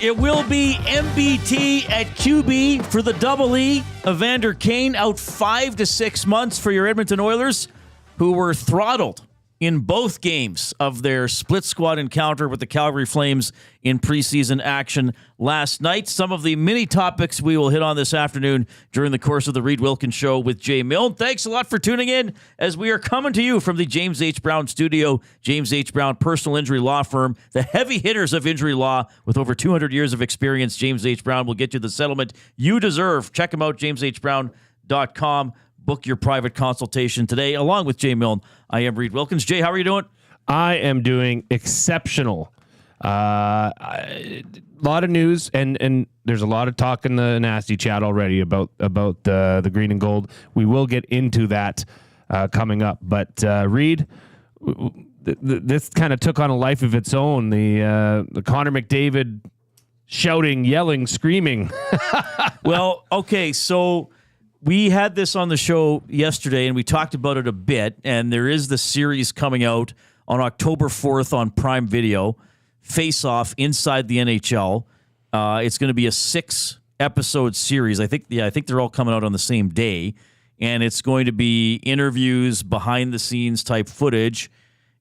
It will be MBT at QB for the Double E. Evander Kane out 5 to 6 months for your Edmonton Oilers, who were throttled in both games of their split squad encounter with the Calgary Flames in preseason action last night. Some of the many topics we will hit on this afternoon during the course of the Reid Wilkins Show with Jay Milne. Thanks a lot for tuning in as we are coming to you from the James H. Brown studio. James H. Brown personal injury law firm, the heavy hitters of injury law with over 200 years of experience. James H. Brown will get you the settlement you deserve. Check them out, jameshbrown.com. Book your private consultation today. Along with Jay Milne, I am Reid Wilkins. Jay, how are you doing? I am doing exceptional. A lot of news, and there's a lot of talk in the Nasty chat already about the green and gold. We will get into that coming up. But Reid, this kind of took on a life of its own. The Connor McDavid shouting, yelling, screaming. Well, okay, so we had this on the show yesterday, and we talked about it a bit, and there is the series coming out on October 4th on Prime Video, Face Off Inside the NHL. It's going to be a 6-episode series. I think they're all coming out on the same day, and it's going to be interviews, behind-the-scenes type footage.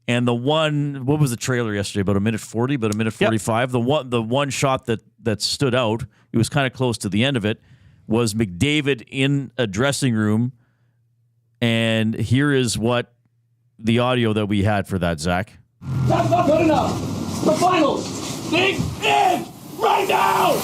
And what was the trailer yesterday? About a minute 40, about a minute 45. Yep. The one shot that stood out, it was kind of close to the end of it, was McDavid in a dressing room, and here is what the audio that we had for that, Zach. That's not good enough. The finals. Dig in right now.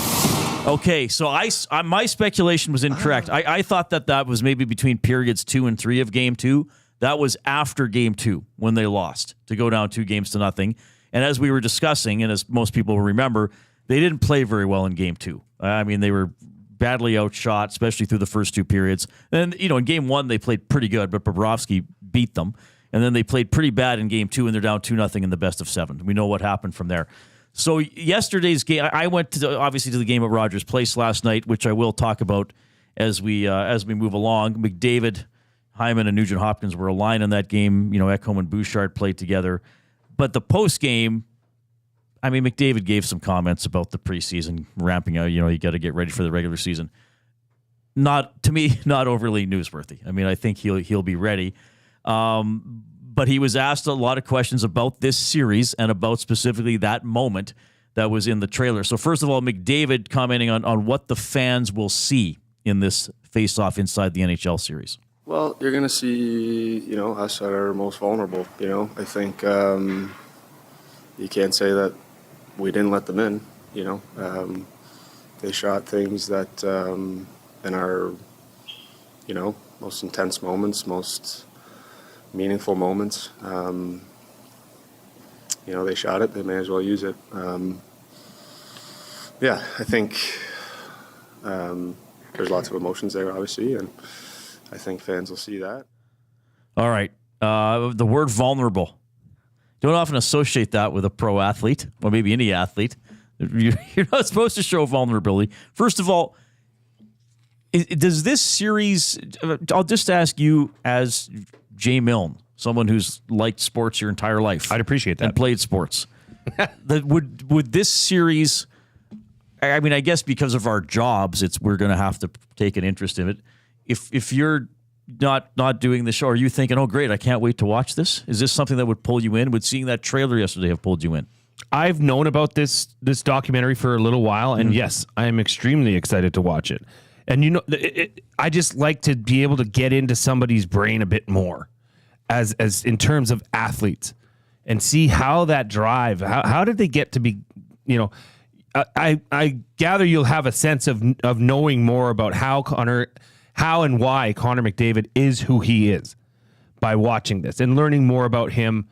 Okay, so my speculation was incorrect. I thought that was maybe between periods 2 and 3 of Game 2. That was after Game 2 when they lost to go down 2-0. And as we were discussing, and as most people will remember, they didn't play very well in Game 2. I mean, they were badly outshot, especially through the first 2 periods. And, in Game 1, they played pretty good, but Bobrovsky beat them. And then they played pretty bad in Game 2, and they're down 2-0 in the best of 7. We know what happened from there. So yesterday's game, I went obviously to the game at Rogers Place last night, which I will talk about as we move along. McDavid, Hyman, and Nugent Hopkins were aligned in that game. Ekholm and Bouchard played together. But the post game, McDavid gave some comments about the preseason ramping out. You got to get ready for the regular season. Not overly newsworthy. I think he'll be ready. But he was asked a lot of questions about this series and about specifically that moment that was in the trailer. So first of all, McDavid commenting on what the fans will see in this face-off inside the NHL series. Well, you're going to see, us at our most vulnerable. I think you can't say that we didn't let them in. They shot things that in our, most intense moments, most meaningful moments. They shot it. They may as well use it. I think there's lots of emotions there, obviously, and I think fans will see that. All right. The word vulnerable. Don't often associate that with a pro athlete, or maybe any athlete. You're not supposed to show vulnerability. First of all, does this series, I'll just ask you as Jay Milne, someone who's liked sports your entire life. I'd appreciate that. And played sports. Would this series, I guess because of our jobs, we're going to have to take an interest in it. If you're not doing the show, are you thinking, oh, great, I can't wait to watch this? Is this something that would pull you in? Would seeing that trailer yesterday have pulled you in? I've known about this documentary for a little while, and yes, I am extremely excited to watch it. And I just like to be able to get into somebody's brain a bit more, as in terms of athletes, and see how that drive. How did they get to be? I gather you'll have a sense of knowing more about how and why Connor McDavid is who he is by watching this and learning more about him,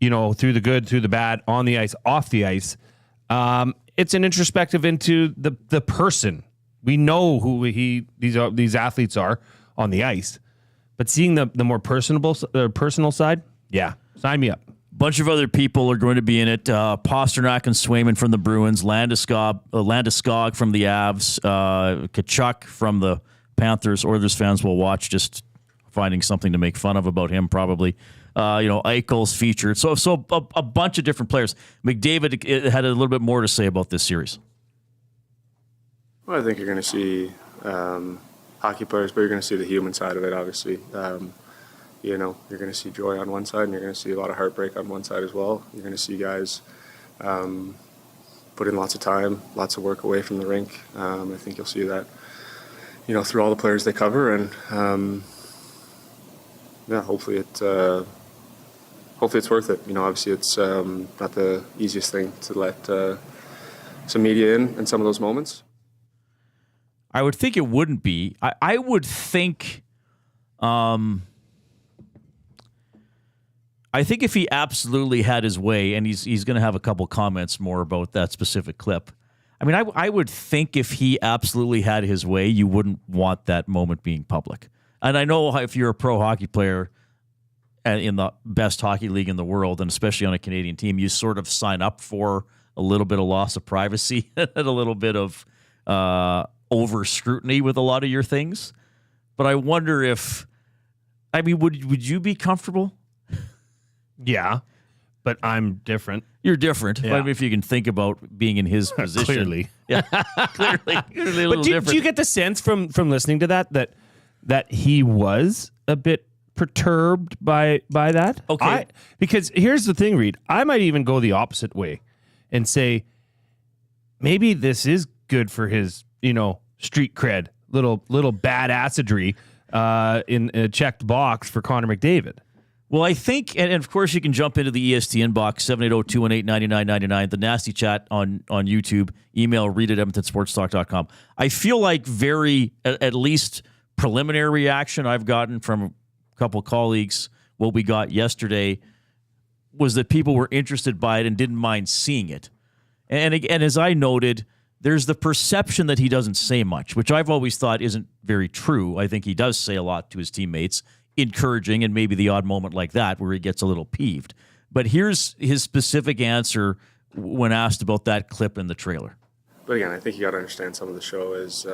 through the good, through the bad, on the ice, off the ice. It's an introspective into the person. We know who these athletes are on the ice, but seeing the more personal side, yeah, sign me up. Bunch of other people are going to be in it. Pasternak and Swayman from the Bruins, Landeskog from the Avs, Tkachuk from the Panthers. Oilers fans will watch, just finding something to make fun of about him, probably. Eichel's featured. So a bunch of different players. McDavid had a little bit more to say about this series. Well, I think you're going to see hockey players, but you're going to see the human side of it, obviously. You're going to see joy on one side, and you're going to see a lot of heartbreak on one side as well. You're going to see guys put in lots of time, lots of work away from the rink. I think you'll see that, through all the players they cover, and hopefully it's worth it. Obviously it's not the easiest thing to let some media in some of those moments. I would think it wouldn't be. I would think. I think if he absolutely had his way, and he's going to have a couple comments more about that specific clip. I mean, I would think if he absolutely had his way, you wouldn't want that moment being public. And I know if you're a pro hockey player in the best hockey league in the world, and especially on a Canadian team, you sort of sign up for a little bit of loss of privacy and a little bit of over scrutiny with a lot of your things. But I wonder would you be comfortable? Yeah, but I'm different. You're different. Yeah. I mean, if you can think about being in his position. Clearly. Yeah, clearly a little But different. do you get the sense from listening to that he was a bit perturbed by that? Okay. Because here's the thing, Reid. I might even go the opposite way and say maybe this is good for his, street cred, little badassery in a checked box for Connor McDavid. Well, I think, and of course you can jump into the ESTN box, 780-218-9999, the Nasty Chat on YouTube, email reid@edmontonsportstalk.com. I feel like at least preliminary reaction I've gotten from a couple colleagues, what we got yesterday, was that people were interested by it and didn't mind seeing it. And again, as I noted, there's the perception that he doesn't say much, which I've always thought isn't very true. I think he does say a lot to his teammates, encouraging, and maybe the odd moment like that where he gets a little peeved. But here's his specific answer when asked about that clip in the trailer. But again, I think you got to understand some of the show is,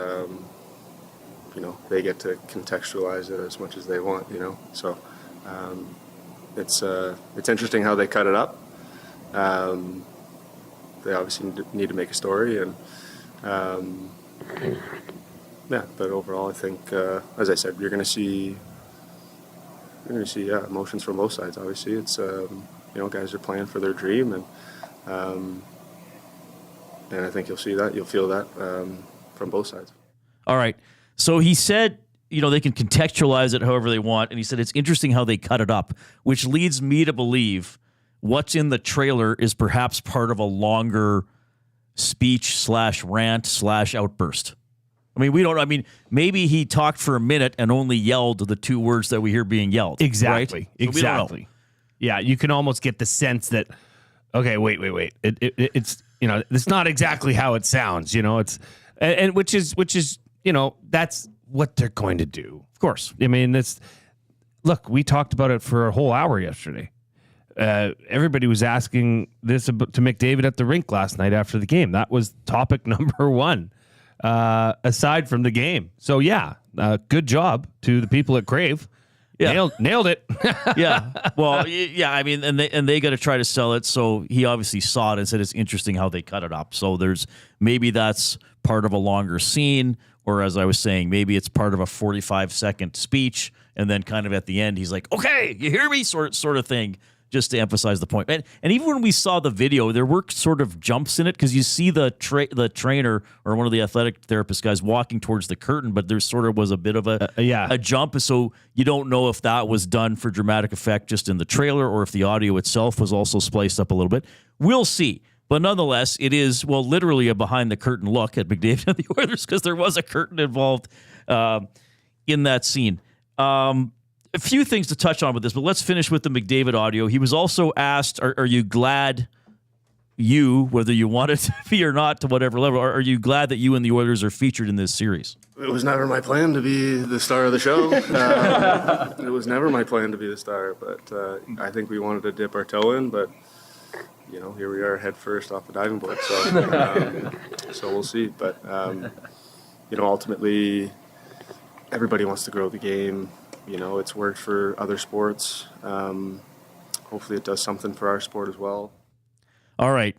they get to contextualize it as much as they want, So it's interesting how they cut it up. They obviously need to make a story, and but overall, I think, as I said, you're going to see emotions from both sides. Obviously, it's guys are playing for their dream, and I think you'll feel that from both sides. All right. So he said, they can contextualize it however they want, and he said it's interesting how they cut it up, which leads me to believe what's in the trailer is perhaps part of a longer speech/rant/outburst. I mean, we don't. I mean, maybe he talked for a minute and only yelled the two words that we hear being yelled. Exactly. Right? So exactly. Yeah, you can almost get the sense that, okay, wait. It's it's not exactly how it sounds. It's and which is that's what they're going to do. Of course. I mean, look. We talked about it for a whole hour yesterday. Everybody was asking this to McDavid at the rink last night after the game. That was topic number one. Aside from the game. So good job to the people at Crave. Yeah. Nailed it. Yeah. Well, yeah, I mean, and they got to try to sell it. So he obviously saw it and said it's interesting how they cut it up. So maybe that's part of a longer scene, or as I was saying, maybe it's part of a 45-second speech, and then kind of at the end he's like, "Okay, you hear me?" sort of thing. Just to emphasize the point. And even when we saw the video, there were sort of jumps in it because you see the trainer or one of the athletic therapist guys walking towards the curtain, but there sort of was a bit of a jump. So you don't know if that was done for dramatic effect just in the trailer or if the audio itself was also spliced up a little bit. We'll see. But nonetheless, it is, literally a behind-the-curtain look at McDavid and the Oilers because there was a curtain involved in that scene. A few things to touch on with this, but let's finish with the McDavid audio. He was also asked, are you glad whether you want it to be or not, to whatever level, are you glad that you and the Oilers are featured in this series? It was never my plan to be the star of the show. It was never my plan to be the star, but I think we wanted to dip our toe in, but here we are head first off the diving board. So, so we'll see. But, ultimately, everybody wants to grow the game. It's worked for other sports. Hopefully it does something for our sport as well. All right.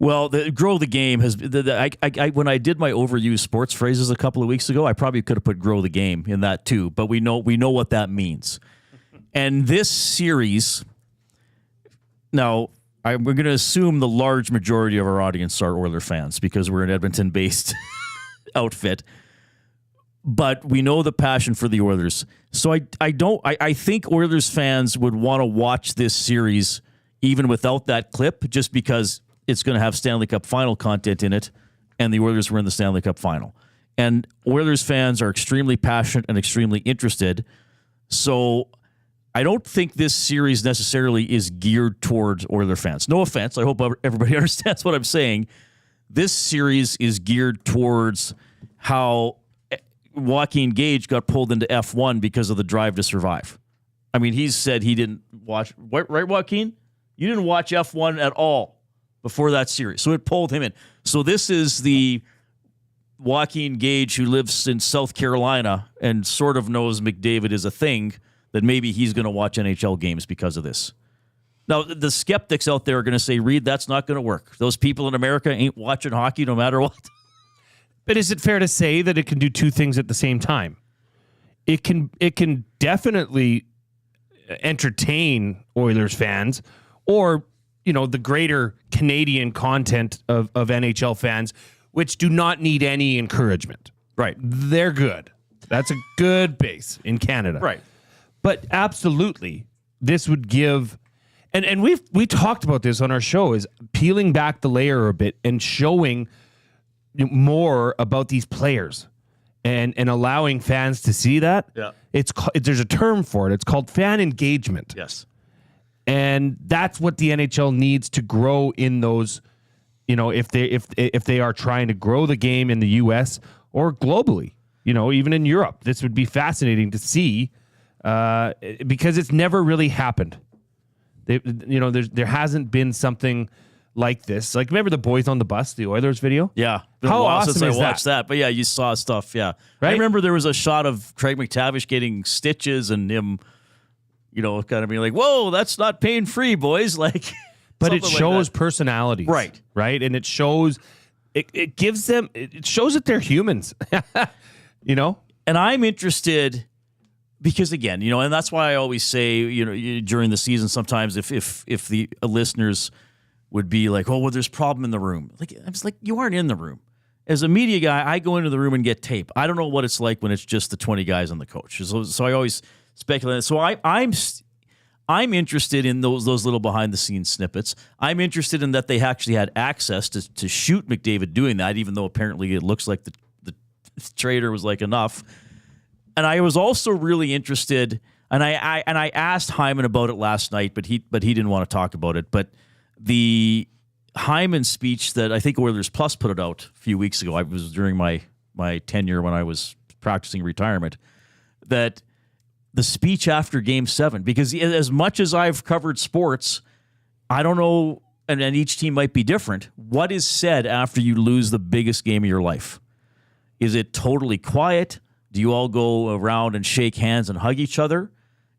Well, grow the game has. When I did my overused sports phrases a couple of weeks ago, I probably could have put grow the game in that too. But we know what that means. And this series, now we're going to assume the large majority of our audience are Oiler fans because we're an Edmonton-based outfit. But we know the passion for the Oilers. So I think Oilers fans would want to watch this series even without that clip, just because it's going to have Stanley Cup final content in it, and the Oilers were in the Stanley Cup final. And Oilers fans are extremely passionate and extremely interested. So I don't think this series necessarily is geared towards Oiler fans. No offense. I hope everybody understands what I'm saying. This series is geared towards how Joaquin Gage got pulled into F1 because of the Drive to Survive. I mean, he said he didn't watch, right, Joaquin? You didn't watch F1 at all before that series. So it pulled him in. So this is the Joaquin Gage who lives in South Carolina and sort of knows McDavid is a thing, that maybe he's going to watch NHL games because of this. Now, the skeptics out there are going to say, Reid, that's not going to work. Those people in America ain't watching hockey no matter what. But is it fair to say that it can do two things at the same time? It can definitely entertain Oilers fans, or the greater Canadian content of NHL fans, which do not need any encouragement. Right. They're good. That's a good base in Canada. Right. But absolutely, this would give, and we talked about this on our show, is peeling back the layer a bit and showing more about these players and allowing fans to see that. Yeah. There's a term for it. It's called fan engagement. Yes. And that's what the NHL needs to grow in those, if they are trying to grow the game in the US or globally, even in Europe. This would be fascinating to see because it's never really happened. There hasn't been something like this. Like, remember the Boys on the Bus, the Oilers video? Yeah. How awesome since is I watched that? But yeah, you saw stuff, yeah. Right? I remember there was a shot of Craig McTavish getting stitches and him, kind of being like, whoa, that's not pain-free, boys. Like, but it shows like personalities. Right. Right? And it shows, it gives them, it shows that they're humans. And I'm interested because, again, and that's why I always say, during the season sometimes if the listeners would be like, oh, well, there's a problem in the room. Like, I'm just like, you aren't in the room. As a media guy, I go into the room and get tape. I don't know what it's like when it's just the 20 guys and the coach. So I always speculate. So I'm interested in those little behind the scenes snippets. I'm interested in that they actually had access to shoot McDavid doing that, even though apparently it looks like the trader was like enough. And I was also really interested, and I asked Hyman about it last night, but he didn't want to talk about it. But the Hyman speech that I think Oilers Plus put it out a few weeks ago, I was during my tenure when I was practicing retirement, that the speech after Game 7, because as much as I've covered sports, I don't know, and each team might be different, what is said after you lose the biggest game of your life? Is it totally quiet? Do you all go around and shake hands and hug each other?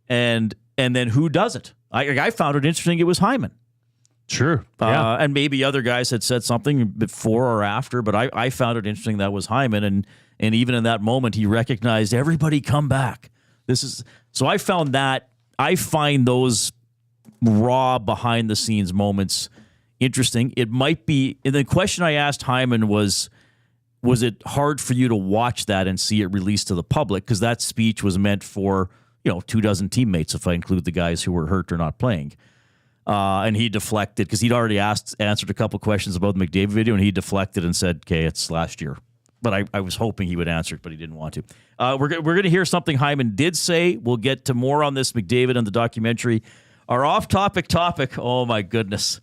And then who does it? I found it interesting it was Hyman. Sure. Yeah. And maybe other guys had said something before or after, but I found it interesting that was Hyman. And even in that moment, he recognized everybody come back. So I found that, I find those raw behind the scenes moments interesting. It might be, and the question I asked Hyman was it hard for you to watch that and see it released to the public? Because that speech was meant for, 24 teammates, if I include the guys who were hurt or not playing. And he deflected because he'd already answered a couple questions about the McDavid video, and he deflected and said, okay, it's last year. But I was hoping he would answer it, but he didn't want to. We're going to hear something Hyman did say. We'll get to more on this McDavid and the documentary. Our off-topic topic, oh my goodness.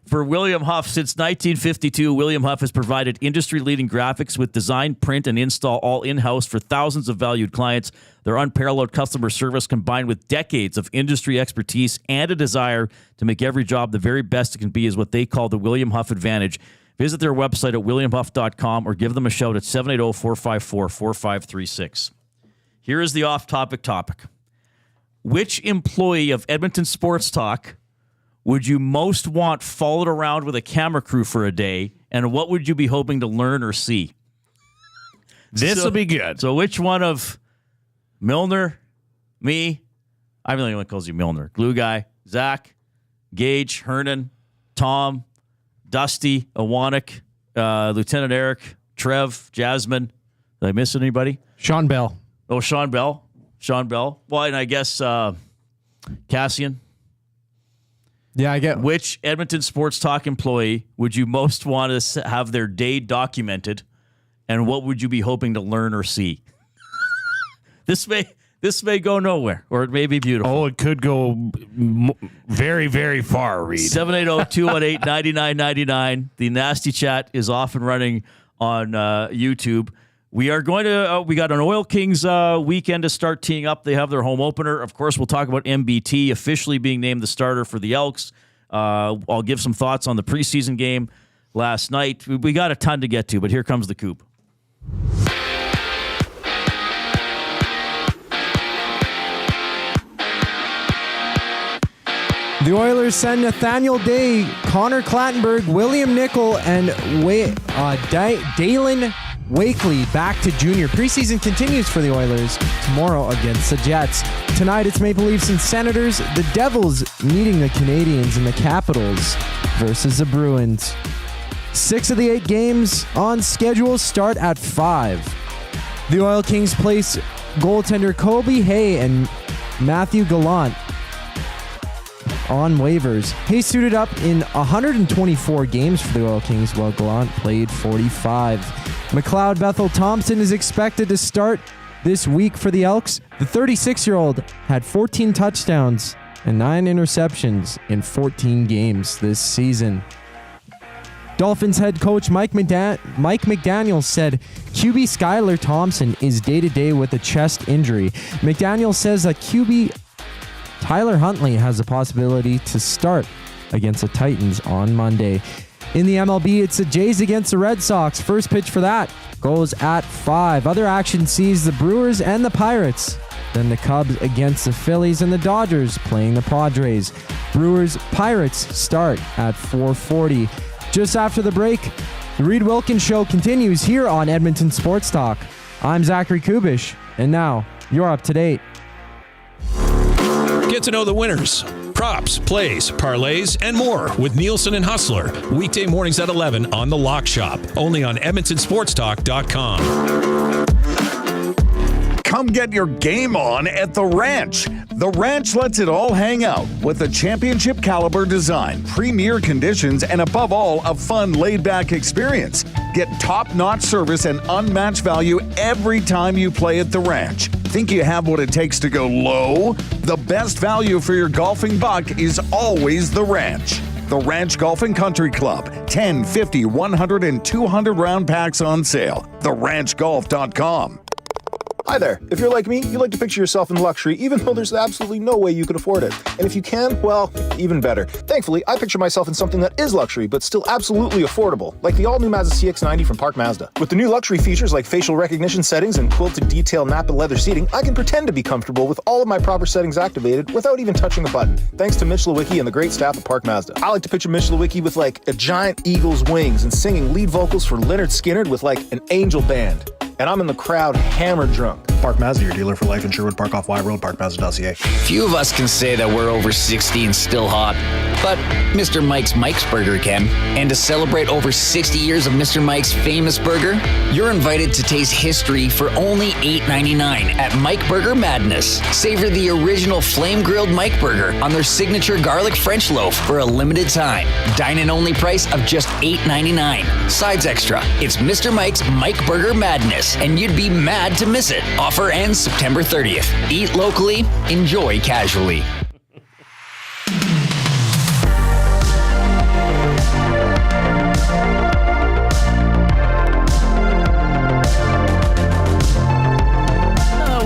For William Huff, since 1952, William Huff has provided industry-leading graphics with design, print, and install all in-house for thousands of valued clients. Their unparalleled customer service combined with decades of industry expertise and a desire to make every job the very best it can be is what they call the William Huff Advantage. Visit their website at williamhuff.com or give them a shout at 780-454-4536. Here is the off-topic topic. Which employee of Edmonton Sports Talk would you most want followed around with a camera crew for a day, and what would you be hoping to learn or see? This will be good. So which one of Milner, me, I'm the only one who calls you Milner, Glue Guy, Zach, Gage, Hernan, Tom, Dusty, Awanik, Lieutenant Eric, Trev, Jasmine. Did I miss anybody? Sean Bell. Oh, Sean Bell. Well, and I guess Cassian. Yeah, I get. Which Edmonton Sports Talk employee would you most want to have their day documented, and what would you be hoping to learn or see? This may go nowhere, or it may be beautiful. Oh, it could go very, very far, Reid. 780-218-9999. The Nasty Chat is off and running on YouTube. We are going to, we got an Oil Kings weekend to start teeing up. They have their home opener. Of course, we'll talk about MBT officially being named the starter for the Elks. I'll give some thoughts on the preseason game last night. We got a ton to get to, but here comes the Coop. The Oilers send Nathaniel Day, Connor Clattenburg, William Nickel, and Dalen Wakely back to junior. Preseason continues for the Oilers tomorrow against the Jets. Tonight it's Maple Leafs and Senators. The Devils meeting the Canadiens, and the Capitals versus the Bruins. 6 of the 8 games on schedule start at 5. The Oil Kings place goaltender Colby Hay and Matthew Gallant on waivers. Hay suited up in 124 games for the Oil Kings, while Gallant played 45. McLeod Bethel-Thompson is expected to start this week for the Elks. The 36-year-old had 14 touchdowns and 9 interceptions in 14 games this season. Dolphins head coach Mike McDaniel said QB Skylar Thompson is day-to-day with a chest injury. McDaniel says that QB Tyler Huntley has the possibility to start against the Titans on Monday. In the MLB, it's the Jays against the Red Sox. First pitch for that goes at 5. Other action sees the Brewers and the Pirates. Then the Cubs against the Phillies, and the Dodgers playing the Padres. Brewers-Pirates start at 4:40. Just after the break, the Reid Wilkins Show continues here on Edmonton Sports Talk. I'm Zachary Kubish, and now you're up to date. Get to know the winners, props, plays, parlays, and more with Nielsen and Hustler. Weekday mornings at 11 on The Lock Shop. Only on EdmontonSportsTalk.com. Come get your game on at The Ranch. The Ranch lets it all hang out with a championship caliber design, premier conditions, and above all, a fun laid-back experience. Get top-notch service and unmatched value every time you play at The Ranch. Think you have what it takes to go low? The best value for your golfing buck is always The Ranch. The Ranch Golf and Country Club. 10, 50, 100, and 200 round packs on sale. TheRanchGolf.com. Hi there. If you're like me, you like to picture yourself in luxury, even though there's absolutely no way you could afford it. And if you can, well, even better. Thankfully, I picture myself in something that is luxury, but still absolutely affordable, like the all-new Mazda CX-90 from Park Mazda. With the new luxury features like facial recognition settings and quilted detail Napa leather seating, I can pretend to be comfortable with all of my proper settings activated without even touching a button, thanks to Mitch Lewicki and the great staff at Park Mazda. I like to picture Mitch Lewicki with like a giant eagle's wings and singing lead vocals for Lynyrd Skynyrd with like an angel band. And I'm in the crowd hammered drunk. Park Mazda, your dealer for life in Sherwood Park off Y Road, parkmazda.ca. Few of us can say that we're over 60 and still hot, but Mr. Mike's Burger can. And to celebrate over 60 years of Mr. Mike's famous burger, you're invited to taste history for only $8.99 at Mike Burger Madness. Savor the original flame-grilled Mike Burger on their signature garlic French loaf for a limited time. Dine-in-only price of just $8.99. Sides extra. It's Mr. Mike's Mike Burger Madness, and you'd be mad to miss it. Offer ends September 30th. Eat locally, enjoy casually.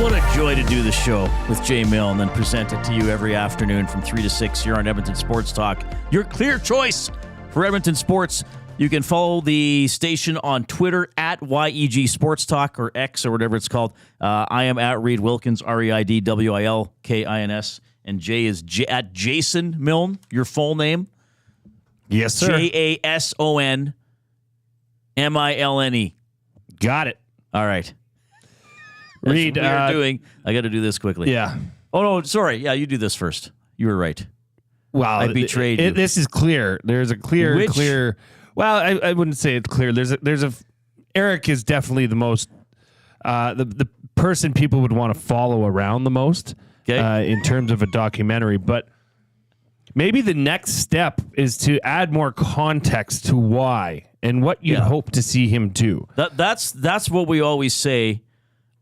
What a joy to do the show with Jay Milne and then present it to you every afternoon from 3 to 6 here on Edmonton Sports Talk. Your clear choice for Edmonton Sports. You can follow the station on Twitter at YEG Sports Talk or X or whatever it's called. I am at Reid Wilkins, ReidWilkins. And Jay is at Jason Milne, your full name. Yes, sir. JASONMILNE. Got it. All right. Reid, I got to do this quickly. Yeah. Oh, no, sorry. Yeah, you do this first. You were right. Wow. I betrayed you. This is clear. There's a clear. Well, I wouldn't say it's clear. Eric is definitely the most, the person people would want to follow around the most in terms of a documentary. But maybe the next step is to add more context to why and what you'd hope to see him do. That's what we always say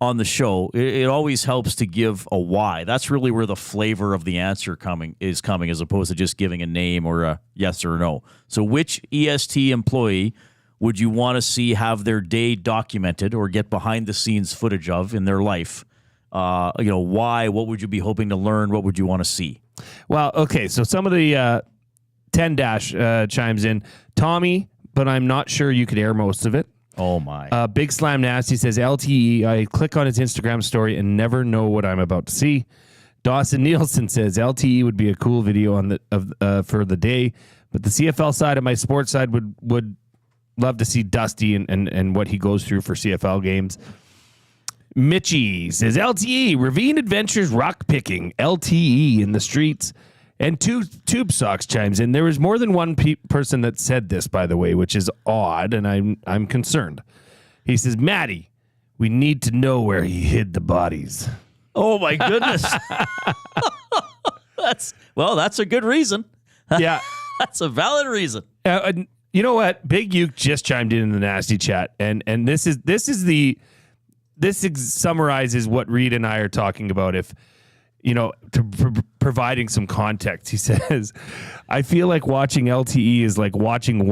on the show. It always helps to give a why. That's really where the flavor of the answer is coming, as opposed to just giving a name or a yes or no. So which EST employee would you want to see have their day documented or get behind the scenes footage of in their life? Why? What would you be hoping to learn? What would you want to see? Well, okay. So some of the 10- chimes in. Tommy, but I'm not sure you could air most of it. Oh, my. Big Slam Nasty says, LTE, I click on his Instagram story and never know what I'm about to see. Dawson Nielsen says, LTE would be a cool video for the day, but the CFL side of my sports side would love to see Dusty and what he goes through for CFL games. Mitchie says, LTE, Ravine Adventures rock picking, LTE in the streets. And Tube Socks chimes in. There was more than one person that said this, by the way, which is odd, and I'm concerned. He says, Matty, we need to know where he hid the bodies. Oh, my goodness. That's a good reason. Yeah. That's a valid reason. You know what? Big Uke just chimed in the Nasty chat, and this summarizes what Reid and I are talking about. If providing some context, he says, I feel like watching LTE is like watching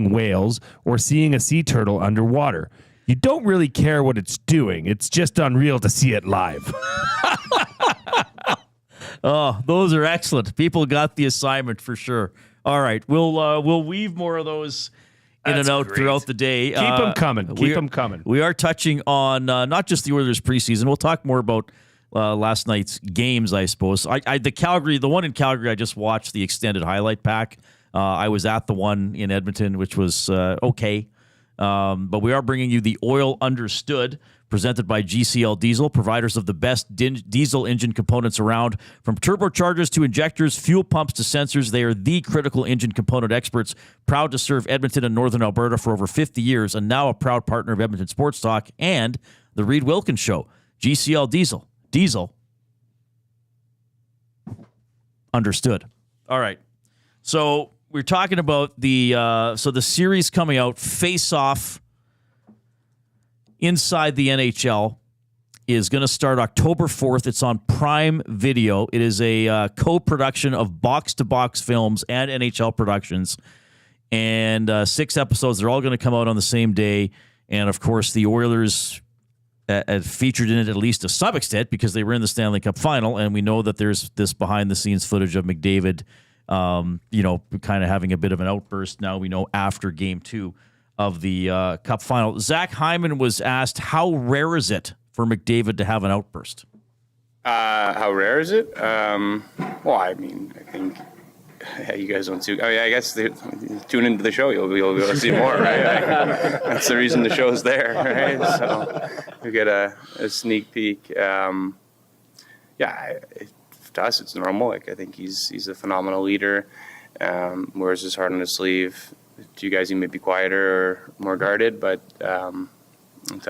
whales or seeing a sea turtle underwater. You don't really care what it's doing. It's just unreal to see it live. Oh, those are excellent. People got the assignment for sure. All right, we'll weave more of those in and out throughout the day. Keep them coming. Keep them coming. We are touching on not just the Oilers preseason. We'll talk more about last night's games, I suppose. The one in Calgary, I just watched the extended highlight pack. I was at the one in Edmonton, which was okay. But we are bringing you the Oil Understood, presented by GCL Diesel, providers of the best diesel engine components around. From turbochargers to injectors, fuel pumps to sensors, they are the critical engine component experts, proud to serve Edmonton and Northern Alberta for over 50 years, and now a proud partner of Edmonton Sports Talk and the Reid Wilkins Show. GCL Diesel. Diesel. Understood. All right. So we're talking about the series coming out, Face Off inside the NHL, is going to start October 4th. It's on Prime Video. It is a co-production of Box to Box Films and NHL Productions. And 6 episodes. They're all going to come out on the same day. And, of course, the Oilers featured in it at least to some extent because they were in the Stanley Cup final, and we know that there's this behind-the-scenes footage of McDavid, kind of having a bit of an outburst. Now we know after Game 2 of the Cup final. Zach Hyman was asked, how rare is it for McDavid to have an outburst? How rare is it? I think you guys don't see. I guess tune into the show. You'll be able to see more, right? That's the reason the show's there, right? So we get a sneak peek. To us, it's normal. I think he's a phenomenal leader. Wears his heart on his sleeve. To you guys, he may be quieter or more guarded, but to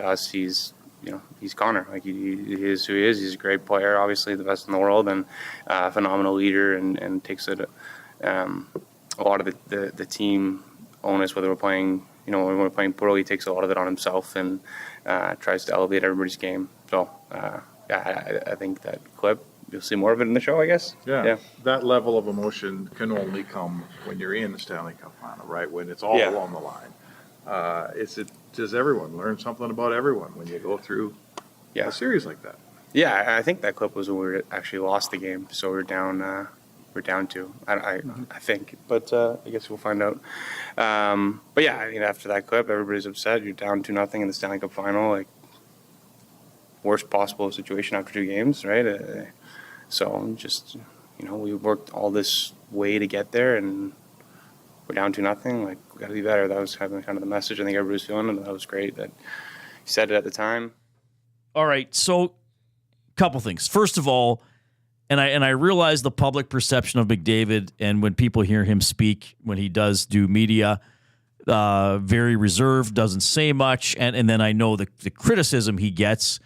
us, he's Connor. He is who he is. He's a great player, obviously the best in the world, and a phenomenal leader, and takes it. A lot of the team onus, whether we're playing, when we're playing pro, he takes a lot of it on himself and tries to elevate everybody's game. So, I think that clip, you'll see more of it in the show, I guess. Yeah. That level of emotion can only come when you're in the Stanley Cup final, right? When it's all on the line. Does everyone learn something about everyone when you go through a series like that? Yeah, I think that clip was when we actually lost the game, so we're down. We're down 2, I think, but I guess we'll find out. After that clip, everybody's upset. You're down 2-0 in the Stanley Cup final, worst possible situation after 2 games, right? So just, we worked all this way to get there, and we're down 2-0. Like, we got to be better. That was kind of the message I think everybody was feeling, and that was great that he said it at the time. All right, so couple things. First of all, and I realize the public perception of McDavid, and when people hear him speak, when he does do media, very reserved, doesn't say much, and then I know the criticism he gets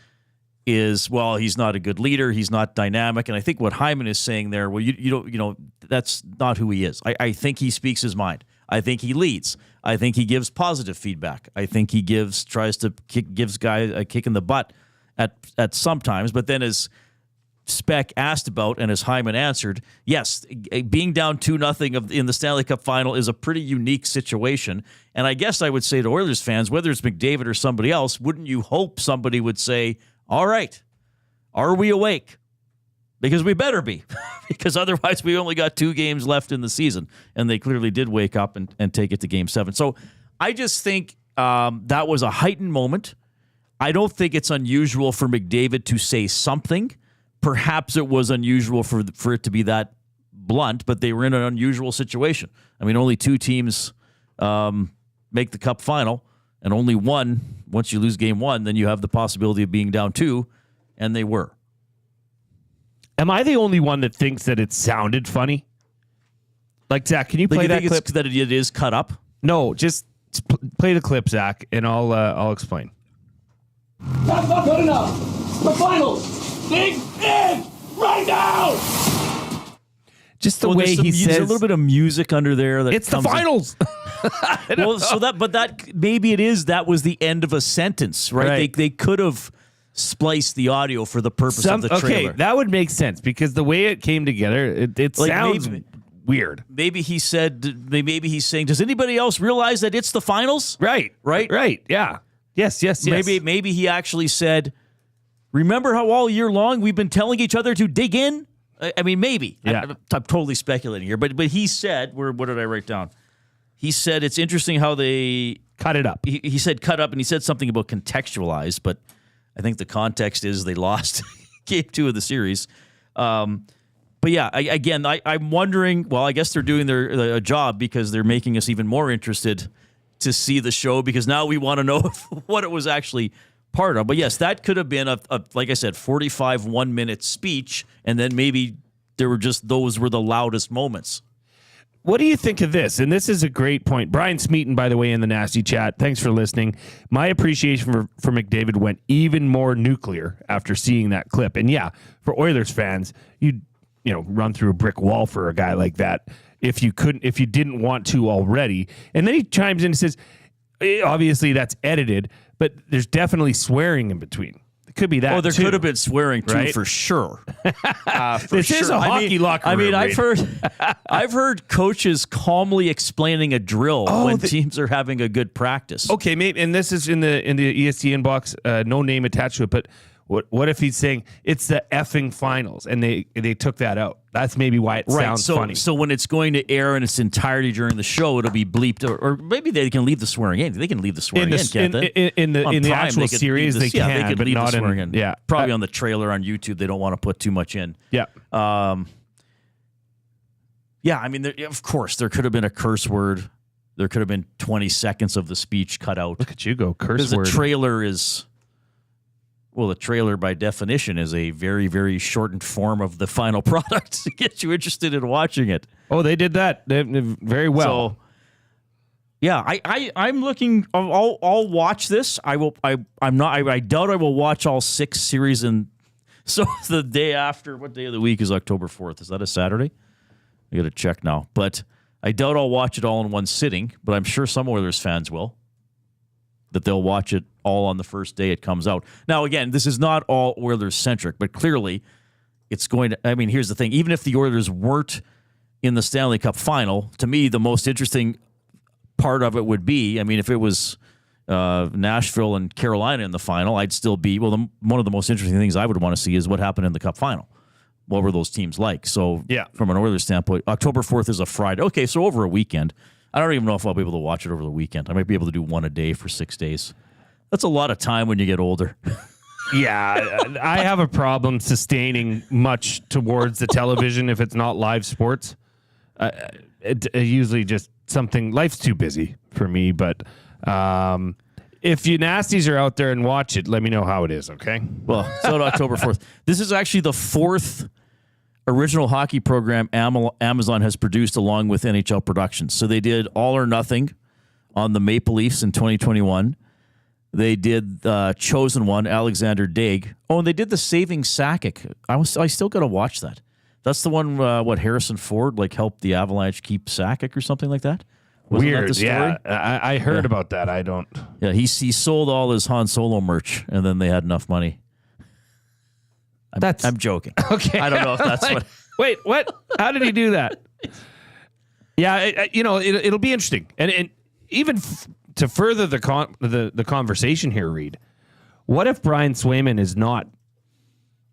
is, well, he's not a good leader, he's not dynamic, and I think what Hyman is saying there, well, you don't, that's not who he is. I think he speaks his mind. I think he leads. I think he gives positive feedback. I think he gives guys a kick in the butt at sometimes, but then as Speck asked about and as Hyman answered, yes, being down 2-0 in the Stanley Cup final is a pretty unique situation. And I guess I would say to Oilers fans, whether it's McDavid or somebody else, wouldn't you hope somebody would say, all right, are we awake? Because we better be, because otherwise we only got 2 games left in the season. And they clearly did wake up and take it to Game 7. So I just think that was a heightened moment. I don't think it's unusual for McDavid to say something. Perhaps it was unusual for it to be that blunt, but they were in an unusual situation. I mean, only 2 teams make the Cup final, and only one, once you lose Game 1, then you have the possibility of being down 2, and they were. Am I the only one that thinks that it sounded funny? Like, Zach, can you play that clip? That it is cut up? No, just play the clip, Zach, and I'll explain. That's not good enough. The finals. Dig in right now. Just the way he says, there's a little bit of music under there. That it's the finals. Well, maybe it is. That was the end of a sentence, right? They could have spliced the audio for the purpose of the trailer. Okay, that would make sense because the way it came together, it sounds weird. Maybe he said. Maybe he's saying, does anybody else realize that it's the finals? Right. Yeah. Yes. Maybe he actually said, remember how all year long we've been telling each other to dig in? I mean, maybe. Yeah. I'm totally speculating here, but he said, what did I write down? He said it's interesting how they cut it up. He said cut up, and he said something about contextualize, but I think the context is they lost Game 2 of the series. But yeah, I'm wondering, well, I guess they're doing their job because they're making us even more interested to see the show because now we want to know what it was actually part of. But yes, that could have been a like I said, 45 1-minute speech, and then maybe those were the loudest moments. What do you think of this? And this is a great point. Brian Smeaton, by the way, in the Nasty chat. Thanks for listening. My appreciation for McDavid went even more nuclear after seeing that clip. And yeah, for Oilers fans, you run through a brick wall for a guy like that if you didn't want to already. And then he chimes in and says, obviously that's edited, but there's definitely swearing in between. It could be that. Oh, there too, could have been swearing too, right? For sure. This is a hockey locker room. I've heard coaches calmly explaining a drill when teams are having a good practice. Okay, maybe, and this is in the ESPN box, no name attached to it, but what if he's saying it's the effing finals and they took that out? That's maybe why it sounds funny. So when it's going to air in its entirety during the show, it'll be bleeped, or maybe they can leave the swearing in. They can leave the swearing in, can't they? In the actual series, they can, they could but leave not the swearing in. Yeah, probably on the trailer on YouTube. They don't want to put too much in. Yeah. Yeah, I mean, of course, there could have been a curse word. There could have been 20 seconds of the speech cut out. Look at you go, curse word. The trailer is... Well, the trailer, by definition, is a very, very shortened form of the final product to get you interested in watching it. Oh, they did that very well. So, yeah, I'm looking. I'll watch this. I will. I'm not. I doubt I will watch all 6 series. And so the day after, what day of the week is October 4th? Is that a Saturday? I got to check now. But I doubt I'll watch it all in one sitting. But I'm sure some Oilers fans will. That they'll watch it all on the first day it comes out. Now, again, this is not all Oilers-centric, but clearly it's going to... I mean, here's the thing. Even if the Oilers weren't in the Stanley Cup final, to me, the most interesting part of it would be, I mean, if it was Nashville and Carolina in the final, I'd still be... Well, one of the most interesting things I would want to see is what happened in the Cup final. What were those teams like? So, yeah, from an Oilers standpoint, October 4th is a Friday. Okay, so over a weekend... I don't even know if I'll be able to watch it over the weekend. I might be able to do one a day for 6 days. That's a lot of time when you get older. Yeah, I have a problem sustaining much towards the television if it's not live sports. It usually just something, life's too busy for me, but if you nasties are out there and watch it, let me know how it is, okay? Well, it's out October 4th. This is actually the 4th original hockey program Amazon has produced along with NHL Productions. So they did All or Nothing on the Maple Leafs in 2021. They did Chosen One, Alexander Daig. Oh, and they did the Saving Sakic. I still got to watch that. That's the one, Harrison Ford helped the Avalanche keep Sakic or something like that? Wasn't Weird, that the story? yeah. I heard about that. I don't. Yeah, he sold all his Han Solo merch, and then they had enough money. I'm joking. Okay. I don't know if that's what. Wait, what? How did he do that? Yeah, it'll be interesting, and even to further the conversation here, Reid. What if Brian Swayman is not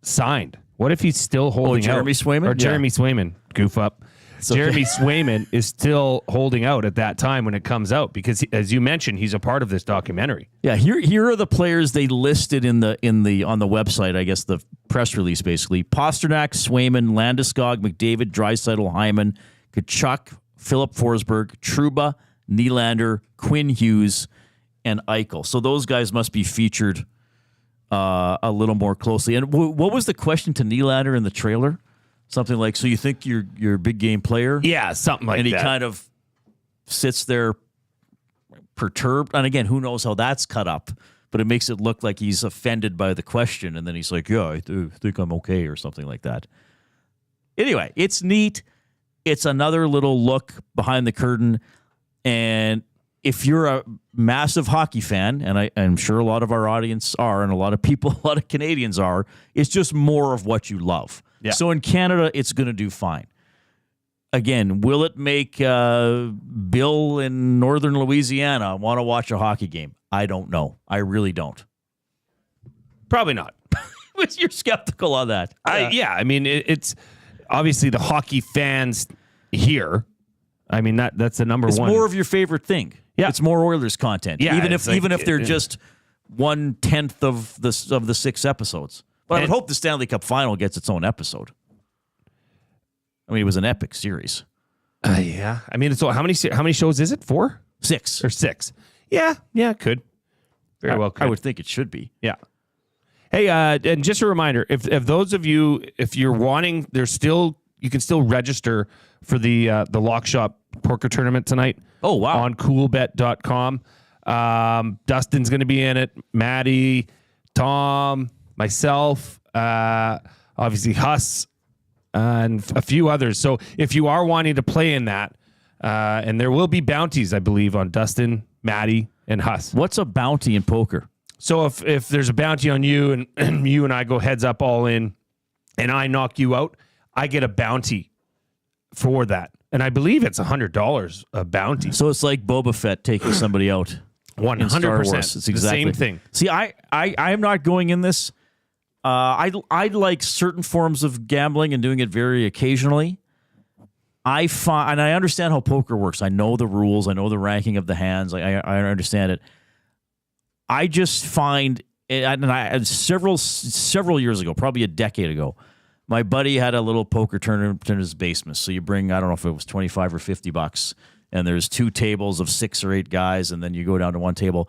signed? What if he's still holding Jeremy out? Swayman? Or Jeremy Swayman, goof up. Okay. Jeremy Swayman is still holding out at that time when it comes out because, as you mentioned, he's a part of this documentary. Yeah, here are the players they listed on the website. I guess the press release basically: Pasternak, Swayman, Landeskog, McDavid, Draisaitl, Hyman, Tkachuk, Philip Forsberg, Trouba, Nylander, Quinn Hughes, and Eichel. So those guys must be featured a little more closely. And what was the question to Nylander in the trailer? Something like, so you think you're a big game player? Yeah, something like that. And he kind of sits there perturbed. And again, who knows how that's cut up, but it makes it look like he's offended by the question. And then he's like, yeah, I think I'm okay or something like that. Anyway, it's neat. It's another little look behind the curtain. And if you're a massive hockey fan, and I'm sure a lot of our audience are, and a lot of people, a lot of Canadians are, it's just more of what you love. Yeah. So in Canada, it's going to do fine. Again, will it make Bill in northern Louisiana want to watch a hockey game? I don't know. I really don't. Probably not. You're skeptical on that. I mean, it's obviously the hockey fans here. I mean, that's the number one. It's more of your favorite thing. Yeah. It's more Oilers content. Yeah, even if they're just 1/10 of the 6 episodes. But I would hope the Stanley Cup Final gets its own episode. I mean, it was an epic series. Yeah. I mean, so how many shows is it? 4? 6 or 6? Yeah, it could. Very well could. I would think it should be. Yeah. Hey, and just a reminder, if those of you, if you're wanting, you can still register for the Lock Shop Poker Tournament tonight. Oh, wow. On coolbet.com. Dustin's going to be in it. Maddie, Tom, myself, obviously Huss, and a few others. So if you are wanting to play in that, and there will be bounties, I believe, on Dustin, Maddie, and Huss. What's a bounty in poker? So if there's a bounty on you and you and I go heads up all in and I knock you out, I get a bounty for that. And I believe it's $100 a bounty. So it's like Boba Fett taking somebody out. 100%. It's exactly the same thing. See, I'm not going in this. I like certain forms of gambling and doing it very occasionally. And I understand how poker works. I know the rules. I know the ranking of the hands. I understand it. I just find, and several years ago, probably a decade ago, my buddy had a little poker tournament in his basement. So you bring, I don't know if it was $25 or $50, and there's 2 tables of 6 or 8 guys, and then you go down to 1 table.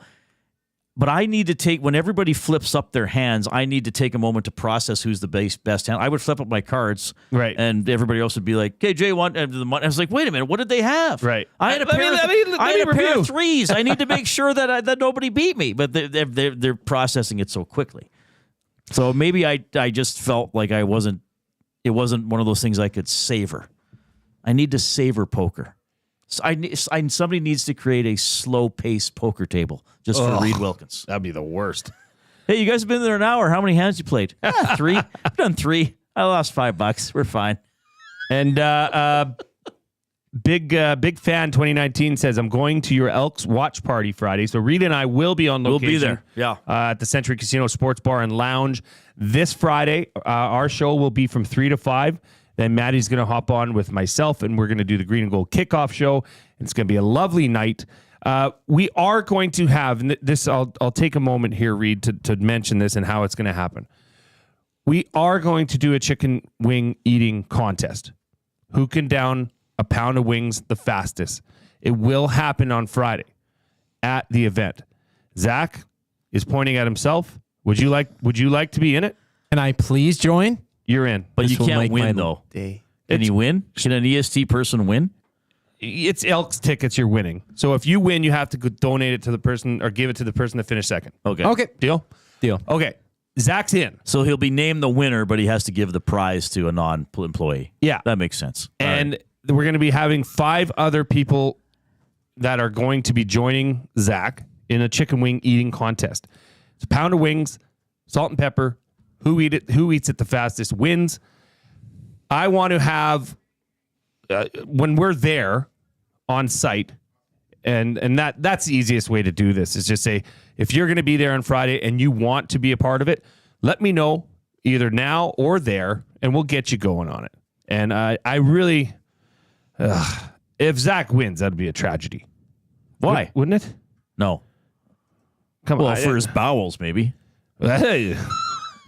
But I need to take, when everybody flips up their hands, I need to take a moment to process who's the best hand. I would flip up my cards, right, and everybody else would be like, "Okay, Jay won." And I was like, "Wait a minute, what did they have?" Right. I had a pair of 3s. I need to make sure that nobody beat me. But they're processing it so quickly. So maybe I just felt like it wasn't one of those things I could savor. I need to savor poker. So somebody needs to create a slow-paced poker table just for Reid Wilkins. That'd be the worst. Hey, you guys have been there an hour. How many hands you played? 3. I've done 3. I lost $5. We're fine. And big fan 2019 says, I'm going to your Elks watch party Friday. So Reid and I will be on location. We'll be there. Yeah. At the Century Casino Sports Bar and Lounge this Friday. Our show will be from 3 to 5. Then Maddie's going to hop on with myself, and we're going to do the Green and Gold kickoff show. It's going to be a lovely night. We are going to have, and this, I'll take a moment here, Reid, to mention this and how it's going to happen. We are going to do a chicken wing eating contest. Who can down a pound of wings the fastest? It will happen on Friday at the event. Zach is pointing at himself. Would you like to be in it? Can I please join? You're in. But This you will can't make my win, though. day. Can you win? Can an EST person win? It's Elks tickets you're winning. So if you win, you have to donate it to the person or give it to the person that finished second. Okay. Deal? Deal. Okay. Zach's in. So he'll be named the winner, but he has to give the prize to a non-employee. Yeah. That makes sense. And we're going to be having 5 other people that are going to be joining Zach in a chicken wing eating contest. It's a pound of wings, salt and pepper. Who eats it the fastest wins. I want to have, when we're there on site, and that's the easiest way to do this, is just say, if you're going to be there on Friday and you want to be a part of it, let me know either now or there, and we'll get you going on it. And I really, if Zach wins, that'd be a tragedy. Why? Wouldn't it? No. Come Well, on. for his bowels, maybe. Hey.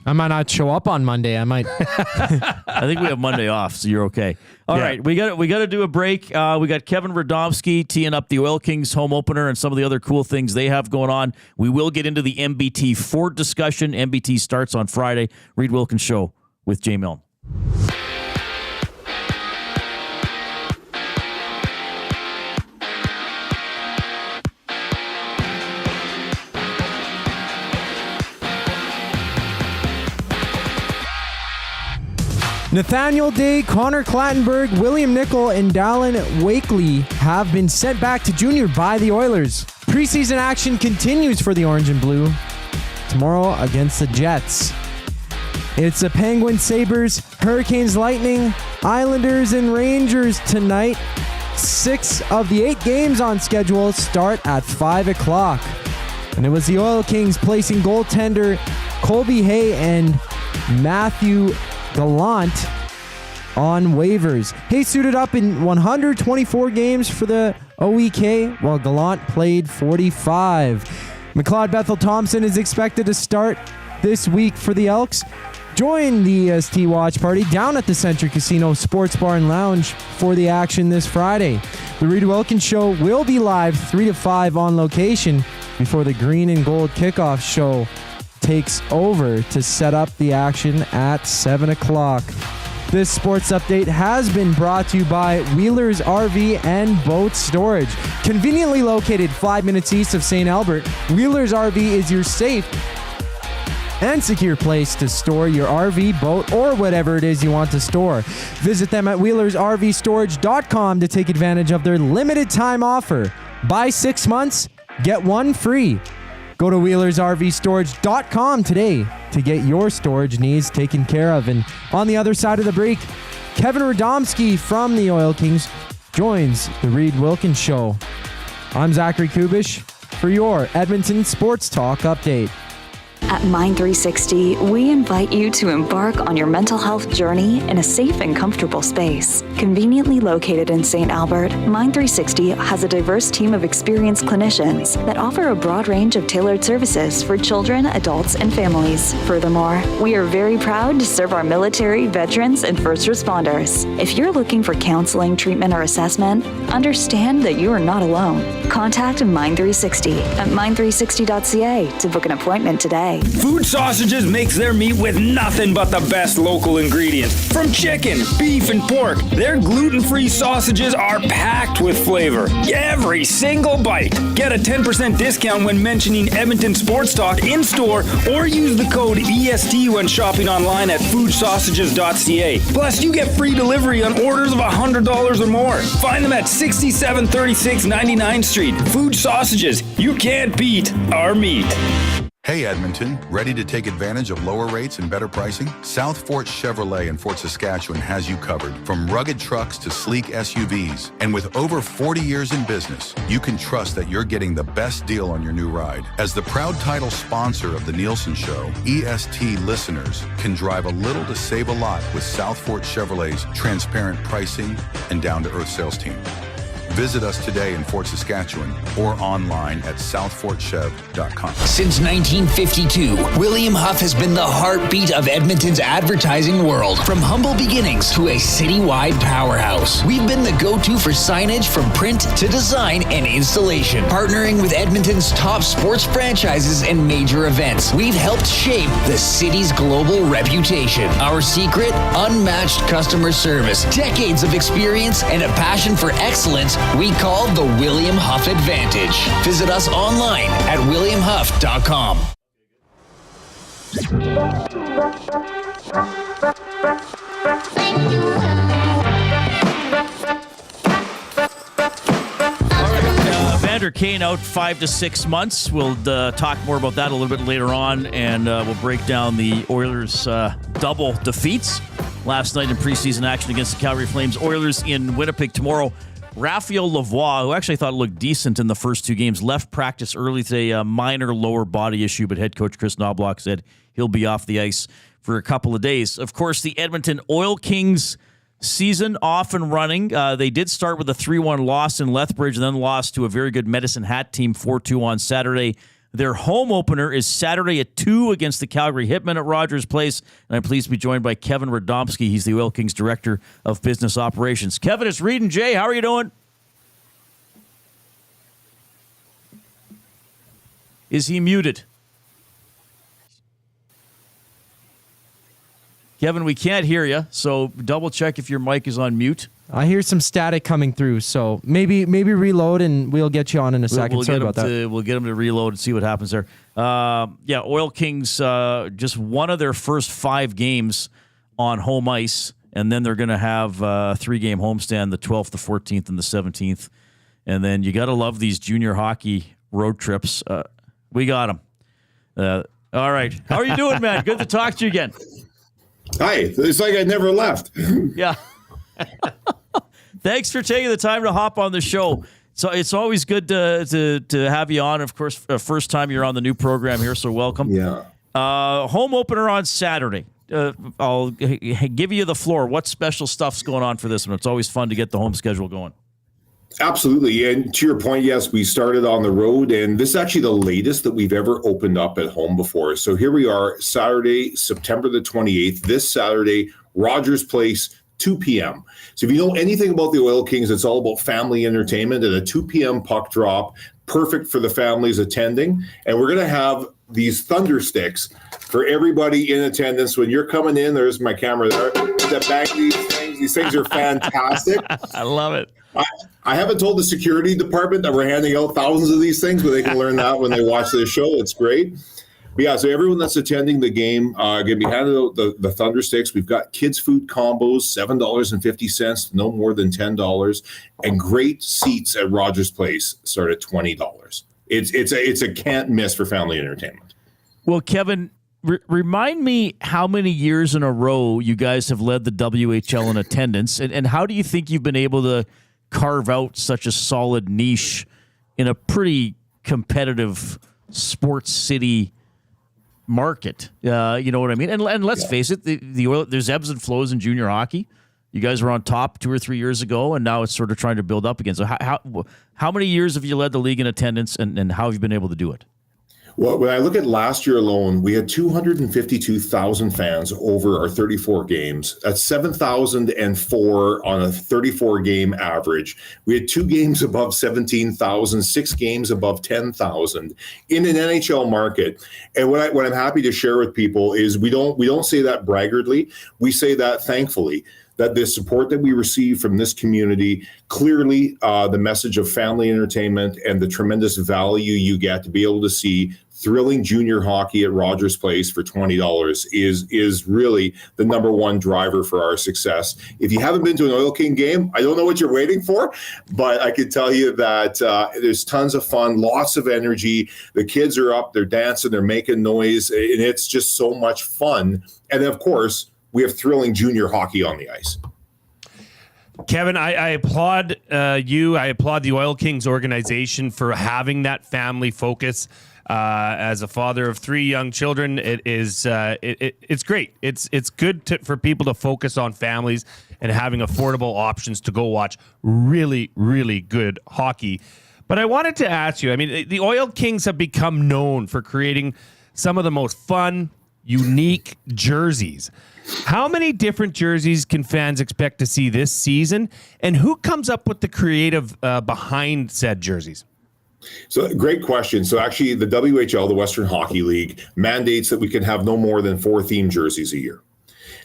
I might not show up on Monday. I might. I think we have Monday off, so you're okay. All right, we got to do a break. We got Kevin Radomski teeing up the Oil Kings home opener and some of the other cool things they have going on. We will get into the MBT Ford discussion. MBT starts on Friday. Reid Wilkins Show with Jay Milne. Nathaniel Day, Connor Clattenburg, William Nickel, and Dallin Wakely have been sent back to junior by the Oilers. Preseason action continues for the Orange and Blue tomorrow against the Jets. It's the Penguins, Sabres, Hurricanes, Lightning, Islanders, and Rangers tonight. 6 of the 8 games on schedule start at 5 o'clock. And it was the Oil Kings placing goaltender Colby Hay and Matthew Gallant on waivers. Hay suited up in 124 games for the OEK, while Gallant played 45. McLeod Bethel-Thompson is expected to start this week for the Elks. Join the EST watch party down at the Century Casino Sports Bar and Lounge for the action this Friday. The Reid Wilkins Show will be live 3 to 5 on location before the Green and Gold Kickoff Show takes over to set up the action at 7 o'clock. This sports update has been brought to you by Wheeler's RV and Boat Storage. Conveniently located 5 minutes east of St. Albert, Wheeler's RV is your safe and secure place to store your RV, boat, or whatever it is you want to store. Visit them at wheelersrvstorage.com to take advantage of their limited time offer. Buy 6 months, get 1 free. Go to wheelersrvstorage.com today to get your storage needs taken care of. And on the other side of the break, Kevin Radomski from the Oil Kings joins the Reid Wilkins Show. I'm Zachary Kubish for your Edmonton Sports Talk update. At Mind 360, we invite you to embark on your mental health journey in a safe and comfortable space. Conveniently located in St. Albert, Mind 360 has a diverse team of experienced clinicians that offer a broad range of tailored services for children, adults, and families. Furthermore, we are very proud to serve our military, veterans, and first responders. If you're looking for counseling, treatment, or assessment, understand that you are not alone. Contact Mind 360 at mind360.ca to book an appointment today. Food Sausages makes their meat with nothing but the best local ingredients. From chicken, beef, and pork, their gluten-free sausages are packed with flavor. Every single bite. Get a 10% discount when mentioning Edmonton Sports Talk in-store or use the code EST when shopping online at foodsausages.ca. Plus, you get free delivery on orders of $100 or more. Find them at 6736 99th Street. Food Sausages. You can't beat our meat. Hey Edmonton, ready to take advantage of lower rates and better pricing? South Fort Chevrolet in Fort Saskatchewan has you covered. From rugged trucks to sleek SUVs. And with over 40 years in business, you can trust that you're getting the best deal on your new ride. As the proud title sponsor of The Nielsen Show, EST listeners can drive a little to save a lot with South Fort Chevrolet's transparent pricing and down-to-earth sales team. Visit us today in Fort Saskatchewan or online at southfortchev.com. Since 1952, William Huff has been the heartbeat of Edmonton's advertising world. From humble beginnings to a citywide powerhouse, we've been the go-to for signage from print to design and installation. Partnering with Edmonton's top sports franchises and major events, we've helped shape the city's global reputation. Our secret? Unmatched customer service, decades of experience, and a passion for excellence we call the William Huff Advantage. Visit us online at williamhuff.com. Evander Kane out 5 to 6 months. We'll talk more about that a little bit later on, and we'll break down the Oilers' double defeats last night in preseason action against the Calgary Flames. Oilers in Winnipeg tomorrow. Raphael Lavoie, who actually thought looked decent in the first 2 games, left practice early today, a minor lower body issue, but head coach Chris Knobloch said he'll be off the ice for a couple of days. Of course, the Edmonton Oil Kings season off and running. They did start with a 3-1 loss in Lethbridge and then lost to a very good Medicine Hat team 4-2 on Saturday. Their home opener is Saturday at 2 against the Calgary Hitmen at Rogers Place. And I'm pleased to be joined by Kevin Radomski. He's the Oil Kings Director of Business Operations. Kevin, it's Reid and Jay. How are you doing? Is he muted? Kevin, we can't hear you, so double check if your mic is on mute. I hear some static coming through, so maybe reload and we'll get you on in a second. Sorry about that. We'll get them to reload and see what happens there. Oil Kings just one of their first 5 games on home ice, and then they're going to have a 3-game homestand, the 12th, the 14th, and the 17th. And then you got to love these junior hockey road trips. We got them. All right. How are you doing, man? Good to talk to you again. Hi. It's like I never left. Yeah. Thanks for taking the time to hop on the show. So it's always good to have you on. Of course, first time you're on the new program here, so welcome. Yeah. Home opener on Saturday. I'll give you the floor. What special stuff's going on for this one? It's always fun to get the home schedule going. Absolutely. And to your point, yes, we started on the road, and this is actually the latest that we've ever opened up at home before. So here we are, Saturday, September the 28th, this Saturday, Rogers Place, 2 p.m. So if you know anything about the Oil Kings, it's all about family entertainment and a 2 p.m. puck drop, perfect for the families attending. And we're going to have these thunder sticks for everybody in attendance. When you're coming in, there's my camera there. That bag these things. These things are fantastic. I love it. I haven't told the security department that we're handing out thousands of these things, but they can learn that when they watch this show. It's great. But yeah, so everyone that's attending the game going to be handing out the Thunder Sticks. We've got kids' food combos, $7.50, no more than $10, and great seats at Rogers Place start at $20. It's a can't miss for family entertainment. Well, Kevin, remind me how many years in a row you guys have led the WHL in attendance, and how do you think you've been able to carve out such a solid niche in a pretty competitive sports city market? You know what I mean? And let's face it, the Oil, there's ebbs and flows in junior hockey. You guys were on top 2 or 3 years ago, and now it's sort of trying to build up again. So how many years have you led the league in attendance, and how have you been able to do it? Well, when I look at last year alone, we had 252,000 fans over our 34 games. That's 7,004 on a 34-game average. We had 2 games above 17,000, 6 games above 10,000 in an NHL market. And what I'm happy to share with people is we don't say that braggartly. We say that thankfully, that the support that we receive from this community, clearly the message of family entertainment and the tremendous value you get to be able to see thrilling junior hockey at Rogers Place for $20 is really the number one driver for our success. If you haven't been to an Oil King game, I don't know what you're waiting for, but I can tell you that there's tons of fun, lots of energy. The kids are up, they're dancing, they're making noise, and it's just so much fun. And of course, we have thrilling junior hockey on the ice. Kevin, I applaud you. I applaud the Oil Kings organization for having that family focus. As a father of 3 young children, it's great. It's good for people to focus on families and having affordable options to go watch really, really good hockey. But I wanted to ask you, I mean, the Oil Kings have become known for creating some of the most fun, unique jerseys. How many different jerseys can fans expect to see this season? And who comes up with the creative behind said jerseys? So great question. So actually the WHL, the Western Hockey League, mandates that we can have no more than 4 theme jerseys a year.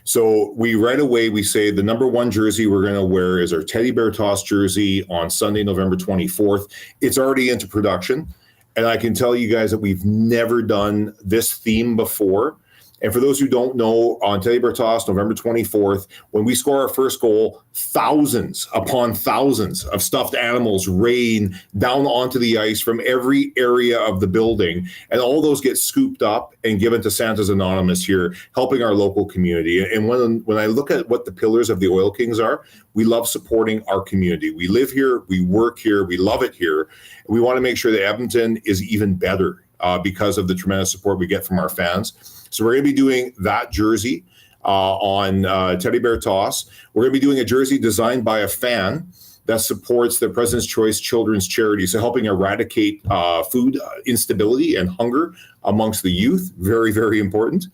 So right away we say the number 1 jersey we're going to wear is our Teddy Bear Toss jersey on Sunday, November 24th. It's already into production. And I can tell you guys that we've never done this theme before. And for those who don't know, on Teddy Bear Toss, November 24th, when we score our first goal, thousands upon thousands of stuffed animals rain down onto the ice from every area of the building. And all those get scooped up and given to Santa's Anonymous here, helping our local community. And when I look at what the pillars of the Oil Kings are, we love supporting our community. We live here, we work here, we love it here. And we want to make sure that Edmonton is even better because of the tremendous support we get from our fans. So we're going to be doing that jersey on Teddy Bear Toss. We're going to be doing a jersey designed by a fan that supports the President's Choice Children's Charity, so helping eradicate food instability and hunger amongst the youth. Very, very important.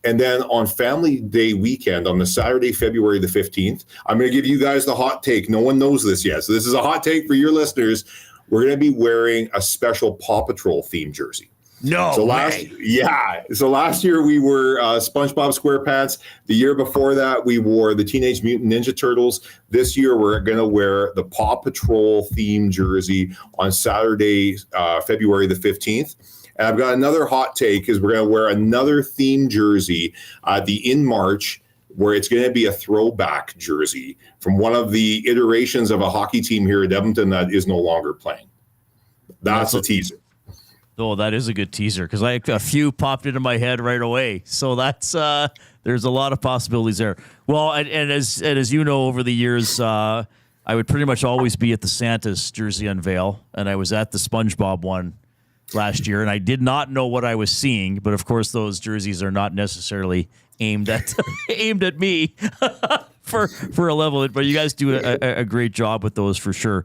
And then on Family Day weekend, on the Saturday, February the 15th, I'm going to give you guys the hot take. No one knows this yet, so this is a hot take for your listeners. We're going to be wearing a special Paw Patrol themed jersey. So last year we wore SpongeBob SquarePants. The year before that we wore the Teenage Mutant Ninja Turtles. This year we're going to wear the Paw Patrol themed jersey on Saturday, February the 15th. And I've got another hot take because we're going to wear another themed jersey in March, where it's going to be a throwback jersey from one of the iterations of a hockey team here at Edmonton that is no longer playing. That's a teaser. Oh, that is a good teaser because a few popped into my head right away. So that's there's a lot of possibilities there. Well, and as you know, over the years, I would pretty much always be at the Santa's jersey unveil, and I was at the SpongeBob one last year, and I did not know what I was seeing. But of course, those jerseys are not necessarily aimed at me for a level. But you guys do a great job with those for sure.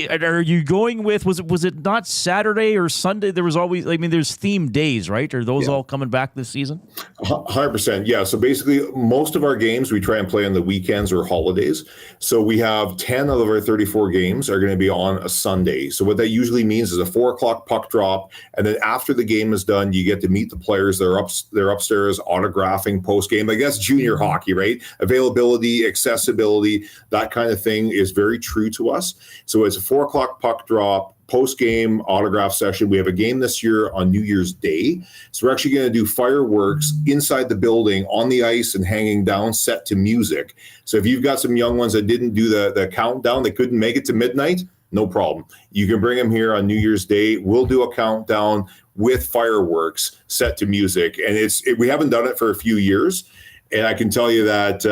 Are you going with, was it not Saturday or Sunday? There was always, there's themed days, right? Are those all coming back this season? 100%. Yeah. So basically most of our games we try and play on the weekends or holidays. So we have 10 out of our 34 games are going to be on a Sunday. So what that usually means is a 4:00 puck drop. And then after the game is done, you get to meet the players. They're upstairs autographing post game. I guess junior hockey, right? Availability, accessibility, that kind of thing is very true to us. So it's a 4:00 puck drop, post-game autograph session. We have a game this year on New Year's Day. So we're actually going to do fireworks inside the building on the ice and hanging down set to music. So if you've got some young ones that didn't do the countdown, they couldn't make it to midnight, no problem. You can bring them here on New Year's Day. We'll do a countdown with fireworks set to music. And we haven't done it for a few years. And I can tell you that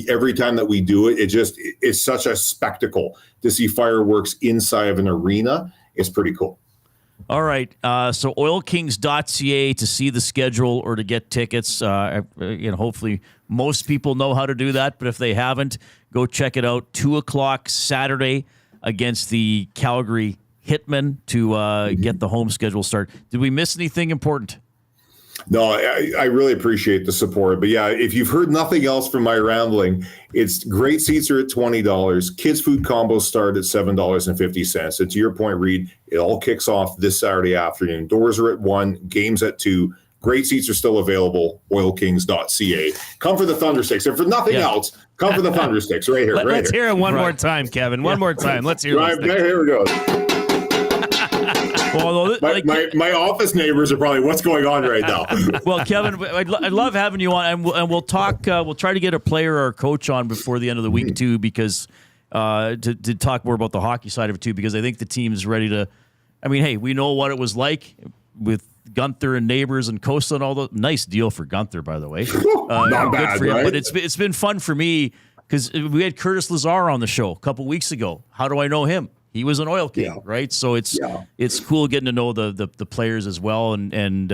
every time that we do it, it's such a spectacle to see fireworks inside of an arena. It's pretty cool. All right. So oilkings.ca to see the schedule or to get tickets. Hopefully most people know how to do that. But if they haven't, go check it out. 2:00 Saturday against the Calgary Hitmen to get the home schedule start. Did we miss anything important? No, I really appreciate the support. But yeah, if you've heard nothing else from my rambling, it's great seats are at $20. Kids food combos start at $7.50. And to your point, Reid, it all kicks off this Saturday afternoon. Doors are at 1, games at 2. Great seats are still available. Oilkings.ca. Come for the Thundersticks. And for nothing else, come for the Thundersticks right here. Let's hear it one more time, Kevin. One more time. Let's hear it. Here we go. Well, my office neighbors are probably, what's going on right now? Well, Kevin, I'd love having you on, and we'll talk. We'll try to get a player or a coach on before the end of the week too, because to talk more about the hockey side of it too, because I think the team's ready to. I mean, hey, we know what it was like with Gunther and Neighbors and Costa and all the nice deal for Gunther, by the way. Not bad, good for him. right? But it's been fun for me because we had Curtis Lazar on the show a couple weeks ago. How do I know him? He was an Oil King, right? So it's cool getting to know the players as well, and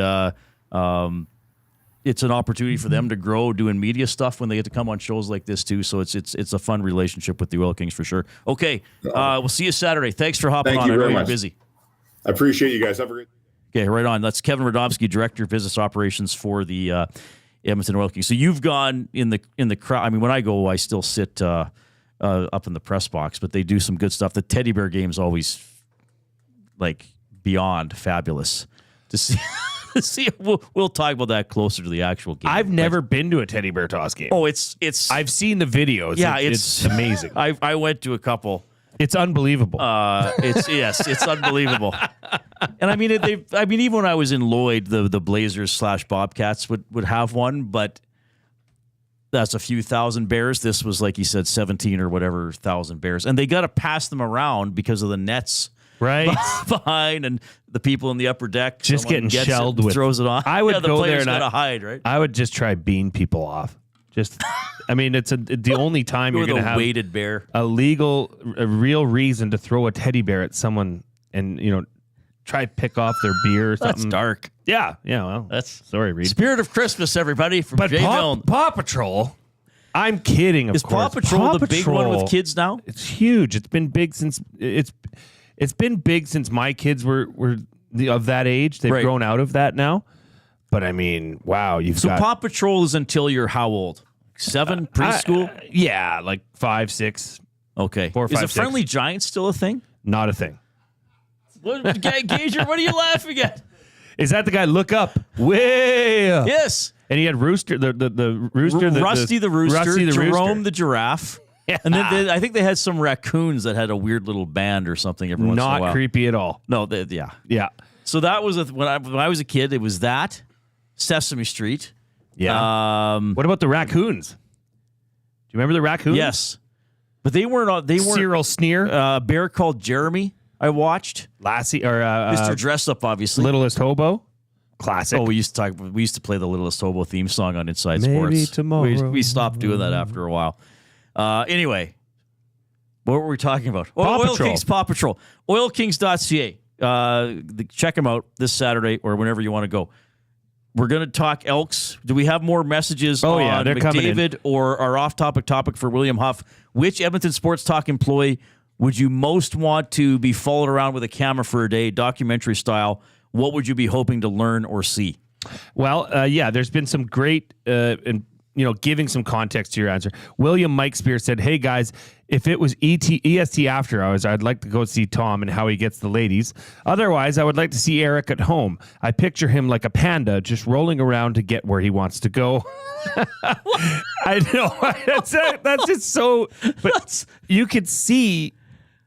it's an opportunity for them to grow doing media stuff when they get to come on shows like this too. So it's a fun relationship with the Oil Kings for sure. Okay, we'll see you Saturday. Thanks for hopping on. I know you're busy. I appreciate you guys. Have a great. Okay, right on. That's Kevin Radomski, Director of Business Operations for the Edmonton Oil Kings. So you've gone in the crowd. I mean, when I go, I still sit up in the press box, but they do some good stuff. The teddy bear game is always like beyond fabulous to see. We'll talk about that closer to the actual game. I've never been to a teddy bear toss game. Oh, it's. I've seen the videos. Yeah, it's amazing. I went to a couple. It's unbelievable. It's unbelievable. And I mean, even when I was in Lloyd, the Blazers / Bobcats would have one, but that's a few thousand bears. This was, like you said, 17 or whatever thousand bears, and they got to pass them around because of the nets right behind and the people in the upper deck. Just getting shelled with. Throws it on. I would the go there players and gotta hide, right? I would just try bean people off. Just, I mean, it's the only time you're going to have weighted bear. a real reason to throw a teddy bear at someone and, try pick off their beer or something. That's dark. Yeah. Well, sorry, Reid. Spirit of Christmas, everybody, from Jay Milne. Paw Patrol. I'm kidding, of course. Is Paw Patrol the big one with kids now? It's huge. It's been big since my kids were of that age. They've grown out of that now. But I mean, wow, So Paw Patrol is until you're how old? 7, preschool? Yeah, like 5, 6. Okay. 4, 5, is a Friendly Giant still a thing? Not a thing. Gager, what are you laughing at? Is that the guy? Look up. Way up. Yes. And he had Rooster, the Rooster. Rusty the Rooster. Rusty the Jerome Rooster. the Giraffe. Yeah. And then I think they had some raccoons that had a weird little band or something every once in a while. Not creepy at all. No, Yeah. So that was, when I was a kid, it was that, Sesame Street. Yeah. What about the raccoons? Do you remember the raccoons? Yes. But they weren't. Cyril Sneer. A bear called Jeremy, I watched. Lassie, or Mr. Dress Up, obviously. Littlest Hobo. Classic. Oh, we used to play the Littlest Hobo theme song on Inside Maybe Sports. tomorrow. We stopped doing that after a while. Anyway, what were we talking about? Paw Oil Patrol. Kings Paw Patrol. OilKings.ca. Check them out this Saturday or whenever you want to go. We're going to talk Elks. Do we have more messages on they're coming in. McDavid or our off-topic topic for William Huff? Which Edmonton Sports Talk employee would you most want to be followed around with a camera for a day, documentary style? What would you be hoping to learn or see? Well, there's been some great, giving some context to your answer. William Mike Spear said, "Hey guys, if it was EST after hours, I'd like to go see Tom and how he gets the ladies. Otherwise, I would like to see Eric at home. I picture him like a panda, just rolling around to get where he wants to go." I know that's just so. But you could see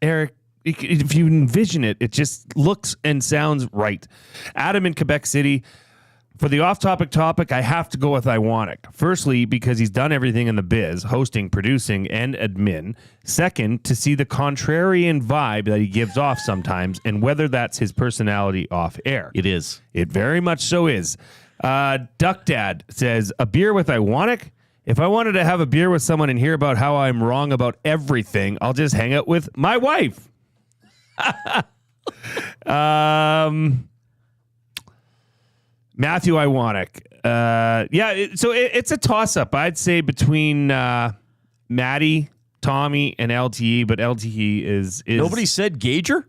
Eric. If you envision it, it just looks and sounds right. Adam in Quebec City. For the off-topic topic, I have to go with Iwanek. Firstly, because he's done everything in the biz, hosting, producing, and admin. Second, to see the contrarian vibe that he gives off sometimes, and whether that's his personality off air. It is. It very much so is. Duck Dad says, a beer with Iwanek? If I wanted to have a beer with someone and hear about how I'm wrong about everything, I'll just hang out with my wife. Matthew Iwanek. So it's a toss-up, I'd say, between Matty, Tommy, and LTE, but LTE is Nobody said Gager?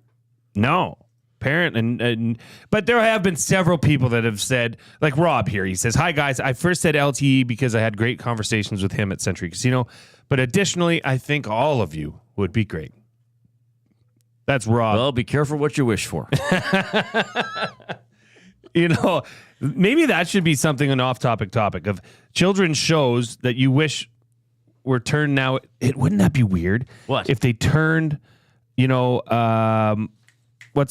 No. Apparently, but there have been several people that have said, like Rob here, he says, "Hi guys, I first said LTE because I had great conversations with him at Century Casino, but additionally, I think all of you would be great." That's Rob. Well, be careful what you wish for. Maybe that should be something, an off-topic topic of children's shows that you wish were turned now. Wouldn't that be weird? What? If they turned, what's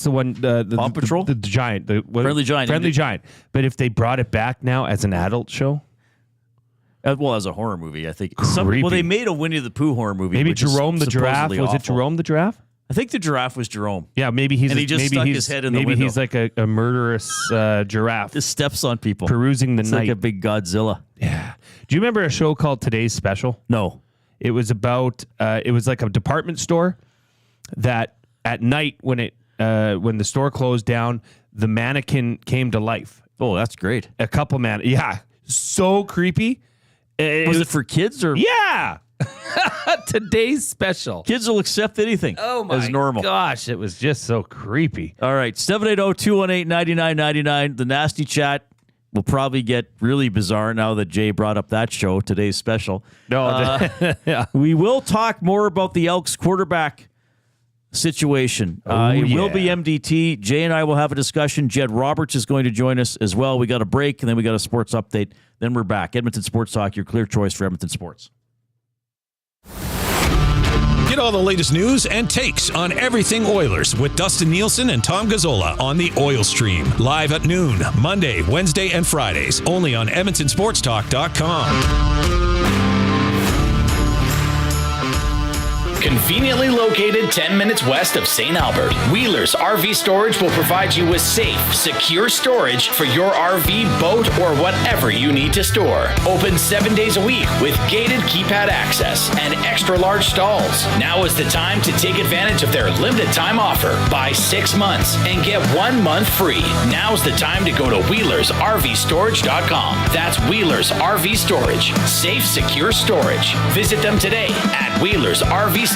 the one? Paw Patrol? The giant. Friendly Giant. Friendly Giant. But if they brought it back now as an adult show? Well, as a horror movie, I think. Creepy. They made a Winnie the Pooh horror movie. Maybe which is Jerome the Giraffe. supposedly Was it awful. Jerome the Giraffe? I think the giraffe was Jerome. Yeah, maybe he's And he just stuck his head in the maybe window. he's like a murderous giraffe. Just steps on people. Perusing the It's night. like a big Godzilla. Yeah. Do you remember a show called Today's Special? No. It was about it was like a department store that at night when the store closed down, the mannequin came to life. Oh, that's great. A couple yeah, so creepy. Was it for kids or? Yeah. Today's special. Kids will accept anything as normal. Gosh, it was just so creepy. All right, 780-218-9999. The Nasty Chat will probably get really bizarre now that Jay brought up that show, today's special. No, yeah. We will talk more about the Elks quarterback situation. It will be MDT. Jay and I will have a discussion. Jed Roberts is going to join us as well. We got a break, and then we got a sports update. Then we're back. Edmonton Sports Talk, your clear choice for Edmonton sports. Get all the latest news and takes on everything Oilers with Dustin Nielsen and Tom Gazzola on the Oil Stream. Live at noon, Monday, Wednesday, and Fridays. Only on EdmontonSportsTalk.com. Conveniently located 10 minutes west of St. Albert, Wheeler's RV Storage will provide you with safe, secure storage for your RV, boat, or whatever you need to store. Open 7 days a week with gated keypad access and extra large stalls. Now is the time to take advantage of their limited time offer. Buy 6 months and get 1 month free. Now's the time to go to WheelersRVStorage.com. That's Wheeler's RV Storage. Safe, secure storage. Visit them today at WheelersRVStorage.com.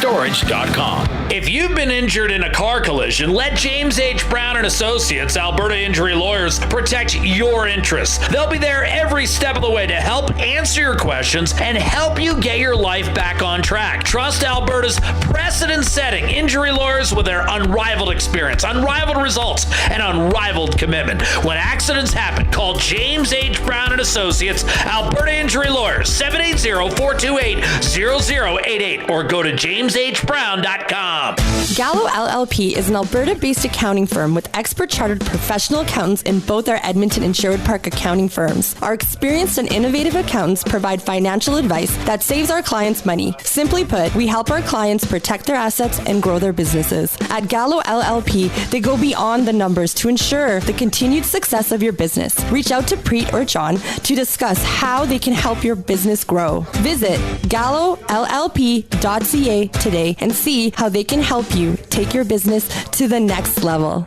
If you've been injured in a car collision, let James H. Brown and Associates, Alberta Injury Lawyers, protect your interests. They'll be there every step of the way to help answer your questions and help you get your life back on track. Trust Alberta's precedent-setting injury lawyers with their unrivaled experience, unrivaled results, and unrivaled commitment. When accidents happen, call James H. Brown and Associates, Alberta Injury Lawyers, 780-428-0088, or go to JamesHBrown.com. Gallo LLP is an Alberta-based accounting firm with expert chartered professional accountants in both our Edmonton and Sherwood Park accounting firms. Our experienced and innovative accountants provide financial advice that saves our clients money. Simply put, we help our clients protect their assets and grow their businesses. At Gallo LLP, they go beyond the numbers to ensure the continued success of your business. Reach out to Preet or John to discuss how they can help your business grow. Visit GalloLLP.ca today and see how they can help you take your business to the next level.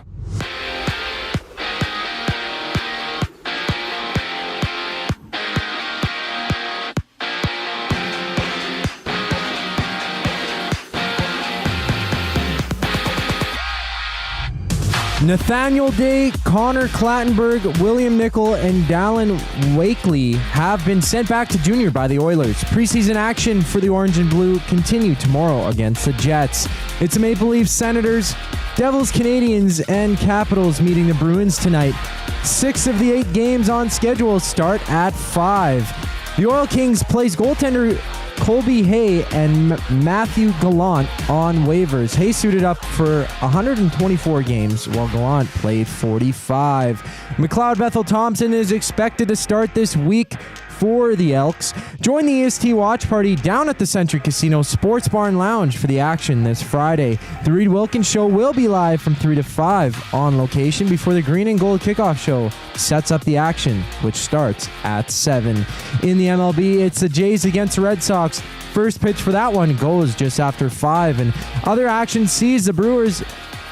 Nathaniel Day, Connor Clattenburg, William Nickel, and Dallin Wakely have been sent back to junior by the Oilers. Preseason action for the Orange and Blue continue tomorrow against the Jets. It's the Maple Leafs, Senators, Devils, Canadians, and Capitals meeting the Bruins tonight. 6 of the 8 games on schedule start at 5. The Oil Kings place goaltender Colby Hay and Matthew Gallant on waivers. Hay suited up for 124 games, while Gallant played 45. McLeod Bethel-Thompson is expected to start this week for the Elks. Join the EST watch party down at the Century Casino Sports Barn Lounge for the action this Friday. The Reid Wilkins Show will be live from 3 to 5 on location before the Green and Gold Kickoff Show sets up the action, which starts at 7. In the MLB, it's the Jays against the Red Sox. First pitch for that one goes just after 5. And other action sees the Brewers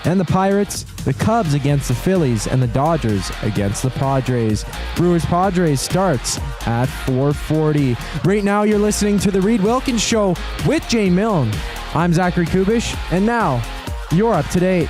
and the Pirates, the Cubs against the Phillies, and the Dodgers against the Padres. Brewers-Padres starts at 4:40. Right now, you're listening to the Reid Wilkins Show with Jay Milne. I'm Zachary Kubish, and now you're up to date.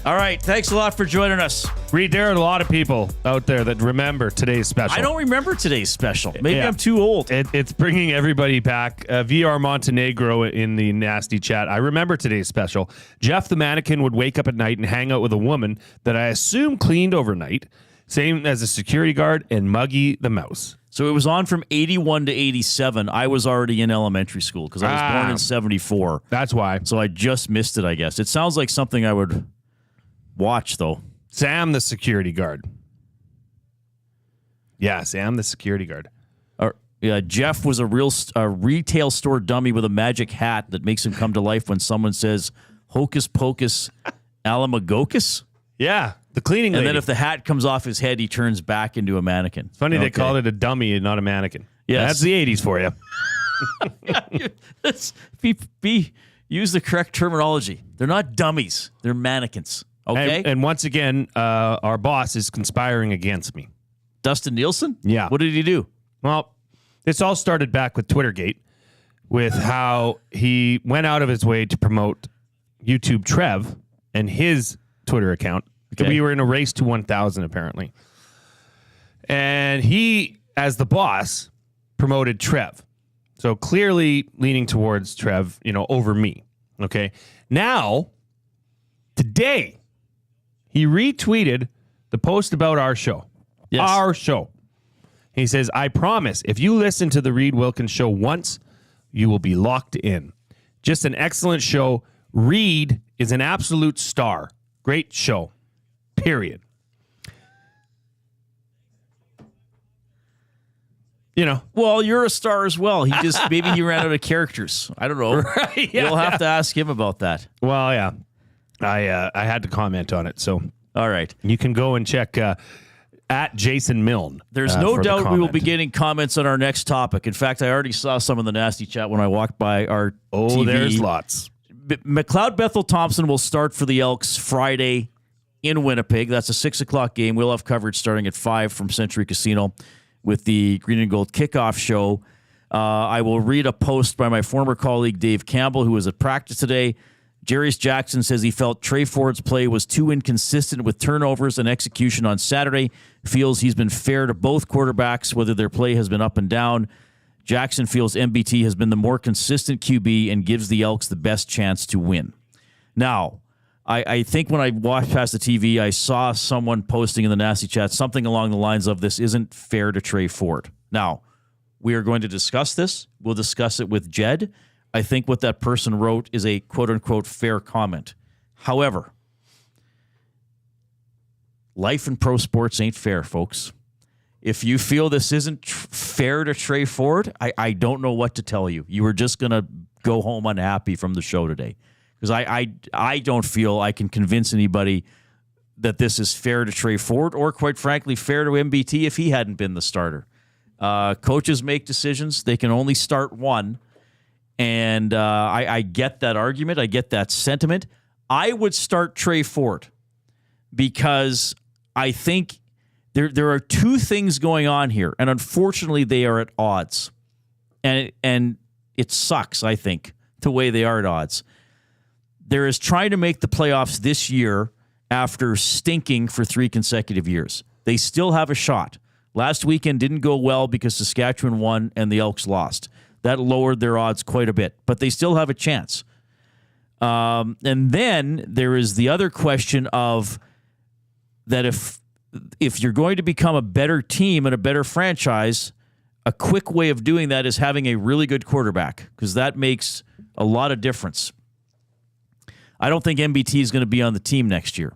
All right, thanks a lot for joining us. Reid, there are a lot of people out there that remember today's special. I don't remember today's special. Maybe I'm too old. It's bringing everybody back. VR Montenegro in the Nasty Chat. I remember today's special. Jeff the Mannequin would wake up at night and hang out with a woman that I assume cleaned overnight, same as a security guard, and Muggy the Mouse. So it was on from 81 to 87. I was already in elementary school because I was born in 74. That's why. So I just missed it, I guess. It sounds like something I would watch, though. Sam the security guard. Yeah, Sam, the security guard. Yeah, Jeff was a retail store dummy with a magic hat that makes him come to life when someone says "Hocus Pocus, Alamagocus." Yeah, the cleaning and lady. then if the hat comes off his head, he turns back into a mannequin. It's funny they called it a dummy and not a mannequin. Yes. That's the 80s for you. Let's use the correct terminology. They're not dummies. They're mannequins. Okay? And once again, our boss is conspiring against me. Dustin Nielsen? Yeah. What did he do? Well, this all started back with Twittergate, with how he went out of his way to promote YouTube Trev and his Twitter account. Okay. We were in a race to 1,000, apparently. And he, as the boss, promoted Trev. So clearly leaning towards Trev, over me. Okay. Now, today, he retweeted the post about our show. Yes. Our show. He says, I promise, if you listen to the Reid Wilkins show once, you will be locked in. Just an excellent show. Reid is an absolute star. Great show. Period. Well, you're a star as well. Maybe he ran out of characters. I don't know. Right, yeah, You'll have to ask him about that. Well, yeah. I had to comment on it. So, all right. You can go and check at Jason Milne. There's no doubt we will be getting comments on our next topic. In fact, I already saw some in the Nasty Chat when I walked by our TV. There's lots. McLeod Bethel-Thompson will start for the Elks Friday in Winnipeg. That's a 6 o'clock game. We'll have coverage starting at 5 from Century Casino with the Green and Gold kickoff show. I will read a post by my former colleague Dave Campbell, who was at practice today. Jarius Jackson says he felt Trey Ford's play was too inconsistent with turnovers and execution on Saturday. Feels he's been fair to both quarterbacks, whether their play has been up and down. Jackson feels MBT has been the more consistent QB and gives the Elks the best chance to win. Now, I think when I walked past the TV, I saw someone posting in the Nasty Chat something along the lines of, this isn't fair to Trey Ford. Now, we are going to discuss this. We'll discuss it with Jed. I think what that person wrote is a quote-unquote fair comment. However, life in pro sports ain't fair, folks. If you feel this isn't fair to Trey Ford, I don't know what to tell you. You were just going to go home unhappy from the show today. Because I don't feel I can convince anybody that this is fair to Trey Ford or, quite frankly, fair to MBT if he hadn't been the starter. Coaches make decisions. They can only start one. And I get that argument. I get that sentiment. I would start Trey Ford because I think there are two things going on here. And unfortunately, they are at odds. And it sucks, I think, the way they are at odds. There is trying to make the playoffs this year after stinking for 3 consecutive years. They still have a shot. Last weekend didn't go well because Saskatchewan won and the Elks lost. That lowered their odds quite a bit, but they still have a chance. And then there is the other question of that if you're going to become a better team and a better franchise, a quick way of doing that is having a really good quarterback, because that makes a lot of difference. I don't think MBT is going to be on the team next year.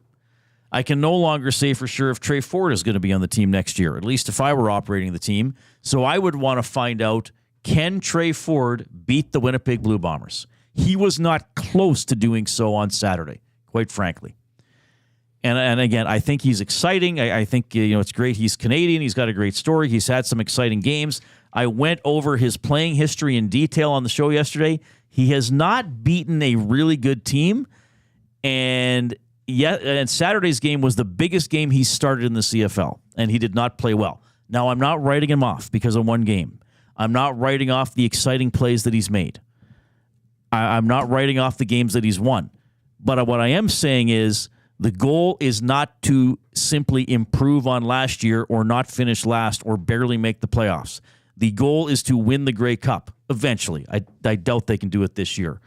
I can no longer say for sure if Trey Ford is going to be on the team next year, at least if I were operating the team. So I would want to find out, can Trey Ford beat the Winnipeg Blue Bombers? He was not close to doing so on Saturday, quite frankly. And again, I think he's exciting. I think it's great. He's Canadian. He's got a great story. He's had some exciting games. I went over his playing history in detail on the show yesterday. He has not beaten a really good team, and Saturday's game was the biggest game he started in the CFL, and he did not play well. Now, I'm not writing him off because of one game. I'm not writing off the exciting plays that he's made. I'm not writing off the games that he's won. But what I am saying is the goal is not to simply improve on last year or not finish last or barely make the playoffs. The goal is to win the Grey Cup eventually. I doubt they can do it this year.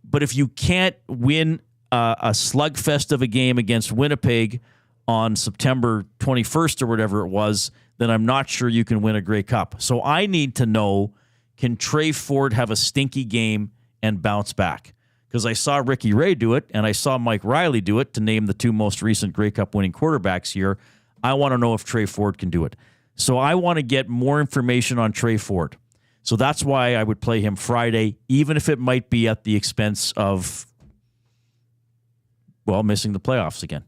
But if you can't win a slugfest of a game against Winnipeg on September 21st or whatever it was, then I'm not sure you can win a Grey Cup. So I need to know, can Trey Ford have a stinky game and bounce back? Because I saw Ricky Ray do it, and I saw Mike Riley do it, to name the two most recent Grey Cup winning quarterbacks here. I want to know if Trey Ford can do it. So I want to get more information on Trey Ford. So that's why I would play him Friday, even if it might be at the expense of, well, missing the playoffs again.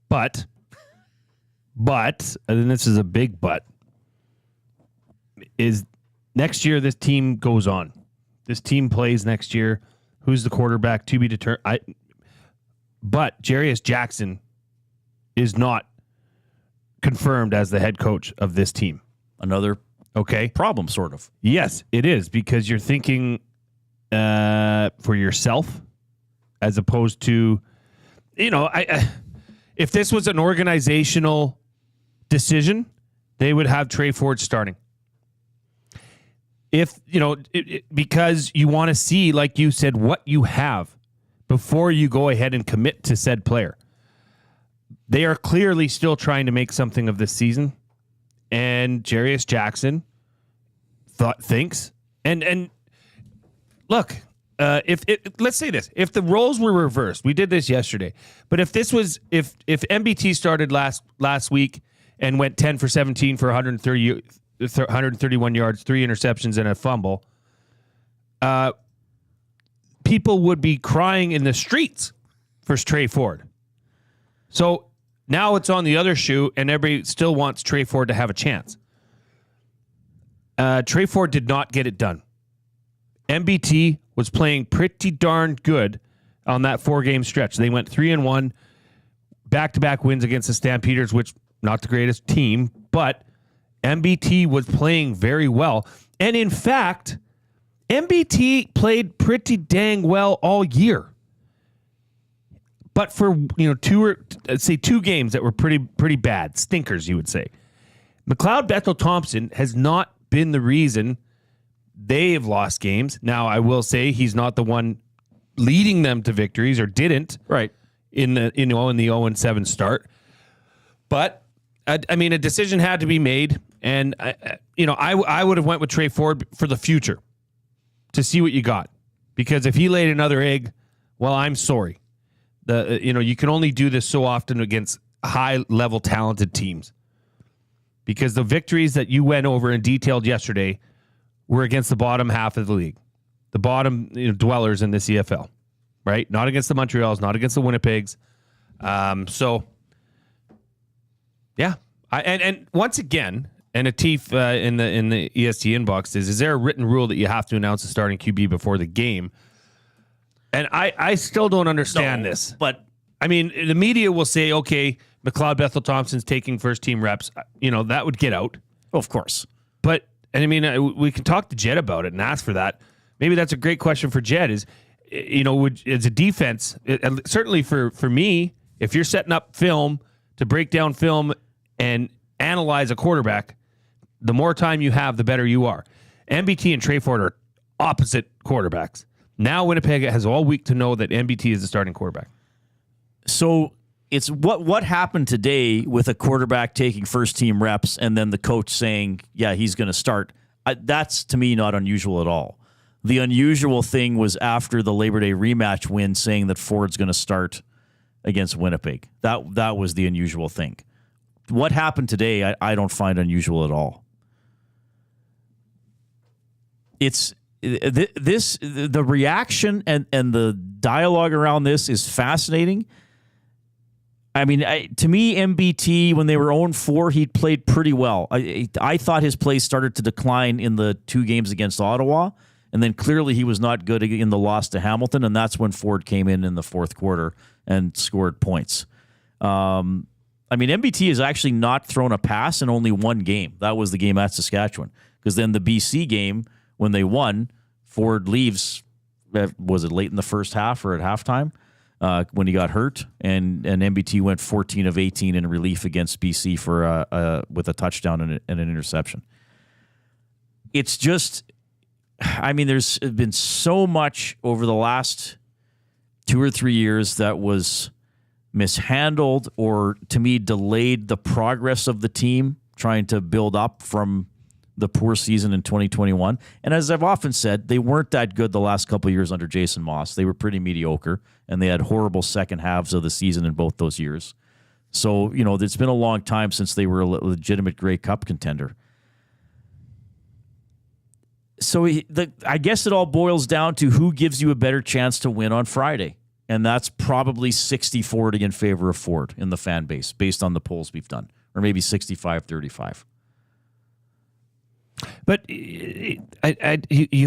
But, and this is a big but, is next year this team goes on. This team plays next year. Who's the quarterback to be determined? But Jarius Jackson is not confirmed as the head coach of this team. Another problem, sort of. Yes, it is, because you're thinking for yourself as opposed to, if this was an organizational decision, they would have Trey Ford starting. If, because you want to see, like you said, what you have before you go ahead and commit to said player. They are clearly still trying to make something of this season. And Jarius Jackson thinks, and look, let's say this, if the roles were reversed, we did this yesterday, but if MBT started last week and went 10 for 17 for 131 yards, 3 interceptions, and a fumble, people would be crying in the streets for Trey Ford. So now it's on the other shoe, and everybody still wants Trey Ford to have a chance. Trey Ford did not get it done. MBT was playing pretty darn good on that 4-game stretch. They went 3-1, back-to-back wins against the Stampeders, which not the greatest team, but MBT was playing very well. And in fact, MBT played pretty dang well all year. But for, 2 games that were pretty bad, stinkers, you would say. McLeod Bethel-Thompson has not been the reason they've lost games. Now, I will say he's not the one leading them to victories, or didn't. Right. In the 0-7 start. But a decision had to be made, and I would have went with Trey Ford for the future to see what you got, because if he laid another egg, well, I'm sorry. You can only do this so often against high-level talented teams, because the victories that you went over and detailed yesterday were against the bottom half of the league, the bottom dwellers in the CFL, right? Not against the Montreals, not against the Winnipegs. Yeah. And once again, and Atif in the EST inbox is there a written rule that you have to announce a starting QB before the game? And I still don't understand this. But the media will say, okay, McLeod Bethel-Thompson's taking first-team reps. That would get out. Of course. But, we can talk to Jed about it and ask for that. Maybe that's a great question for Jed is, as a defense, certainly for me, if you're setting up film to break down film and analyze a quarterback, the more time you have, the better you are. MBT and Trey Ford are opposite quarterbacks. Now Winnipeg has all week to know that MBT is the starting quarterback. So it's what happened today with a quarterback taking first-team reps and then the coach saying, yeah, he's going to start. That's, to me, not unusual at all. The unusual thing was after the Labor Day rematch win saying that Ford's going to start against Winnipeg. That was the unusual thing. What happened today, I don't find unusual at all. It's the reaction and the dialogue around this is fascinating. To me, MBT, when they were 0-4, he played pretty well. I thought his play started to decline in the 2 games against Ottawa, and then clearly he was not good in the loss to Hamilton, and that's when Ford came in the fourth quarter and scored points. MBT has actually not thrown a pass in only 1 game. That was the game at Saskatchewan, because then the BC game, when they won, Ford leaves, was it late in the first half or at halftime? When he got hurt, and MBT went 14 of 18 in relief against BC with a touchdown and an interception. It's just, there's been so much over the last 2 or 3 years that was mishandled or, to me, delayed the progress of the team trying to build up from the poor season in 2021. And as I've often said, they weren't that good the last couple of years under Jason Moss. They were pretty mediocre, and they had horrible second halves of the season in both those years. So, it's been a long time since they were a legitimate Grey Cup contender. So I guess it all boils down to who gives you a better chance to win on Friday. And that's probably 60-40 in favor of Ford in the fan base, based on the polls we've done. Or maybe 65-35. But you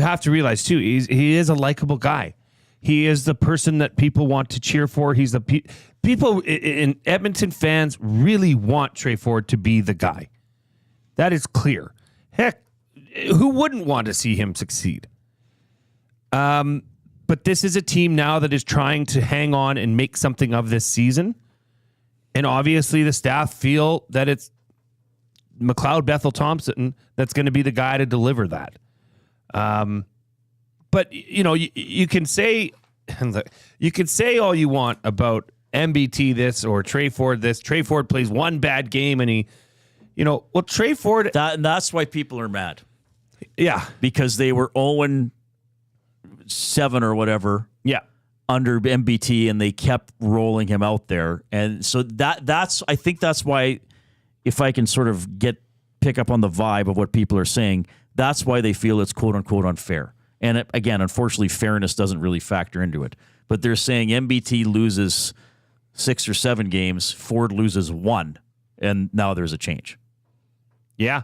have to realize, too, he is a likable guy. He is the person that people want to cheer for. He's the people in Edmonton fans really want Trey Ford to be the guy. That is clear. Heck, who wouldn't want to see him succeed? But this is a team now that is trying to hang on and make something of this season. And obviously the staff feel that it's McLeod Bethel-Thompson that's going to be the guy to deliver that. But you can say all you want about MBT this or Trey Ford this. Trey Ford plays one bad game and Trey Ford. That's why people are mad. Yeah, because they were 0-7 or whatever. Yeah, under MBT, and they kept rolling him out there, and so I think that's why, if I can sort of pick up on the vibe of what people are saying, that's why they feel it's quote unquote unfair. And again, unfortunately, fairness doesn't really factor into it. But they're saying MBT loses 6 or 7 games, Ford loses 1, and now there's a change. Yeah,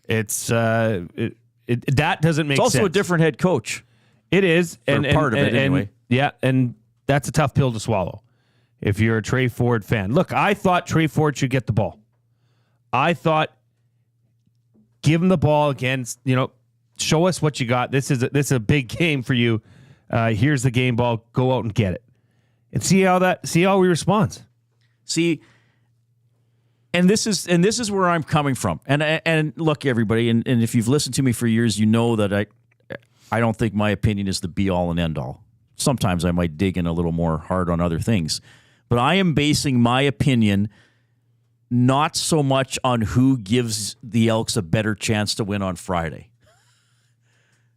it's that doesn't make sense. It's also a different head coach. It is, and part of it anyway. Yeah, and that's a tough pill to swallow if you're a Trey Ford fan. Look, I thought Trey Ford should get the ball. I thought, give him the ball against, show us what you got. This is a big game for you. Here's the game ball. Go out and get it, and see how he responds. See, and this is where I'm coming from. And look, everybody, and if you've listened to me for years, you know that I don't think my opinion is the be all and end all. Sometimes I might dig in a little more hard on other things, but I am basing my opinion not so much on who gives the Elks a better chance to win on Friday.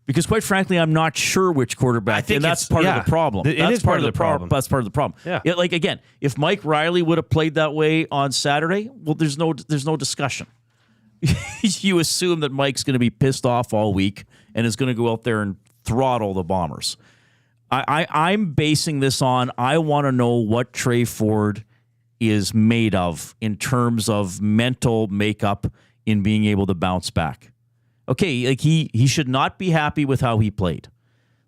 Because quite frankly, I'm not sure which quarterback, and that's part of the problem. That's part of the problem. That's part of the problem. Yeah. Like, again, if Mike Riley would have played that way on Saturday, well, there's no discussion. You assume that Mike's going to be pissed off all week and is going to go out there and throttle the Bombers. I'm basing this on, I want to know what Trey Ford is made of in terms of mental makeup in being able to bounce back. Okay, like he should not be happy with how he played.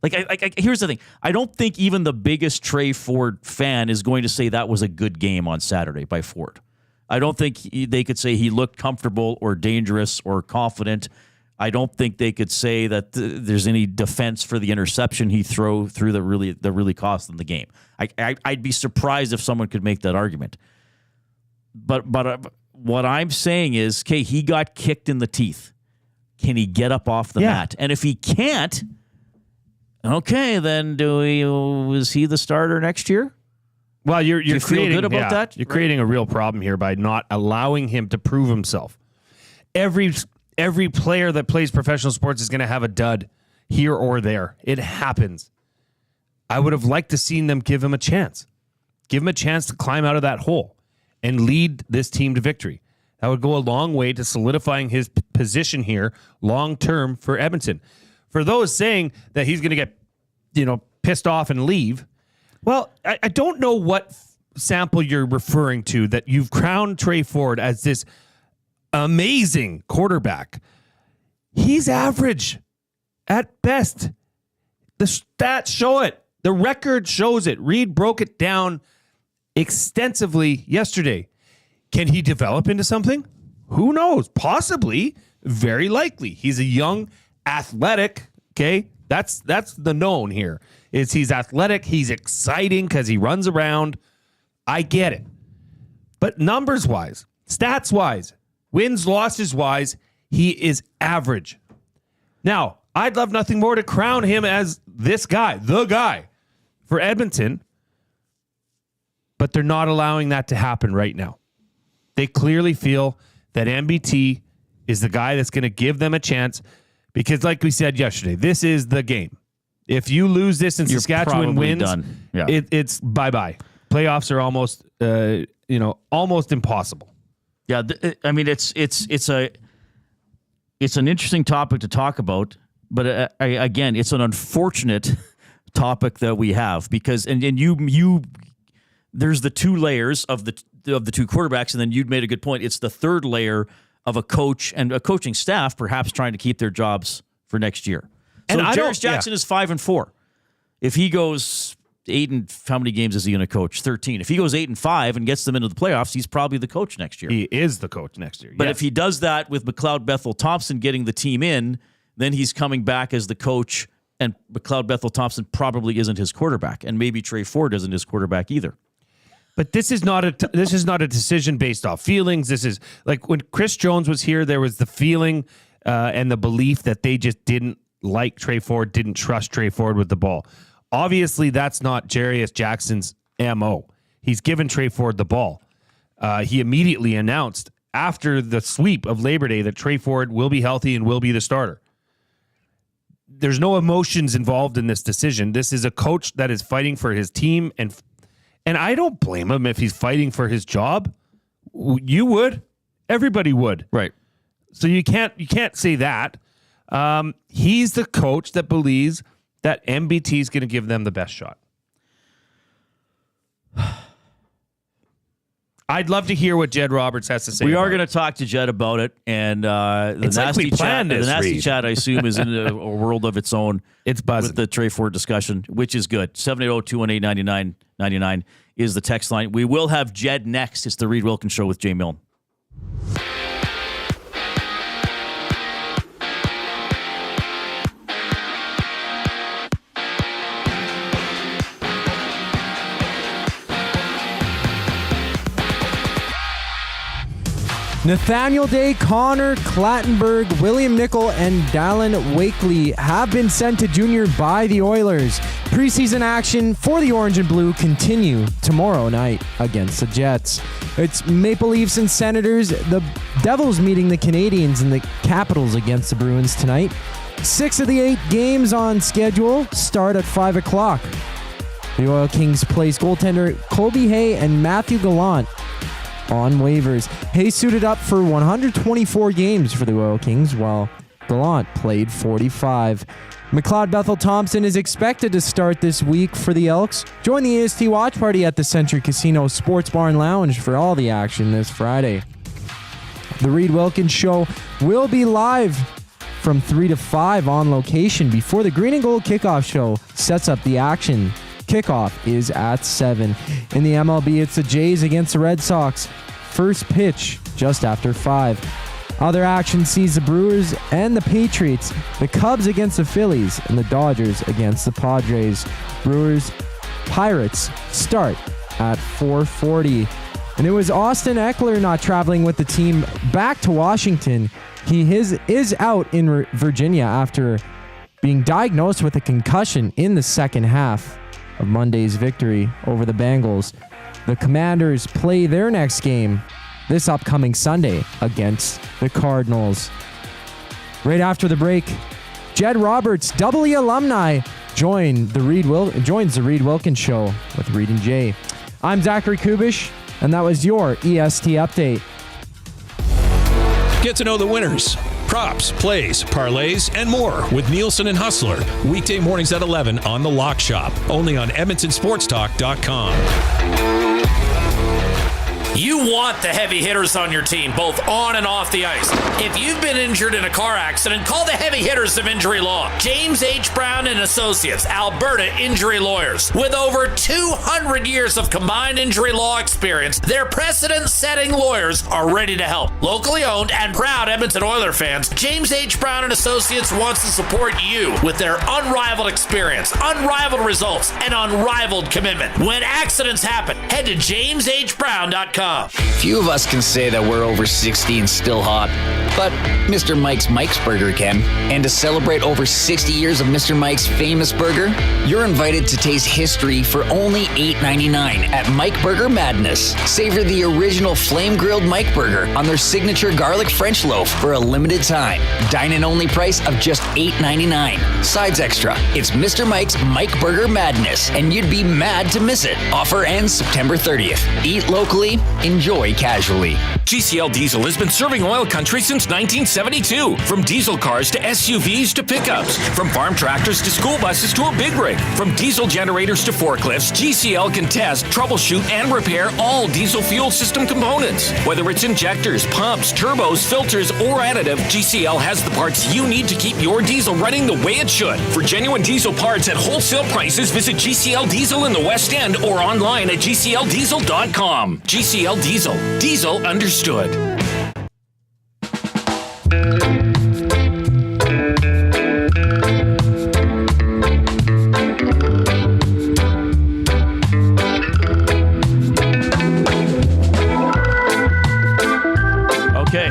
Like, here's the thing. I don't think even the biggest Trey Ford fan is going to say that was a good game on Saturday by Ford. I don't think they could say he looked comfortable or dangerous or confident. I don't think they could say that there's any defense for the interception he threw that really cost them the game. I'd be surprised if someone could make that argument. But what I'm saying is, okay, he got kicked in the teeth. Can he get up off the mat? And if he can't, okay, then is he the starter next year? Well, you're creating, feel good about that? You're creating a real problem here by not allowing him to prove himself. Every player that plays professional sports is going to have a dud here or there. It happens. I would have liked to seen them give him a chance. Give him a chance to climb out of that hole and lead this team to victory. That would go a long way to solidifying his position here long term for Edmonton. For those saying that he's going to get, pissed off and leave, well, I don't know what sample you're referring to that you've crowned Trey Ford as this amazing quarterback. He's average at best. The stats show it. The record shows it. Reid broke it down extensively yesterday. Can he develop into something? Who knows? Possibly. Very likely. He's a young, athletic, okay? That's the known here. He's athletic. He's exciting because he runs around. I get it. But numbers-wise, stats-wise, wins, losses-wise, he is average. Now, I'd love nothing more to crown him as this guy, the guy for Edmonton, but they're not allowing that to happen right now. They clearly feel that MBT is the guy that's going to give them a chance because, like we said yesterday, this is the game. If you lose this and Saskatchewan wins, done. Yeah. It's bye-bye. Playoffs are almost, almost impossible. Yeah, I mean, it's an interesting topic to talk about, but again, it's an unfortunate topic that we have because and you there's the two layers of the two quarterbacks, and then you'd made a good point. It's the third layer of a coach and a coaching staff perhaps trying to keep their jobs for next year. So Jarris Jackson is 5-4. If he goes 8 and how many games is he going to coach? 13. If he goes 8-5 and gets them into the playoffs, he's probably the coach next year. He is the coach next year. But if he does that with McLeod Bethel-Thompson getting the team in, then he's coming back as the coach, and McLeod Bethel-Thompson probably isn't his quarterback, and maybe Trey Ford isn't his quarterback either. But this is not a decision based off feelings. This is like when Chris Jones was here, there was the feeling and the belief that they just didn't like Trey Ford, didn't trust Trey Ford with the ball. Obviously, that's not Jarris Jackson's MO. He's given Trey Ford the ball. He immediately announced after the sweep of Labor Day that Trey Ford will be healthy and will be the starter. There's no emotions involved in this decision. This is a coach that is fighting for his team, and I don't blame him if he's fighting for his job. You would. Everybody would. Right. So you can't say that. He's the coach that believes that MBT is going to give them the best shot. I'd love to hear what Jed Roberts has to say. We are going to talk to Jed about it, and the nasty chat, I assume, is in a world of its own. It's buzzing with the Trey Ford discussion, which is good. 780-218-9999 is the text line. We will have Jed next. It's the Reid Wilkins Show with Jay Milne. Nathaniel Day, Connor Clattenburg, William Nickel, and Dallin Wakely have been sent to junior by the Oilers. Preseason action for the Orange and Blue continue tomorrow night against the Jets. It's Maple Leafs and Senators, the Devils meeting the Canadiens, and the Capitals against the Bruins tonight. 6 of the 8 games on schedule start at 5 o'clock. The Oil Kings place goaltender Colby Hay and Matthew Gallant on waivers. Hay suited up for 124 games for the Oil Kings, while Gallant played 45. McLeod Bethel-Thompson is expected to start this week for the Elks. Join the AST watch party at the Century Casino Sports Bar and Lounge for all the action this Friday. The Reid Wilkins Show will be live from 3 to 5 on location before the Green and Gold Kickoff Show sets up the action. Kickoff is at 7. In the MLB, it's the Jays against the Red Sox. First pitch just after 5. Other action sees the Brewers and the Patriots, the Cubs against the Phillies, and the Dodgers against the Padres. Brewers Pirates start at 4:40. And it was Austin Eckler not traveling with the team back to Washington. He is out in Virginia after being diagnosed with a concussion in the second half of Monday's victory over the Bengals. The Commanders play their next game this upcoming Sunday against the Cardinals. Right after the break, Jed Roberts, EE alumni, joins the Reid Wilkins Show with Reid and Jay. I'm Zachary Kubish, and that was your EST Update. Get to know the winners, props, plays, parlays, and more with Nielsen and Hustler. Weekday mornings at 11 on The Lock Shop. Only on EdmontonSportsTalk.com. You want the heavy hitters on your team, both on and off the ice. If you've been injured in a car accident, call the heavy hitters of Injury Law. James H. Brown and Associates, Alberta Injury Lawyers. With over 200 years of combined injury law experience, their precedent-setting lawyers are ready to help. Locally owned and proud Edmonton Oilers fans, James H. Brown and Associates wants to support you with their unrivaled experience, unrivaled results, and unrivaled commitment. When accidents happen, head to jameshbrown.com. Few of us can say that we're over 60 and still hot, but Mr. Mike's Burger can. And to celebrate over 60 years of Mr. Mike's famous burger, you're invited to taste history for only $8.99 at Mike Burger Madness. Savor the original flame-grilled Mike Burger on their signature garlic French loaf for a limited time. Dine-in only price of just $8.99. Sides extra. It's Mr. Mike's Mike Burger Madness, and you'd be mad to miss it. Offer ends September 30th. Eat locally, enjoy casually. GCL Diesel has been serving oil country since 1972. From diesel cars to SUVs to pickups. From farm tractors to school buses to a big rig. From diesel generators to forklifts, GCL can test, troubleshoot, and repair all diesel fuel system components. Whether it's injectors, pumps, turbos, filters, or additive, GCL has the parts you need to keep your diesel running the way it should. For genuine diesel parts at wholesale prices, visit GCL Diesel in the West End or online at GCLDiesel.com. GCL Diesel. Diesel understood. Okay.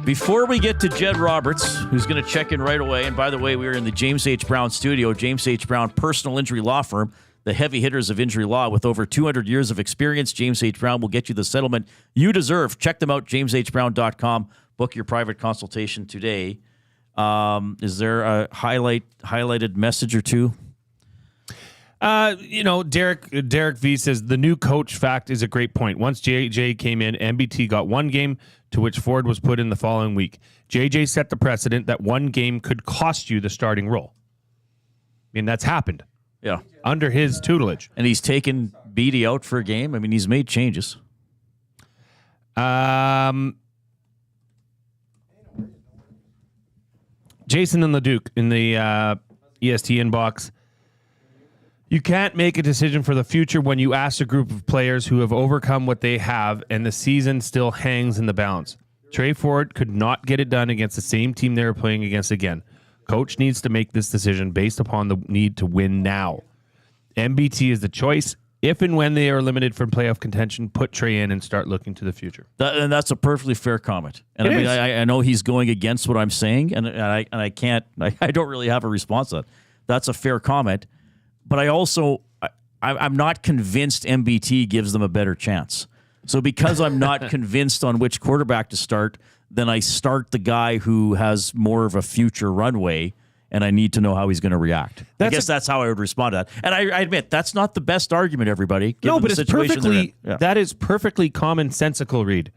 Before we get to Jed Roberts, who's going to check in right away, and by the way, we're in the James H. Brown studio, James H. Brown personal injury law firm, the heavy hitters of injury law with over 200 years of experience. James H. Brown will get you the settlement you deserve. Check them out, jameshbrown.com. Book your private consultation today. Is there a highlighted message or two? Derek V says the new coach fact is a great point. Once JJ came in, MBT got one game to which Ford was put in the following week. JJ set the precedent that one game could cost you the starting role. I mean, that's happened. Yeah. Under his tutelage. And he's taken Beatty out for a game. I mean, he's made changes. Jason and Leduc in the EST inbox. You can't make a decision for the future when you ask a group of players who have overcome what they have and the season still hangs in the balance. Trey Ford could not get it done against the same team they were playing against again. Coach needs to make this decision based upon the need to win now. MBT is the choice. If and when they are eliminated from playoff contention, put Trey in and start looking to the future. And that's a perfectly fair comment. And I know he's going against what I'm saying, and I don't really have a response to that. That's a fair comment. But I'm not convinced MBT gives them a better chance. So because I'm not convinced on which quarterback to start, then I start the guy who has more of a future runway, and I need to know how he's going to react. I guess that's how I would respond to that. And I admit, that's not the best argument, everybody. No, but it's perfectly, that is perfectly commonsensical, Reid.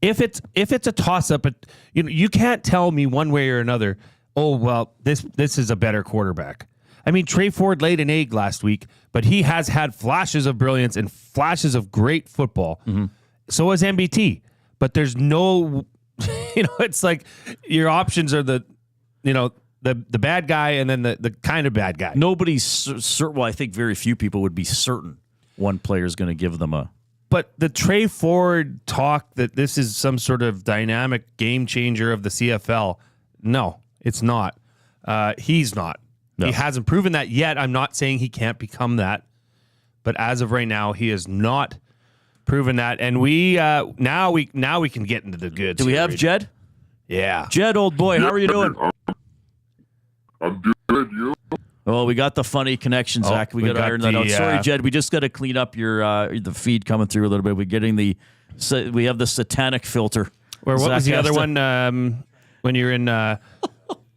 If it's a toss-up, you can't tell me one way or another, oh, well, this is a better quarterback. I mean, Trey Ford laid an egg last week, but he has had flashes of brilliance and flashes of great football. Mm-hmm. So has MBT. But there's no, it's like your options are the bad guy and then the kind of bad guy. Nobody's certain. Well, I think very few people would be certain one player is going to give them a. But the Trey Ford talk that this is some sort of dynamic game changer of the CFL, no, it's not. He's not. No. He hasn't proven that yet. I'm not saying he can't become that, but as of right now, he has not proven that. And we now we can get into the goods. Do we have Jed? Yeah, Jed, old boy, how are you doing? I'm good. You? Well, we got the funny connection, Zach. We got to iron that out. Sorry, Jed. We just got to clean up your the feed coming through a little bit. We're getting we have the satanic filter. What was the other one when you're in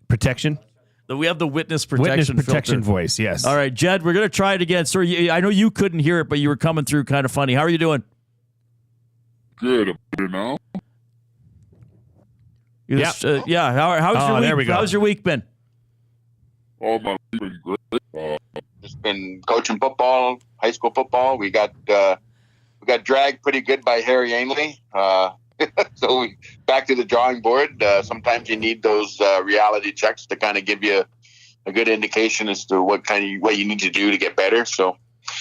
protection? We have the witness protection filter. Voice, yes. All right, Jed, we're going to try it again. Sorry, I know you couldn't hear it, but you were coming through kind of funny. How are you doing? Good. I'm better now. Yeah. How's your week? There we go. How's your week been? Oh, my week's been great. Just been coaching football, high school football. We got dragged pretty good by Harry Ainley. So we back to the drawing board. Sometimes you need those reality checks to kind of give you a good indication as to what you need to do to get better. So,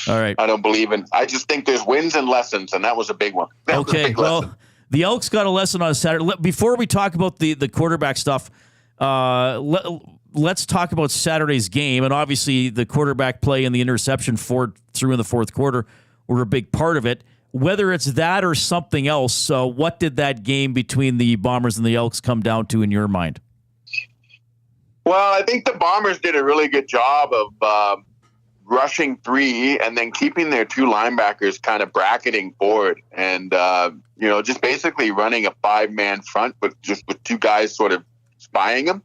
all right, I just think there's wins and lessons, and that was a big one. Okay, well, the Elks got a lesson on Saturday. Before we talk about the quarterback stuff, let's talk about Saturday's game, and obviously the quarterback play and the interception Ford threw in the fourth quarter were a big part of it. whether it's that or something else, what did that game between the Bombers and the Elks come down to in your mind? Well, I think the Bombers did a really good job of rushing three and then keeping their two linebackers kind of bracketing forward and, just basically running a 5-man front with two guys sort of spying them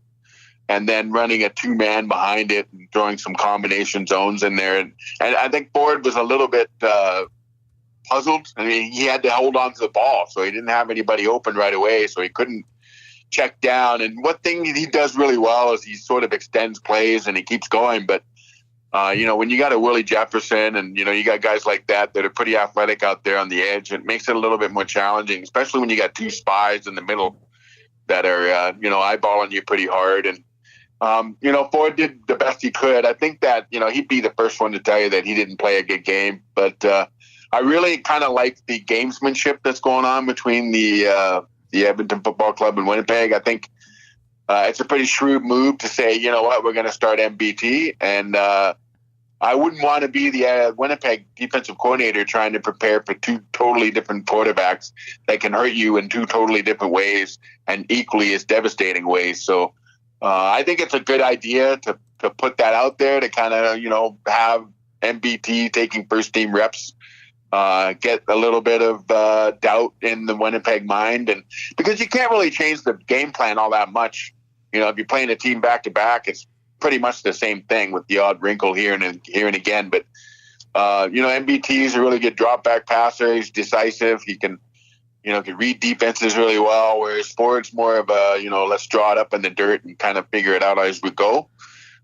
and then running a 2-man behind it and throwing some combination zones in there. And I think Ford was a little bit puzzled. I mean, he had to hold on to the ball, so he didn't have anybody open right away, so he couldn't check down. And one thing he does really well is he sort of extends plays and he keeps going. But, when you got a Willie Jefferson and, you got guys like that are pretty athletic out there on the edge, it makes it a little bit more challenging, especially when you got two spies in the middle that are, eyeballing you pretty hard. And, Ford did the best he could. I think that, he'd be the first one to tell you that he didn't play a good game. But I really kind of like the gamesmanship that's going on between the Edmonton Football Club and Winnipeg. I think it's a pretty shrewd move to say, you know what, we're going to start MBT. And I wouldn't want to be the Winnipeg defensive coordinator trying to prepare for two totally different quarterbacks that can hurt you in two totally different ways and equally as devastating ways. So I think it's a good idea to put that out there to kind of, have MBT taking first team reps, get a little bit of doubt in the Winnipeg mind. And because you can't really change the game plan all that much. If you're playing a team back to back, it's pretty much the same thing with the odd wrinkle here and again. But, MBT is a really good drop back passer. He's decisive. He can read defenses really well, whereas Ford's more of a, let's draw it up in the dirt and kind of figure it out as we go.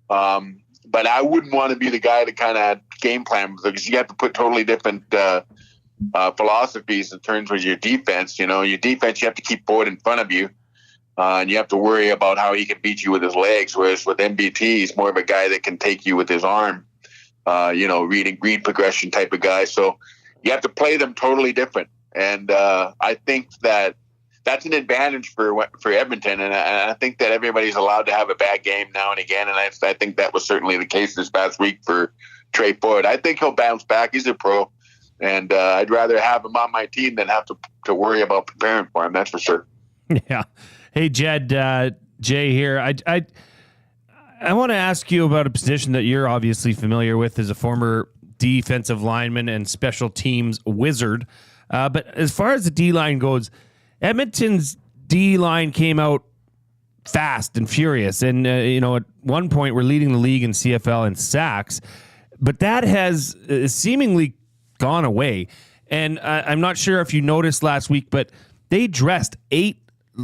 But I wouldn't want to be the guy to kind of game plan because you have to put totally different philosophies in terms of your defense. Your defense, you have to keep Ford in front of you. And you have to worry about how he can beat you with his legs, whereas with MBT, he's more of a guy that can take you with his arm, read progression type of guy. So you have to play them totally different. And I think that that's an advantage for Edmonton. And I think that everybody's allowed to have a bad game now and again. And I think that was certainly the case this past week for Trey Ford. I think he'll bounce back. He's a pro. And I'd rather have him on my team than have to worry about preparing for him. That's for sure. Yeah. Hey, Jed, Jay here. I want to ask you about a position that you're obviously familiar with as a former defensive lineman and special teams wizard. But as far as the D-line goes, Edmonton's D-line came out fast and furious. And, at one point, we're leading the league in CFL in sacks. But that has seemingly gone away. And I'm not sure if you noticed last week, but they dressed 8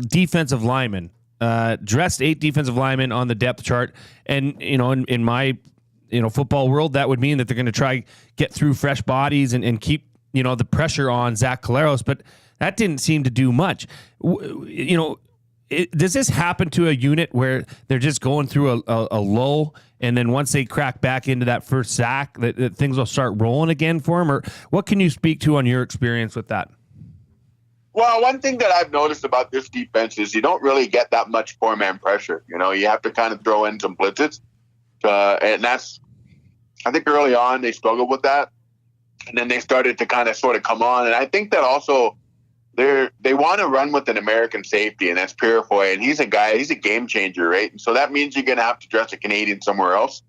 defensive linemen on the depth chart. And, in my, football world, that would mean that they're going to try get through fresh bodies and keep, the pressure on Zach Collaros, but that didn't seem to do much. Does this happen to a unit where they're just going through a lull, and then once they crack back into that first sack, that things will start rolling again for them? Or what can you speak to on your experience with that? Well, one thing that I've noticed about this defense is you don't really get that much 4-man pressure. You have to kind of throw in some blitzes. And that's, I think early on they struggled with that. And then they started to kind of sort of come on. And I think that also they want to run with an American safety, and that's Purifoy. And he's a game changer, right? And so that means you're going to have to dress a Canadian somewhere else.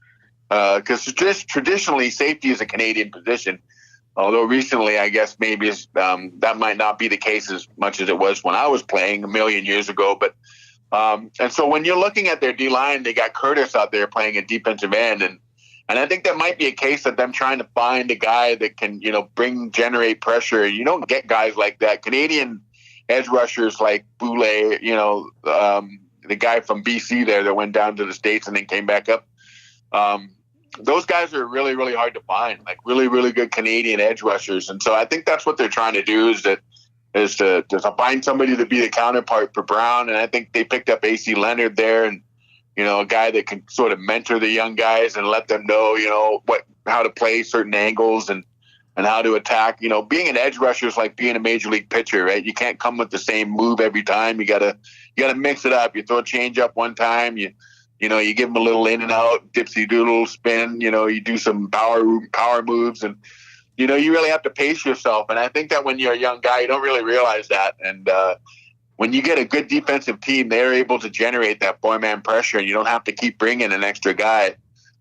Because traditionally safety is a Canadian position. Although recently, I guess maybe that might not be the case as much as it was when I was playing a million years ago. But and so when you're looking at their D-line, they got Curtis out there playing a defensive end. And I think that might be a case of them trying to find a guy that can, generate pressure. You don't get guys like that. Canadian edge rushers like Boulay, the guy from BC there that went down to the States and then came back up. Those guys are really, really hard to find, like really, really good Canadian edge rushers. And so I think that's what they're trying to do is to find somebody to be the counterpart for Brown. And I think they picked up AC Leonard there and, a guy that can sort of mentor the young guys and let them know, how to play certain angles and how to attack. Being an edge rusher is like being a major league pitcher, right? You can't come with the same move every time. You gotta mix it up. You throw a change up one time, you give them a little in and out, dipsy doodle spin, you do some power moves. And, you really have to pace yourself. And I think that when you're a young guy, you don't really realize that. And when you get a good defensive team, they're able to generate that 4-man pressure, and you don't have to keep bringing an extra guy.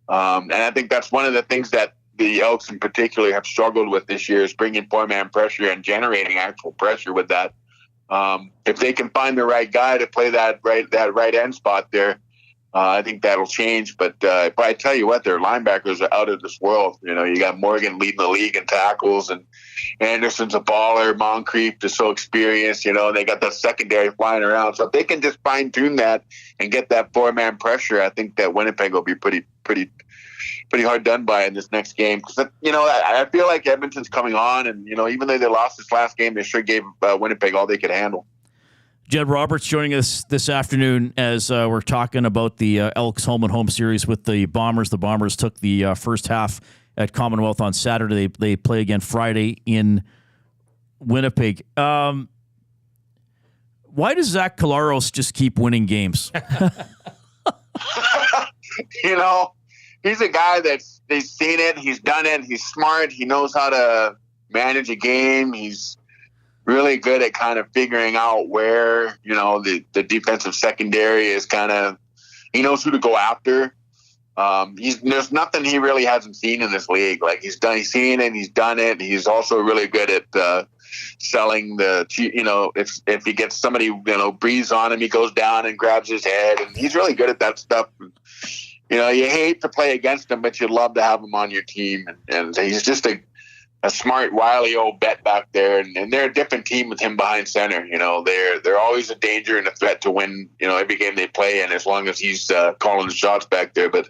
And I think that's one of the things that the Elks in particular have struggled with this year, is bringing 4-man pressure and generating actual pressure with that. If they can find the right guy to play that right end spot there, I think that'll change. But I tell you what, their linebackers are out of this world. You got Morgan leading the league in tackles, and Anderson's a baller. Moncrief is so experienced. They got that secondary flying around. So if they can just fine tune that and get that 4-man pressure, I think that Winnipeg will be pretty hard done by in this next game. Because I feel like Edmonton's coming on, and even though they lost this last game, they sure gave Winnipeg all they could handle. Jed Roberts joining us this afternoon as we're talking about the Elks home and home series with the Bombers. The Bombers took the first half at Commonwealth on Saturday. They play again Friday in Winnipeg. Why does Zach Collaros just keep winning games? He's a guy that's seen it. He's done it. He's smart. He knows how to manage a game. He's really good at kind of figuring out where, the defensive secondary is he knows who to go after. There's nothing he really hasn't seen in this league. Like he's seen it, he's done it. He's also really good at selling if he gets somebody, breathes on him, he goes down and grabs his head, and he's really good at that stuff. You hate to play against him, but you'd love to have him on your team. And he's just a smart, wily old bet back there, and they're a different team with him behind center. They're always a danger and a threat to win, every game they play, and as long as he's calling the shots back there. But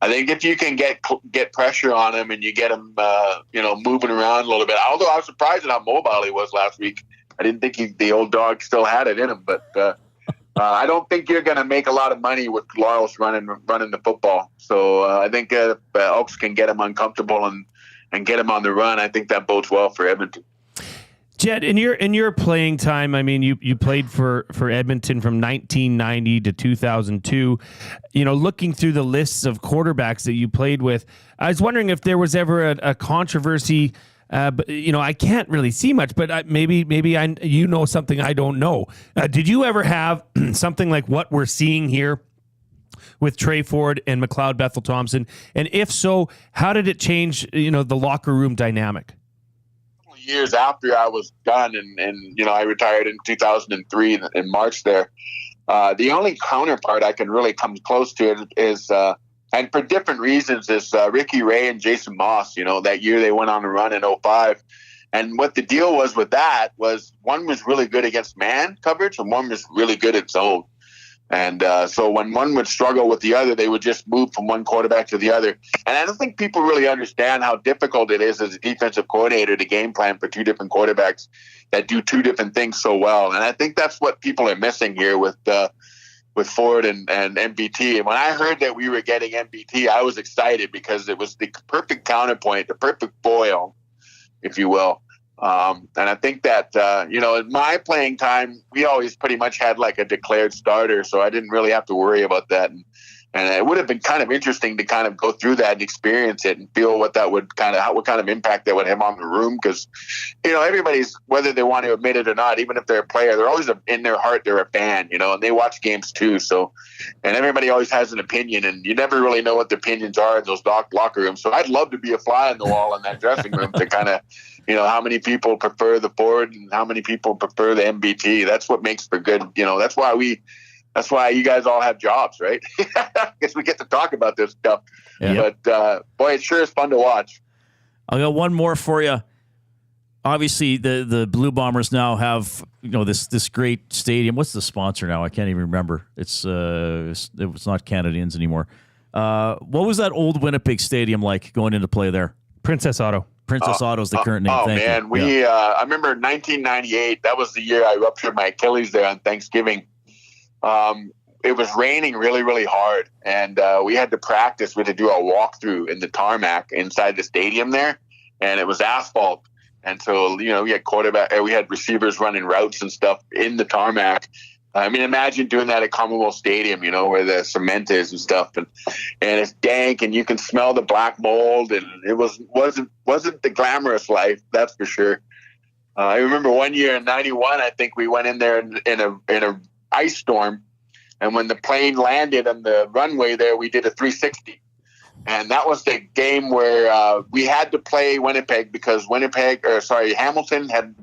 I think if you can get pressure on him and you get him, moving around a little bit. Although I was surprised at how mobile he was last week. I didn't think the old dog still had it in him, but I don't think you're going to make a lot of money with Collaros running the football. So I think if Elks can get him uncomfortable and get him on the run, I think that bodes well for Edmonton. Jed, in your playing time, I mean, you played for Edmonton from 1990 to 2002. Looking through the lists of quarterbacks that you played with, I was wondering if there was ever a controversy. But I can't really see much, but maybe something I don't know. Did you ever have something like what we're seeing here with Trey Ford and McLeod Bethel-Thompson? And if so, how did it change, the locker room dynamic? Years after I was done and I retired in 2003 in March there, the only counterpart I can really come close to it is, and for different reasons, is Ricky Ray and Jason Moss. That year they went on a run in 2005. And what the deal was with that was one was really good against man coverage and one was really good at zone. And so when one would struggle with the other, they would just move from one quarterback to the other. And I don't think people really understand how difficult it is as a defensive coordinator to game plan for two different quarterbacks that do two different things so well. And I think that's what people are missing here with Ford and MBT. And when I heard that we were getting MBT, I was excited because it was the perfect counterpoint, the perfect foil, if you will. And I think that, in my playing time, we always pretty much had like a declared starter, so I didn't really have to worry about that. And it would have been kind of interesting to kind of go through that and experience it and feel what that would what kind of impact that would have on the room. Because, everybody's, whether they want to admit it or not, even if they're a player, they're always in their heart, they're a fan, and they watch games too. So, and everybody always has an opinion, and you never really know what the opinions are in those locker rooms. So I'd love to be a fly on the wall in that dressing room to kind of, how many people prefer the Ford and how many people prefer the MBT. That's what makes for good. That's why you guys all have jobs, right? Because we get to talk about this stuff. Yeah. But boy, it sure is fun to watch. I got one more for you. Obviously, the Blue Bombers now have this great stadium. What's the sponsor now? I can't even remember. It's not Canadians anymore. What was that old Winnipeg stadium like going into play there? Princess Auto. Princess Auto is the current name. Oh, man. I remember 1998. That was the year I ruptured my Achilles there on Thanksgiving. It was raining really, really hard, and we had to practice. We had to do a walkthrough in the tarmac inside the stadium there, and it was asphalt. And so, we had we had receivers running routes and stuff in the tarmac. I mean, imagine doing that at Commonwealth Stadium, where the cement is and stuff, and it's dank, and you can smell the black mold, and it wasn't the glamorous life, that's for sure. I remember one year in '91, I think we went in there in a ice storm, and when the plane landed on the runway there, we did a 360, and that was the game where we had to play Winnipeg because Hamilton had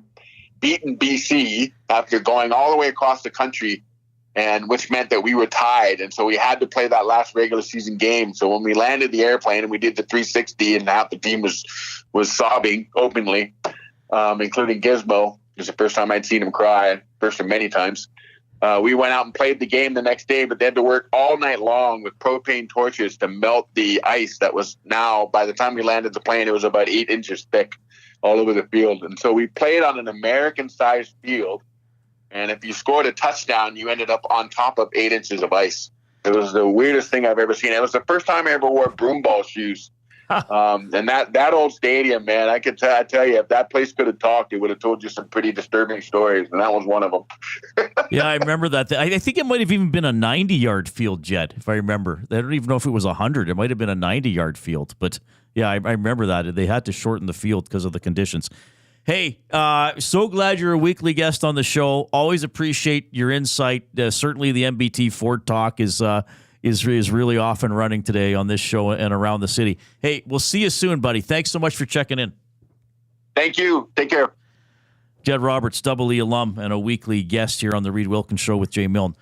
beaten BC after going all the way across the country, and which meant that we were tied, and so we had to play that last regular season game. So when we landed the airplane and we did the 360, and half the team was sobbing openly, including Gizmo. It was the first time I'd seen him cry, first of many times. We went out and played the game the next day, but they had to work all night long with propane torches to melt the ice that was now, by the time we landed the plane, it was about 8 inches thick all over the field. And so we played on an American-sized field, and if you scored a touchdown, you ended up on top of 8 inches of ice. It was the weirdest thing I've ever seen. It was the first time I ever wore broom ball shoes. And that old stadium, man, I tell you, if that place could have talked, it would have told you some pretty disturbing stories, and that was one of them. Yeah, I remember that. I think it might have even been a 90-yard field, Jed, if I remember. I don't even know if it was 100. It might have been a 90-yard field, but yeah, I remember that. They had to shorten the field because of the conditions. Hey, so glad you're a weekly guest on the show. Always appreciate your insight. Certainly the MBT Ford talk is really off and running today on this show and around the city. Hey, we'll see you soon, buddy. Thanks so much for checking in. Thank you. Take care. Jed Roberts, Double E alum, and a weekly guest here on the Reid Wilkins Show with Jay Milne.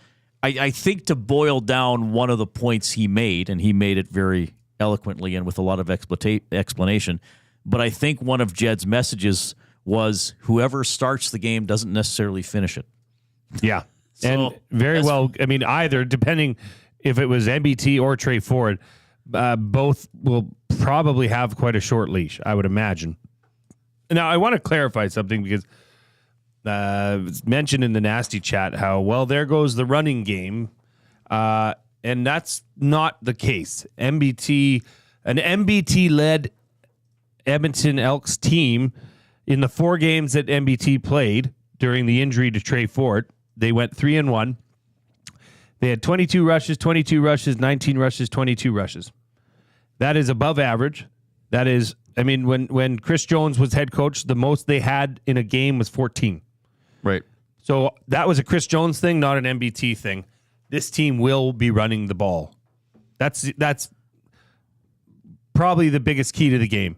I think to boil down one of the points he made, and he made it very eloquently and with a lot of explanation, but I think one of Jed's messages was whoever starts the game doesn't necessarily finish it. Yeah. So, and very well, I mean, either, depending if it was MBT or Trey Ford, both will probably have quite a short leash, I would imagine. Now, I want to clarify something because it's mentioned in the Nasty chat how, well, there goes the running game. And that's not the case. An MBT-led Edmonton Elks team, in the 4 games that MBT played during the injury to Trey Ford, they went 3-1. They had 22 rushes, 19 rushes, 22 rushes. That is above average. That is, I mean, when Chris Jones was head coach, the most they had in a game was 14. Right. So that was a Chris Jones thing, not an MBT thing. This team will be running the ball. That's probably the biggest key to the game.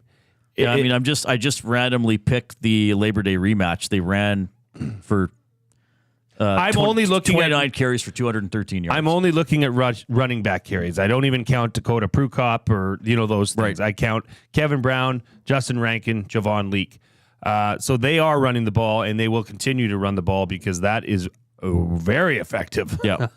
Yeah, I mean, I just randomly picked the Labor Day rematch. They ran for only looking 29 at carries for 213 yards. I'm only looking at running back carries. I don't even count Dakota Prukop or those things. Right. I count Kevin Brown, Justin Rankin, Javon Leake. So they are running the ball, and they will continue to run the ball because that is very effective. Yeah.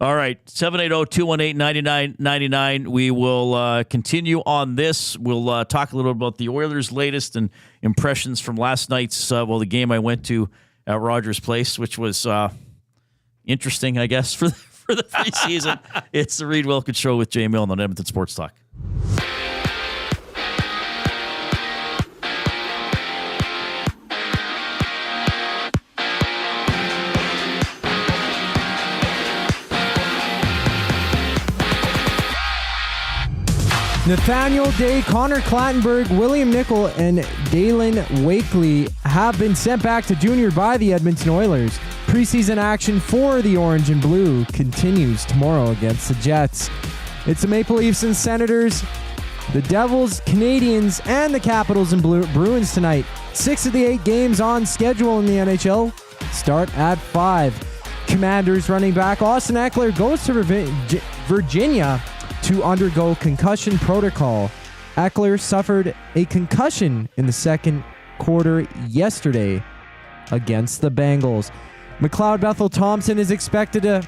All right, 780-218-9999. We will continue on this. We'll talk a little about the Oilers' latest and impressions from last night's, the game I went to at Rogers Place, which was interesting, I guess, for the preseason. It's the Reid Wilkins Show with Jay Milne on Edmonton Sports Talk. Nathaniel Day, Connor Clattenburg, William Nickel, and Dalen Wakely have been sent back to junior by the Edmonton Oilers. Preseason action for the Orange and Blue continues tomorrow against the Jets. It's the Maple Leafs and Senators, the Devils, Canadians, and the Capitals and Bruins tonight. 6 of the 8 games on schedule in the NHL start at 5. Commanders running back Austin Eckler goes to Virginia to undergo concussion protocol. Eckler suffered a concussion in the second quarter yesterday against the Bengals. McLeod Bethel-Thompson is expected to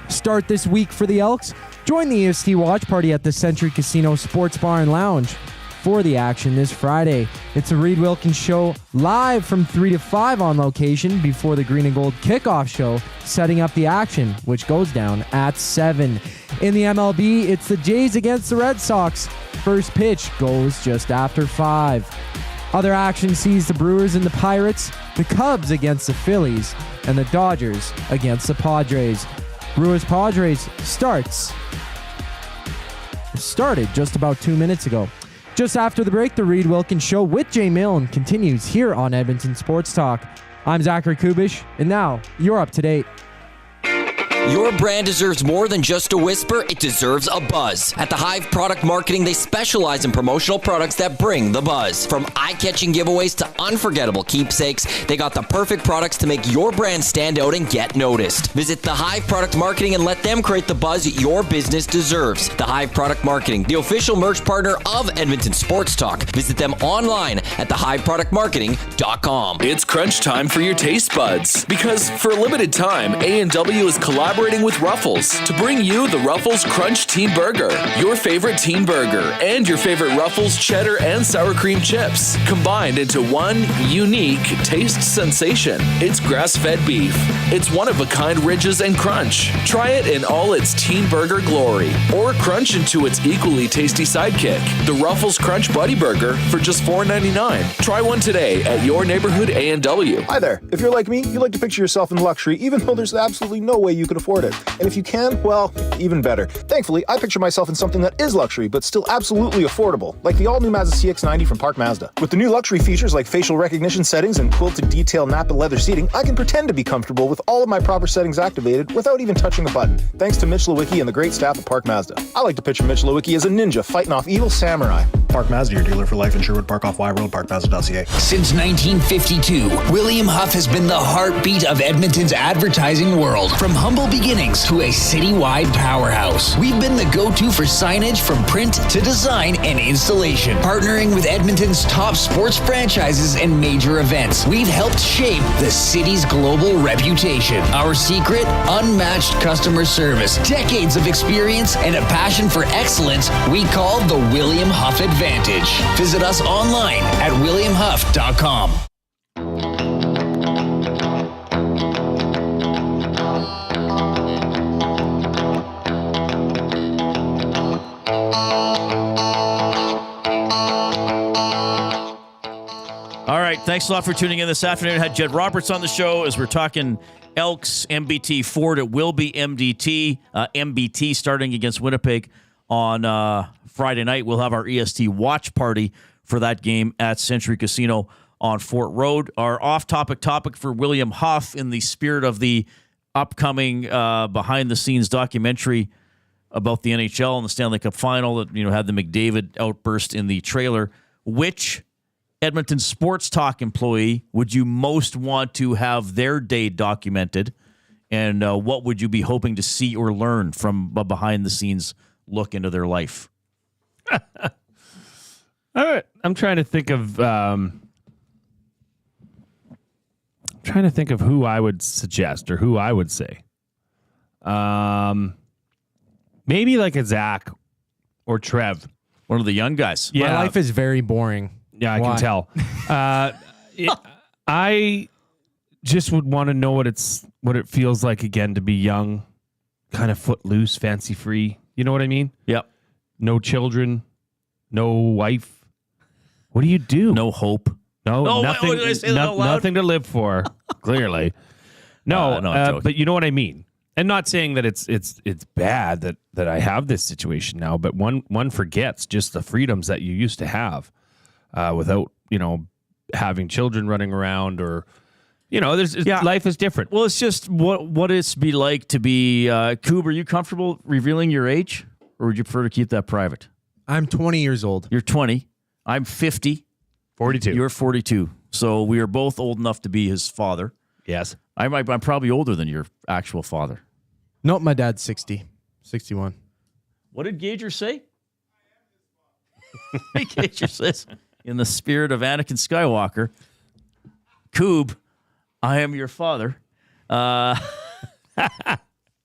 start this week for the Elks. Join the EST watch party at the Century Casino Sports Bar and Lounge for the action this Friday. It's a Reid Wilkins Show live from 3 to 5 on location before the Green and Gold kickoff show, setting up the action, which goes down at 7. In the MLB, it's the Jays against the Red Sox. First pitch goes just after 5. Other action sees the Brewers and the Pirates the Cubs against the Phillies, and the Dodgers against the Padres. Brewers-Padres started just about 2 minutes ago. Just after the break, the Reid Wilkins Show with Jay Milne continues here on Edmonton Sports Talk. I'm Zachary Kubish, and now you're up to date. Your brand deserves more than just a whisper, it deserves a buzz. At the Hive Product Marketing, they specialize in promotional products that bring the buzz. From eye-catching giveaways to unforgettable keepsakes, they got the perfect products to make your brand stand out and get noticed. Visit the Hive Product Marketing and let them create the buzz your business deserves. The Hive Product Marketing, the official merch partner of Edmonton Sports Talk. Visit them online at thehiveproductmarketing.com. It's crunch time for your taste buds, because for a limited time, A&W is collaborating with Ruffles to bring you the Ruffles Crunch Teen Burger, your favorite teen burger, and your favorite Ruffles cheddar and sour cream chips, combined into one unique taste sensation. It's grass-fed beef. It's one-of-a-kind ridges and crunch. Try it in all its teen burger glory, or crunch into its equally tasty sidekick, the Ruffles Crunch Buddy Burger, for just $4.99. Try one today at your neighborhood A&W. Hi there. If you're like me, you like to picture yourself in luxury, even though there's absolutely no way you could afford it. And if you can, well, even better. Thankfully, I picture myself in something that is luxury, but still absolutely affordable, like the all-new Mazda CX-90 from Park Mazda. With the new luxury features like facial recognition settings and quilted detail Napa leather seating, I can pretend to be comfortable with all of my proper settings activated without even touching a button, thanks to Mitch Lewicki and the great staff at Park Mazda. I like to picture Mitch Lewicki as a ninja fighting off evil samurai. Park Mazda, your dealer for life in Sherwood Park off Y Road, parkmazda.ca. Since 1952, William Huff has been the heartbeat of Edmonton's advertising world. From humble beginnings to a citywide powerhouse, we've been the go-to for signage from print to design and installation. Partnering with Edmonton's top sports franchises and major events, we've helped shape the city's global reputation. Our secret? Unmatched customer service, decades of experience, and a passion for excellence we call the William Huff Advantage. Visit us online at williamhuff.com. All right, thanks a lot for tuning in this afternoon. I had Jed Roberts on the show as we're talking Elks, MBT, Ford. It will be MBT starting against Winnipeg on Friday night. We'll have our EST watch party for that game at Century Casino on Fort Road. Our off-topic topic for William Huff, in the spirit of the upcoming behind-the-scenes documentary about the NHL and the Stanley Cup Final that had the McDavid outburst in the trailer. Which Edmonton Sports Talk employee would you most want to have their day documented, and what would you be hoping to see or learn from a behind-the-scenes look into their life? All right, I'm trying to think of who I would suggest or who I would say. Maybe like a Zach or Trev, one of the young guys. Yeah, my life is very boring. Yeah, I can tell. I just would want to know what it feels like again to be young, kind of footloose, fancy free. You know what I mean? Yep. No children, no wife. What do you do? No hope. No, nothing. Did I say that out loud? Nothing to live for. Clearly, no. But you know what I mean. And not saying that it's bad that I have this situation now, but one forgets just the freedoms that you used to have without having children running around or. Life is different. Well, it's just what it's be like to be Coob. Are you comfortable revealing your age, or would you prefer to keep that private? I'm 20 years old. You're 20. I'm 50. 42. You're 42. So we are both old enough to be his father. Yes. I'm probably older than your actual father. Nope, my dad's 60. 61. What did Gager say? Gager says, in the spirit of Anakin Skywalker, Coob, I am your father.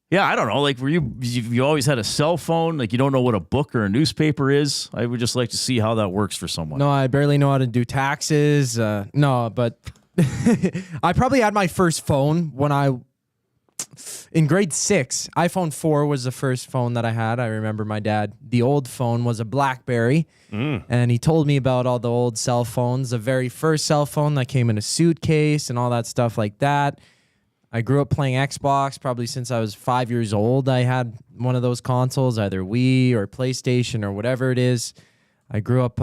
Yeah, I don't know. Like, you always had a cell phone? Like, you don't know what a book or a newspaper is? I would just like to see how that works for someone. No, I barely know how to do taxes. No, but I probably had my first phone when I in grade 6, iPhone 4 was the first phone that I had. I remember my dad, the old phone was a BlackBerry, and he told me about all the old cell phones, the very first cell phone that came in a suitcase and all that stuff like that. I grew up playing Xbox probably since I was 5 years old. I had one of those consoles, either Wii or PlayStation or whatever it is. I grew up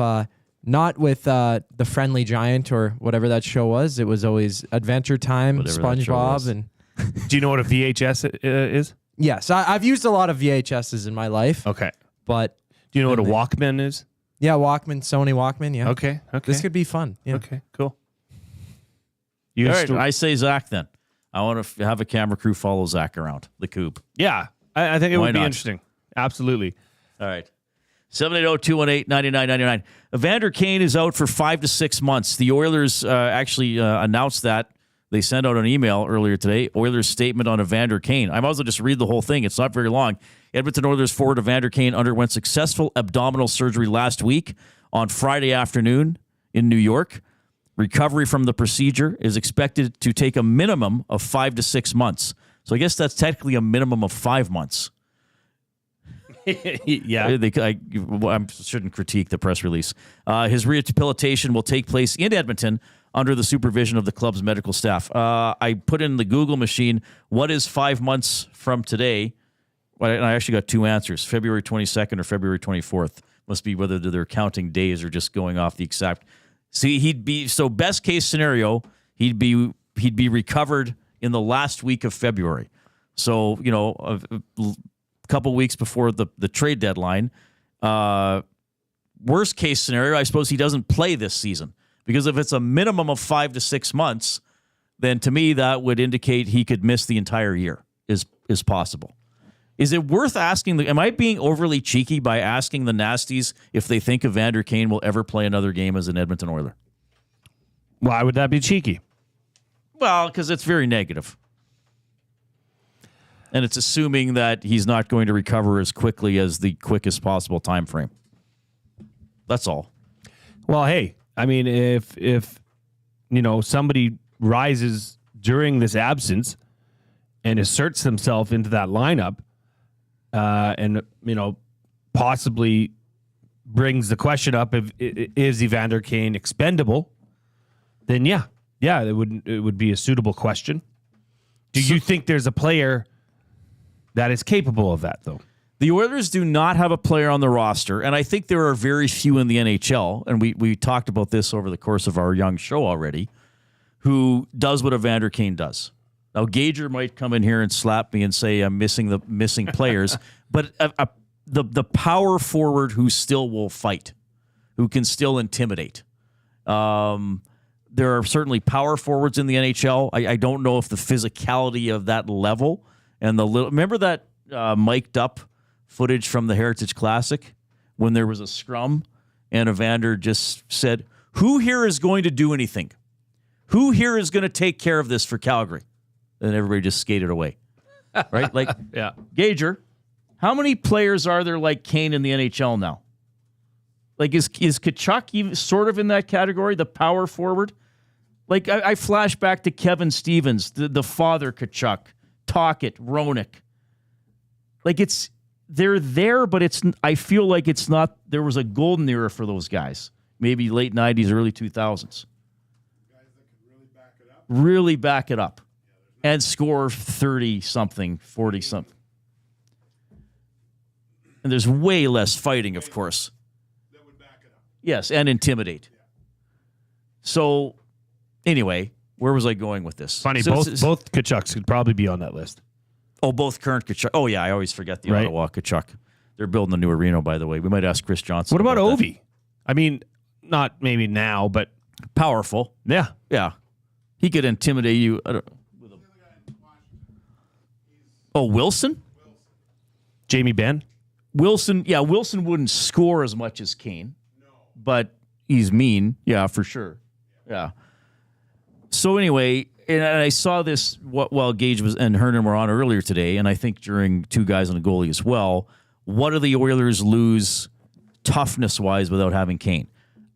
not with The Friendly Giant or whatever that show was. It was always Adventure Time, Whatever that show SpongeBob, was. and Do you know what a VHS is? yes, I've used a lot of VHSs in my life. Okay. But do you know what a Walkman is? Yeah, Walkman, Sony Walkman. Yeah. Okay. This could be fun. Yeah. Okay. Cool. All right, I say Zach then. I want to have a camera crew follow Zach around the coop. Yeah, I think it Why would be not? interesting. Absolutely. All right. 780-218-9999. Evander Kane is out for 5 to 6 months. The Oilers actually announced that. They sent out an email earlier today. Oilers statement on Evander Kane. I might as well just read the whole thing. It's not very long. Edmonton Oilers forward Evander Kane underwent successful abdominal surgery last week on Friday afternoon in New York. Recovery from the procedure is expected to take a minimum of 5 to 6 months. So I guess that's technically a minimum of 5 months. Yeah. I shouldn't critique the press release. His rehabilitation will take place in Edmonton under the supervision of the club's medical staff. I put in the Google machine, what is 5 months from today? Well, and I actually got two answers, February 22nd or February 24th. Must be whether they're counting days or just going off the exact. See, so best case scenario, he'd be recovered in the last week of February. So, a couple weeks before the trade deadline. Worst case scenario, I suppose he doesn't play this season. Because if it's a minimum of 5 to 6 months, then to me that would indicate he could miss the entire year. Is possible. Is it worth asking? Am I being overly cheeky by asking the Nasties if they think Evander Kane will ever play another game as an Edmonton Oiler? Why would that be cheeky? Well, because it's very negative. And it's assuming that he's not going to recover as quickly as the quickest possible time frame. That's all. Well, hey, I mean, if somebody rises during this absence and asserts himself into that lineup, and possibly brings the question up if is Evander Kane expendable, then yeah, it would be a suitable question. Do you think there's a player that is capable of that, though? The Oilers do not have a player on the roster, and I think there are very few in the NHL, and we talked about this over the course of our young show already, who does what Evander Kane does. Now, Gager might come in here and slap me and say I'm missing players, but the power forward who still will fight, who can still intimidate. There are certainly power forwards in the NHL. I don't know if the physicality of that level and remember that mic'd up footage from the Heritage Classic when there was a scrum and Evander just said, "Who here is going to do anything? Who here is going to take care of this for Calgary?" And everybody just skated away. Right? Like, yeah. Gager, how many players are there like Kane in the NHL now? Like, is Tkachuk even sort of in that category, the power forward? Like, I flash back to Kevin Stevens, the father Tkachuk, Tocchet, Roenick. Like, they're there, but I feel like it's not, there was a golden era for those guys. Maybe late 90s, early 2000s. Really back it up. And score 30-something, 40-something. And there's way less fighting, of course. Yes, and intimidate. So, anyway, where was I going with this? Funny, So both Tkachuks could probably be on that list. Oh, both current Tkachuk. Oh, yeah, I always forget the Right. Ottawa Tkachuk. They're building a new arena, by the way. We might ask Chris Johnston. What about that. Ovi? I mean, not maybe now, but Powerful. yeah. Yeah. He could intimidate you. Oh, Wilson? Jamie Benn? Wilson wouldn't score as much as Kane, but he's mean. Yeah, for sure. Yeah. So anyway, and I saw this while Gage and Hernan were on earlier today, and I think during Two Guys on a Goalie as well. What do the Oilers lose toughness-wise without having Kane?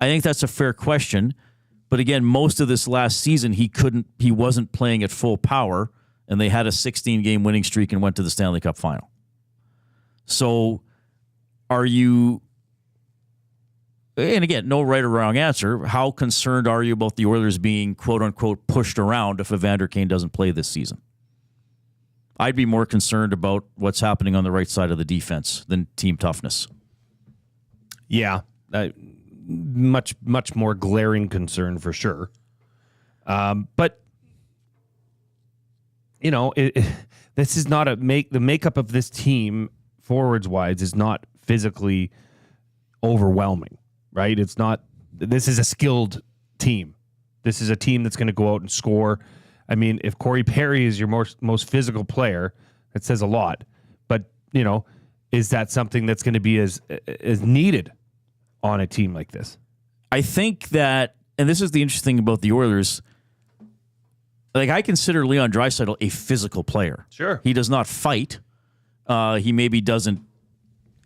I think that's a fair question, but again, most of this last season he wasn't playing at full power, and they had a 16-game winning streak and went to the Stanley Cup final. So are you, and again, no right or wrong answer, how concerned are you about the Oilers being quote-unquote pushed around if Evander Kane doesn't play this season? I'd be more concerned about what's happening on the right side of the defense than team toughness. Yeah, much more glaring concern for sure. But you know, this is not the makeup of this team forwards wise is not physically overwhelming, right? It's not. This is a skilled team. This is a team that's going to go out and score. I mean, if Corey Perry is your most physical player, that says a lot. But you know, is that something that's going to be as needed on a team like this? I think that, and this is the interesting thing about the Oilers. Like, I consider Leon Draisaitl a physical player. Sure. He does not fight. He maybe doesn't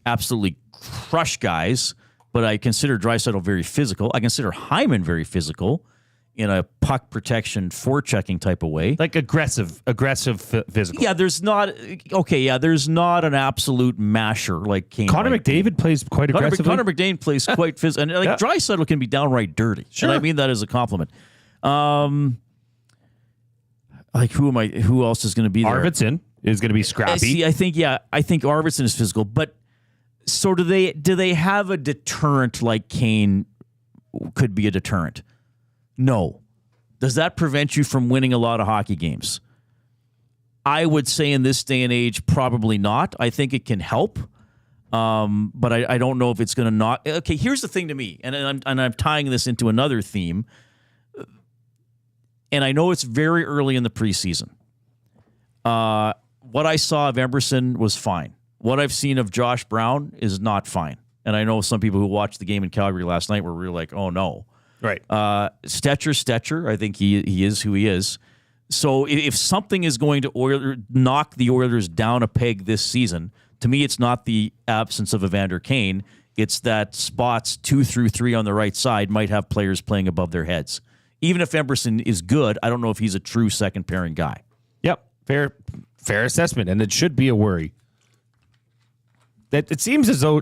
absolutely crush guys, but I consider Draisaitl very physical. I consider Hyman very physical in a puck protection, forechecking type of way. Like aggressive physical. Yeah, there's not an absolute masher like Kane. Connor McDavid plays quite aggressively. Connor McDavid plays quite physical. And like Draisaitl can be downright dirty. Sure. And I mean that as a compliment. Like, who else is going to be there? Arvidsson is going to be scrappy. See, I think Arvidsson is physical, but so do they have a deterrent like Kane could be a deterrent? No. Does that prevent you from winning a lot of hockey games? I would say in this day and age, probably not. I think it can help, but I don't know if it's going to not. Okay, here's the thing to me, and I'm tying this into another theme. And I know it's very early in the preseason. What I saw of Emerson was fine. What I've seen of Josh Brown is not fine. And I know some people who watched the game in Calgary last night were really like, oh, no. Right. Stetcher, I think he is who he is. So if something is going to knock the Oilers down a peg this season, to me it's not the absence of Evander Kane. It's that spots 2 through 3 on the right side might have players playing above their heads. Even if Emerson is good, I don't know if he's a true second pairing guy. Yep, fair assessment, and it should be a worry. That it seems as though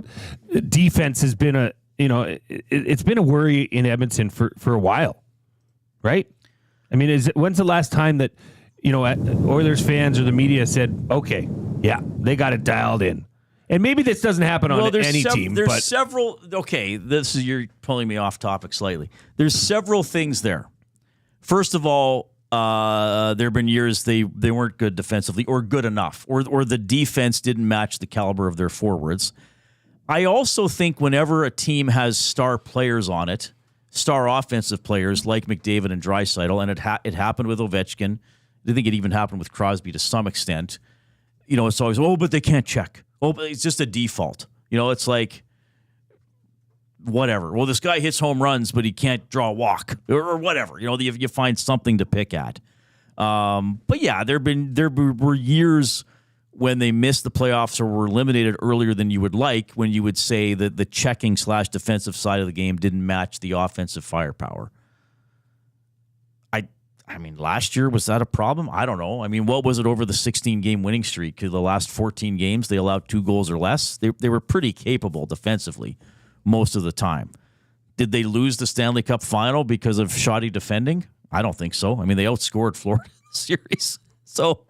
defense has been it's been a worry in Edmonton for a while, right? I mean, when's the last time that Oilers fans or the media said, okay, yeah, they got it dialed in? And maybe this doesn't happen on any team. There's several. Okay, you're pulling me off topic slightly. There's several things there. First of all, there have been years they weren't good defensively or good enough, or the defense didn't match the caliber of their forwards. I also think whenever a team has star players on it, star offensive players like McDavid and Draisaitl, and it happened with Ovechkin. I think it even happened with Crosby to some extent. It's always, but they can't check. Oh, but it's just a default. It's like, whatever. Well, this guy hits home runs, but he can't draw a walk or whatever. You find something to pick at. But yeah, there were years when they missed the playoffs or were eliminated earlier than you would like, when you would say that the checking / defensive side of the game didn't match the offensive firepower. I mean, last year, was that a problem? I don't know. I mean, what was it over the 16-game winning streak? The last 14 games, they allowed 2 goals or less. They were pretty capable defensively most of the time. Did they lose the Stanley Cup final because of shoddy defending? I don't think so. I mean, they outscored Florida in the series. So,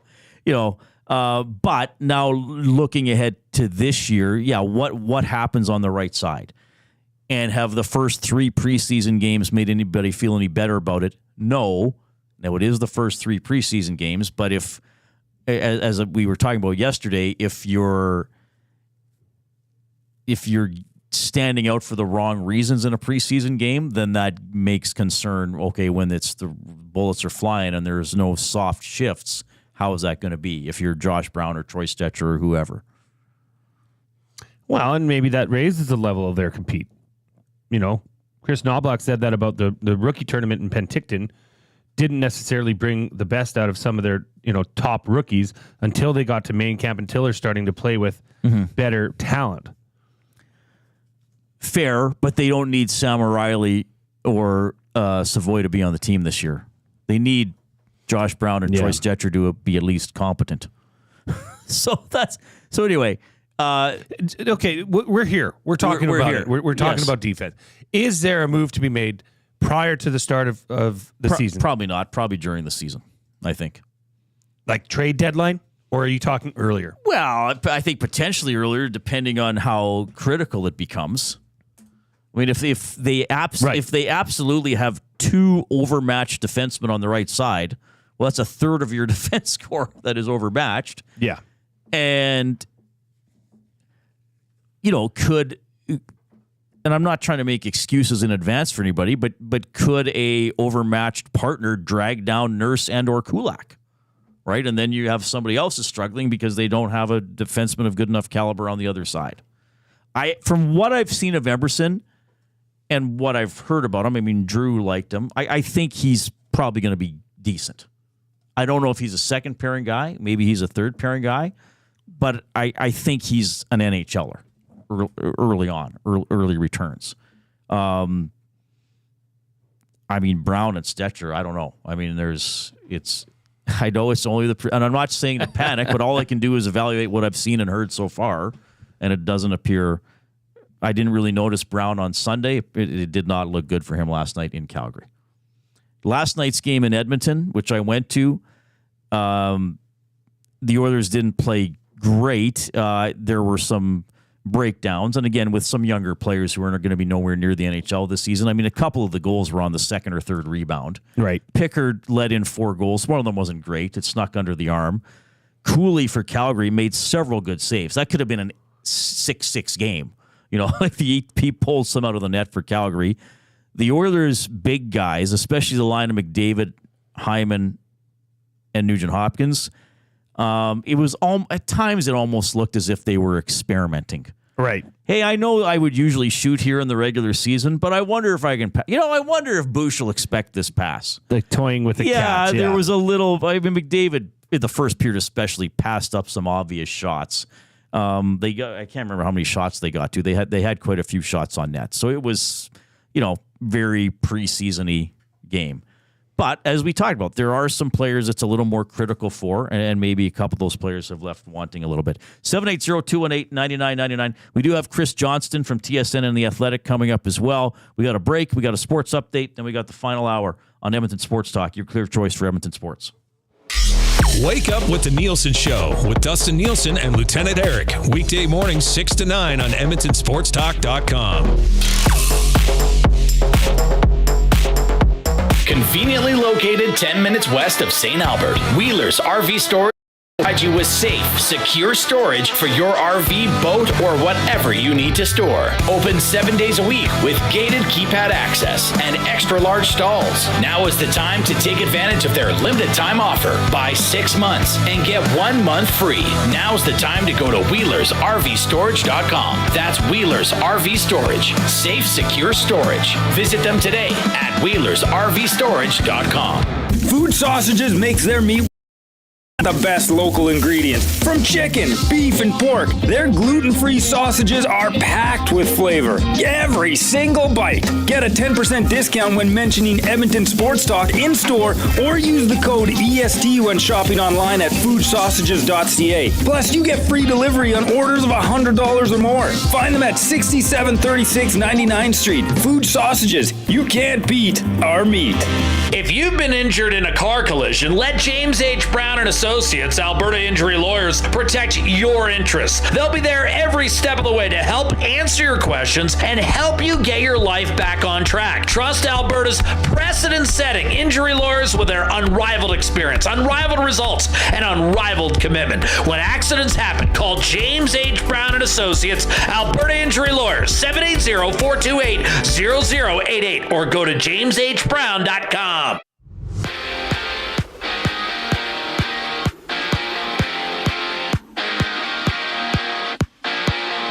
but now looking ahead to this year, yeah, what happens on the right side? And have the first 3 preseason games made anybody feel any better about it? No. Now, it is the first 3 preseason games, but if, as we were talking about yesterday, if you're standing out for the wrong reasons in a preseason game, then that makes concern. Okay, when it's the bullets are flying and there's no soft shifts, how is that going to be if you're Josh Brown or Troy Stetcher or whoever? Well, and maybe that raises the level of their compete. Chris Knobloch said that about the rookie tournament in Penticton. Didn't necessarily bring the best out of some of their, top rookies until they got to main camp and Tiller starting to play with better talent. Fair, but they don't need Sam O'Reilly or Savoy to be on the team this year. They need Josh Brown and Troy Stetcher to be at least competent. So anyway. Okay, we're here. We're talking about it. We're talking about defense. Is there a move to be made prior to the start of the season? Probably not. Probably during the season, I think. Like trade deadline? Or are you talking earlier? Well, I think potentially earlier, depending on how critical it becomes. I mean, if they absolutely have two overmatched defensemen on the right side, well, that's a third of your defense core that is overmatched. Yeah. And, and I'm not trying to make excuses in advance for anybody, but could a overmatched partner drag down Nurse and or Kulak? Right? And then you have somebody else is struggling because they don't have a defenseman of good enough caliber on the other side. From what I've seen of Emerson and what I've heard about him, I mean, Drew liked him. I think he's probably going to be decent. I don't know if he's a second pairing guy. Maybe he's a third pairing guy. But I think he's an NHLer early on, early returns. I mean, Brown and Stetcher, I don't know. I mean, I know it's only and I'm not saying to panic, but all I can do is evaluate what I've seen and heard so far, and it doesn't appear. I didn't really notice Brown on Sunday. It did not look good for him last night in Calgary. Last night's game in Edmonton, which I went to, the Oilers didn't play great. There were some breakdowns, and again, with some younger players who are going to be nowhere near the NHL this season. I mean, a couple of the goals were on the second or third rebound. Right. Pickard led in 4 goals. One of them wasn't great. It snuck under the arm. Cooley for Calgary made several good saves. That could have been a 6-6 game. If he pulled some out of the net for Calgary. The Oilers' big guys, especially the line of McDavid, Hyman, and Nugent Hopkins, it was at times it almost looked as if they were experimenting. Right. Hey, I know I would usually shoot here in the regular season, but I wonder if I can. I wonder if Bush will expect this pass. Like toying with the cats. Yeah, there was a little. I mean, McDavid in the first period especially passed up some obvious shots. They got. I can't remember how many shots they got to. They had quite a few shots on net, so it was very preseason-y game. But as we talked about, there are some players it's a little more critical for, and maybe a couple of those players have left wanting a little bit. 780-218-9999. We do have Chris Johnston from TSN and The Athletic coming up as well. We got a break, we got a sports update, then we got the final hour on Edmonton Sports Talk, your clear choice for Edmonton sports. Wake up with the Nielsen Show with Dustin Nielsen and Lieutenant Eric. Weekday mornings 6 to 9 on EdmontonSportsTalk.com. Conveniently located 10 minutes west of St. Albert, Wheeler's RV Storage provides you with safe, secure storage for your RV, boat, or whatever you need to store. Open 7 days a week with gated keypad access and extra large stalls. Now is the time to take advantage of their limited time offer. Buy 6 months and get 1 month free. Now's the time to go to WheelersRVStorage.com. That's Wheeler's RV Storage. Safe, secure storage. Visit them today at WheelersRVStorage.com. Food Sausages makes their meat the best local ingredients. From chicken, beef, and pork, their gluten-free sausages are packed with flavor. Every single bite. Get a 10% discount when mentioning Edmonton Sports Talk in-store or use the code EST when shopping online at foodsausages.ca. Plus, you get free delivery on orders of $100 or more. Find them at 6736 99th Street. Food Sausages. You can't beat our meat. If you've been injured in a car collision, let James H. Brown and Associates, Alberta Injury Lawyers, protect your interests. They'll be there every step of the way to help answer your questions and help you get your life back on track. Trust Alberta's precedent-setting injury lawyers with their unrivaled experience, unrivaled results, and unrivaled commitment. When accidents happen, call James H. Brown and Associates, Alberta Injury Lawyers, 780-428-0088, or go to jameshbrown.com.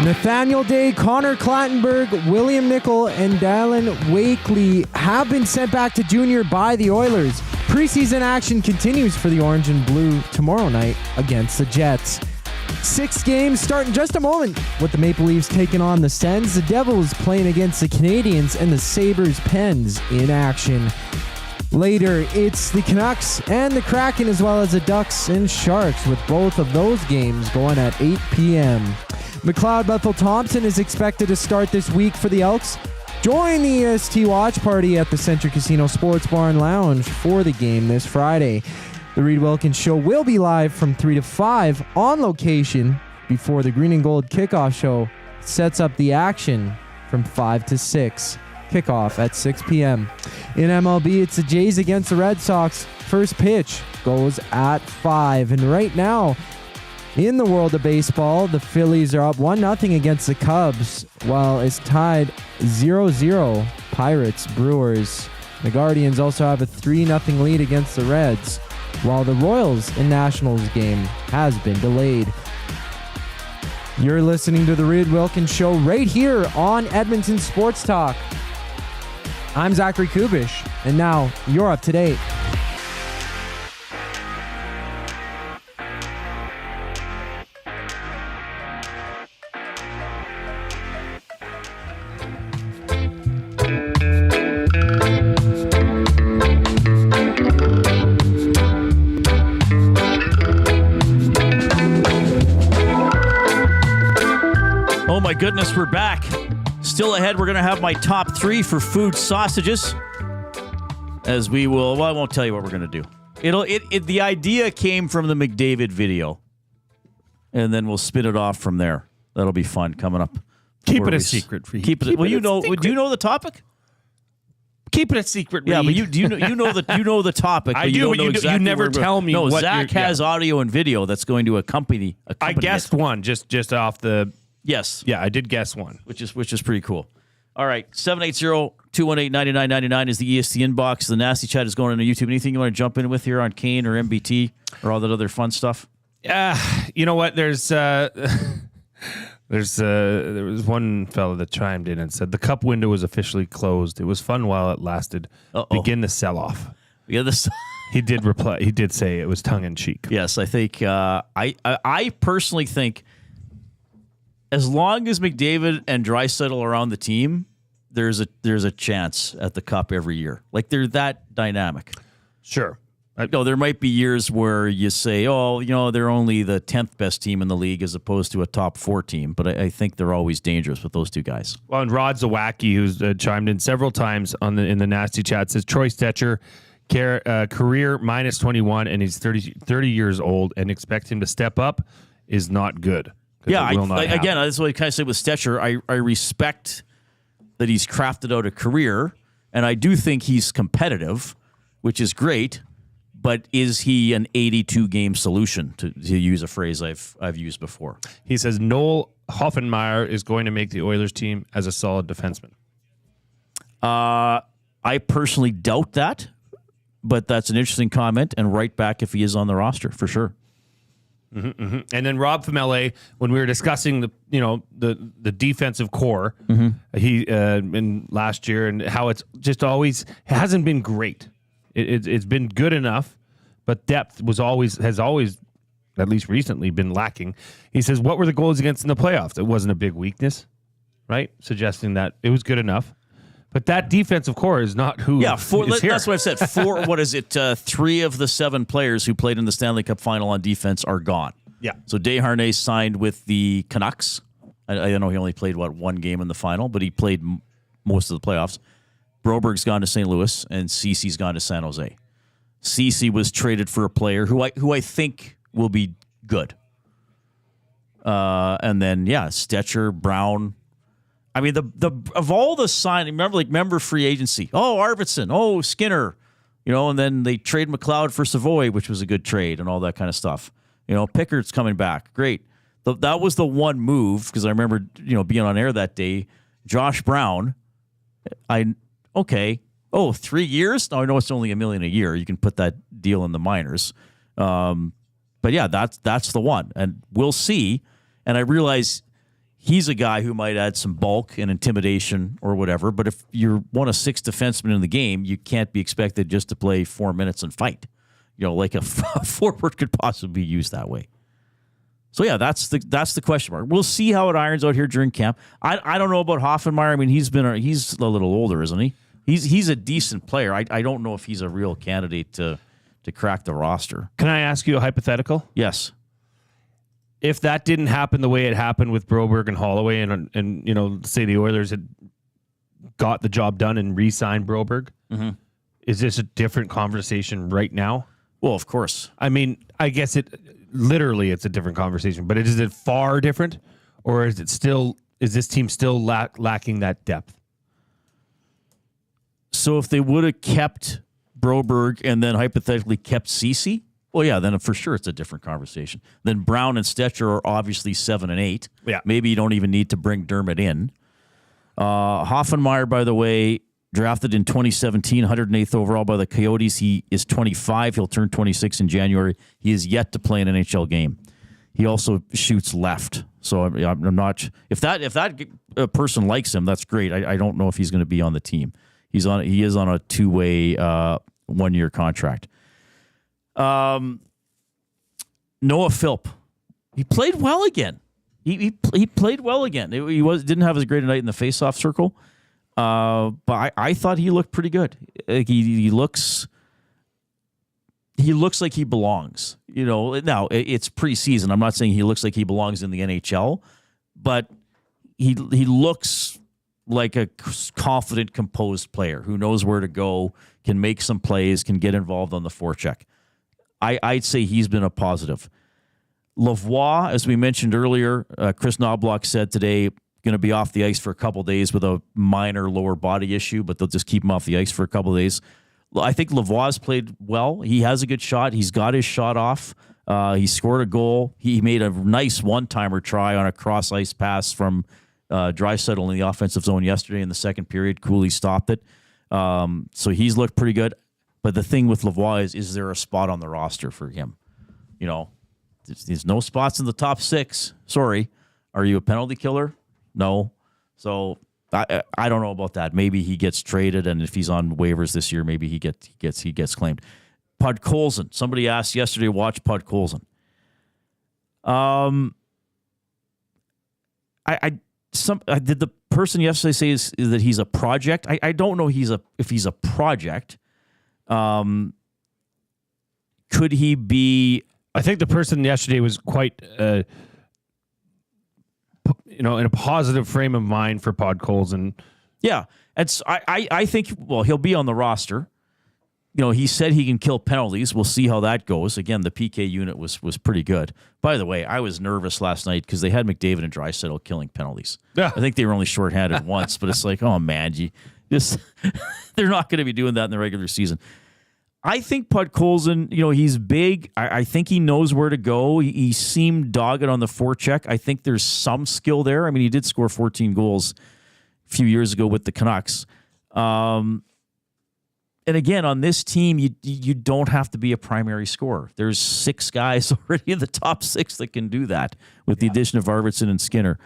Nathaniel Day, Connor Clattenburg, William Nickel, and Dylan Wakely have been sent back to junior by the Oilers. Preseason action continues for the Orange and Blue tomorrow night against the Jets. 6 games start in just a moment with the Maple Leafs taking on the Sens, the Devils playing against the Canadiens, and the Sabres Pens in action. Later, it's the Canucks and the Kraken, as well as the Ducks and Sharks, with both of those games going at 8 p.m. McLeod Bethel-Thompson is expected to start this week for the Elks. Join the EST watch party at the Century Casino Sports Bar and Lounge for the game this Friday. The Reid Wilkins Show will be live from 3 to 5 on location before the Green and Gold Kickoff Show sets up the action from 5 to 6. Kickoff at 6 p.m. In MLB, it's the Jays against the Red Sox. First pitch goes at 5. And right now, in the world of baseball, the Phillies are up 1-0 against the Cubs, while it's tied 0-0 Pirates, Brewers. The Guardians also have a 3-0 lead against the Reds, while the Royals and Nationals game has been delayed. You're listening to the Reid Wilkins Show right here on Edmonton Sports Talk. I'm Zachary Kubish, and now you're up to date. Oh my goodness, we're back. Still ahead, we're going to have my top 3 for food sausages. As we will, well, I won't tell you what we're going to do. The idea came from the McDavid video. And then we'll spin it off from there. That'll be fun coming up. Keep it a secret for you. Well, you know, do you know the topic? Keep it a secret, Yeah, Reid. but you know the topic. I but do, you but don't know exactly you never where we're- tell me No, what Zach you're- has audio and video that's going to accompany I guessed it. one just off the... Yes. Yeah, I did guess one. Which is pretty cool. All right, 780-218-9999 is the EST inbox. The Nasty Chat is going on YouTube. Anything you want to jump in with here on Kane or MBT or all that other fun stuff? You know what? There was one fellow that chimed in and said the cup window was officially closed. It was fun while it lasted. Begin the sell-off. Yeah, He did reply. He did say it was tongue in cheek. Yes, I think I personally think as long as McDavid and Draisaitl are on the team, there's a chance at the cup every year. Like they're that dynamic. Sure. No, there might be years where you say, oh, they're only the 10th best team in the league as opposed to a top 4 team. But I think they're always dangerous with those two guys. Well, and Rod Zawacki, who's chimed in several times in the Nasty Chat, says Troy Stetcher, career minus 21, and he's 30 years old, and expect him to step up is not good. Yeah, again, that's what I kind of say with Stetcher. I respect that he's crafted out a career, and I do think he's competitive, which is great. But is he an 82-game solution, to use a phrase I've used before? He says Noel Hoffenmeyer is going to make the Oilers team as a solid defenseman. I personally doubt that, but that's an interesting comment, and right back if he is on the roster, for sure. Mm-hmm, mm-hmm. And then Rob from LA, when we were discussing the defensive core, he in last year and how it's just always hasn't been great. It's been good enough, but depth has always, at least recently, been lacking. He says, "What were the goals against in the playoffs? It wasn't a big weakness, right?" Suggesting that it was good enough. But that defensive core is not who. Yeah, is here. That's what I've said. 4. What is it? 3 of the 7 players who played in the Stanley Cup Final on defense are gone. Yeah. So Desharnais signed with the Canucks. I know he only played one game in the final, but he played most of the playoffs. Broberg's gone to St. Louis, and Cece's gone to San Jose. Cece was traded for a player who I think will be good. And then Stetcher, Brown. I mean, the of all the signing, remember free agency. Oh, Arvidsson. Oh, Skinner. And then they trade McLeod for Savoy, which was a good trade, and all that kind of stuff. Pickett's coming back. Great. That was the one move, because I remember, being on air that day. Josh Brown. Okay. Oh, 3 years? No, I know it's only $1 million a year. You can put that deal in the minors. But yeah, that's the one. And we'll see. And I realize he's a guy who might add some bulk and intimidation or whatever. But if you're one of 6 defensemen in the game, you can't be expected just to play 4 minutes and fight. Like a forward could possibly be used that way. So yeah, that's the question mark. We'll see how it irons out here during camp. I don't know about Hoffenmeyer. I mean, he's a little older, isn't he? He's a decent player. I don't know if he's a real candidate to crack the roster. Can I ask you a hypothetical? Yes. If that didn't happen the way it happened with Broberg and Holloway, and say the Oilers had got the job done and re-signed Broberg, is this a different conversation right now? Well, of course. I mean, I guess it's a different conversation, but is it far different, or is this team still lacking that depth? So if they would have kept Broberg and then hypothetically kept Ceci, well, yeah, then for sure it's a different conversation. Then Brown and Stetcher are obviously 7 and 8. Yeah. Maybe you don't even need to bring Dermott in. Hoffenmeyer, by the way, drafted in 2017, 108th overall by the Coyotes. He is 25. He'll turn 26 in January. He is yet to play an NHL game. He also shoots left. So I'm not. If that person likes him, that's great. I don't know if he's going to be on the team. He is on a 2-way 1-year contract. Noah Philp, he played well again. He played well again. He didn't have as great a night in the faceoff circle, but I thought he looked pretty good. He looks like he belongs. Now it's preseason. I'm not saying he looks like he belongs in the NHL, but he looks like a confident, composed player who knows where to go, can make some plays, can get involved on the forecheck. I'd say he's been a positive. Lavoie, as we mentioned earlier, Chris Knobloch said today, going to be off the ice for a couple days with a minor lower body issue, but they'll just keep him off the ice for a couple days. I think Lavoie's played well. He has a good shot. He's got his shot off. He scored a goal. He made a nice one-timer try on a cross-ice pass from Draisaitl in the offensive zone yesterday in the second period. Cooley stopped it. So he's looked pretty good. But the thing with Lavoie is there a spot on the roster for him? There's no spots in the top 6. Sorry. Are you a penalty killer? No. So I don't know about that. Maybe he gets traded, and if he's on waivers this year, maybe he gets claimed. Podkolzin. Somebody asked yesterday to watch Podkolzin. Did the person yesterday say is that he's a project? I don't know if he's a project. Could he be? I think the person yesterday was quite, in a positive frame of mind for Podkolzin. Yeah, and I think he'll be on the roster. He said he can kill penalties. We'll see how that goes. Again, the PK unit was pretty good. By the way, I was nervous last night because they had McDavid and Draisaitl killing penalties. Yeah. I think they were only shorthanded once, but it's like, oh man, they're not going to be doing that in the regular season. I think Podkolzin, he's big. I think he knows where to go. He seemed dogged on the forecheck. I think there's some skill there. I mean, he did score 14 goals a few years ago with the Canucks. And again, on this team, you don't have to be a primary scorer. There's 6 guys already in the top 6 that can do that with the addition of Arvidsson and Skinner.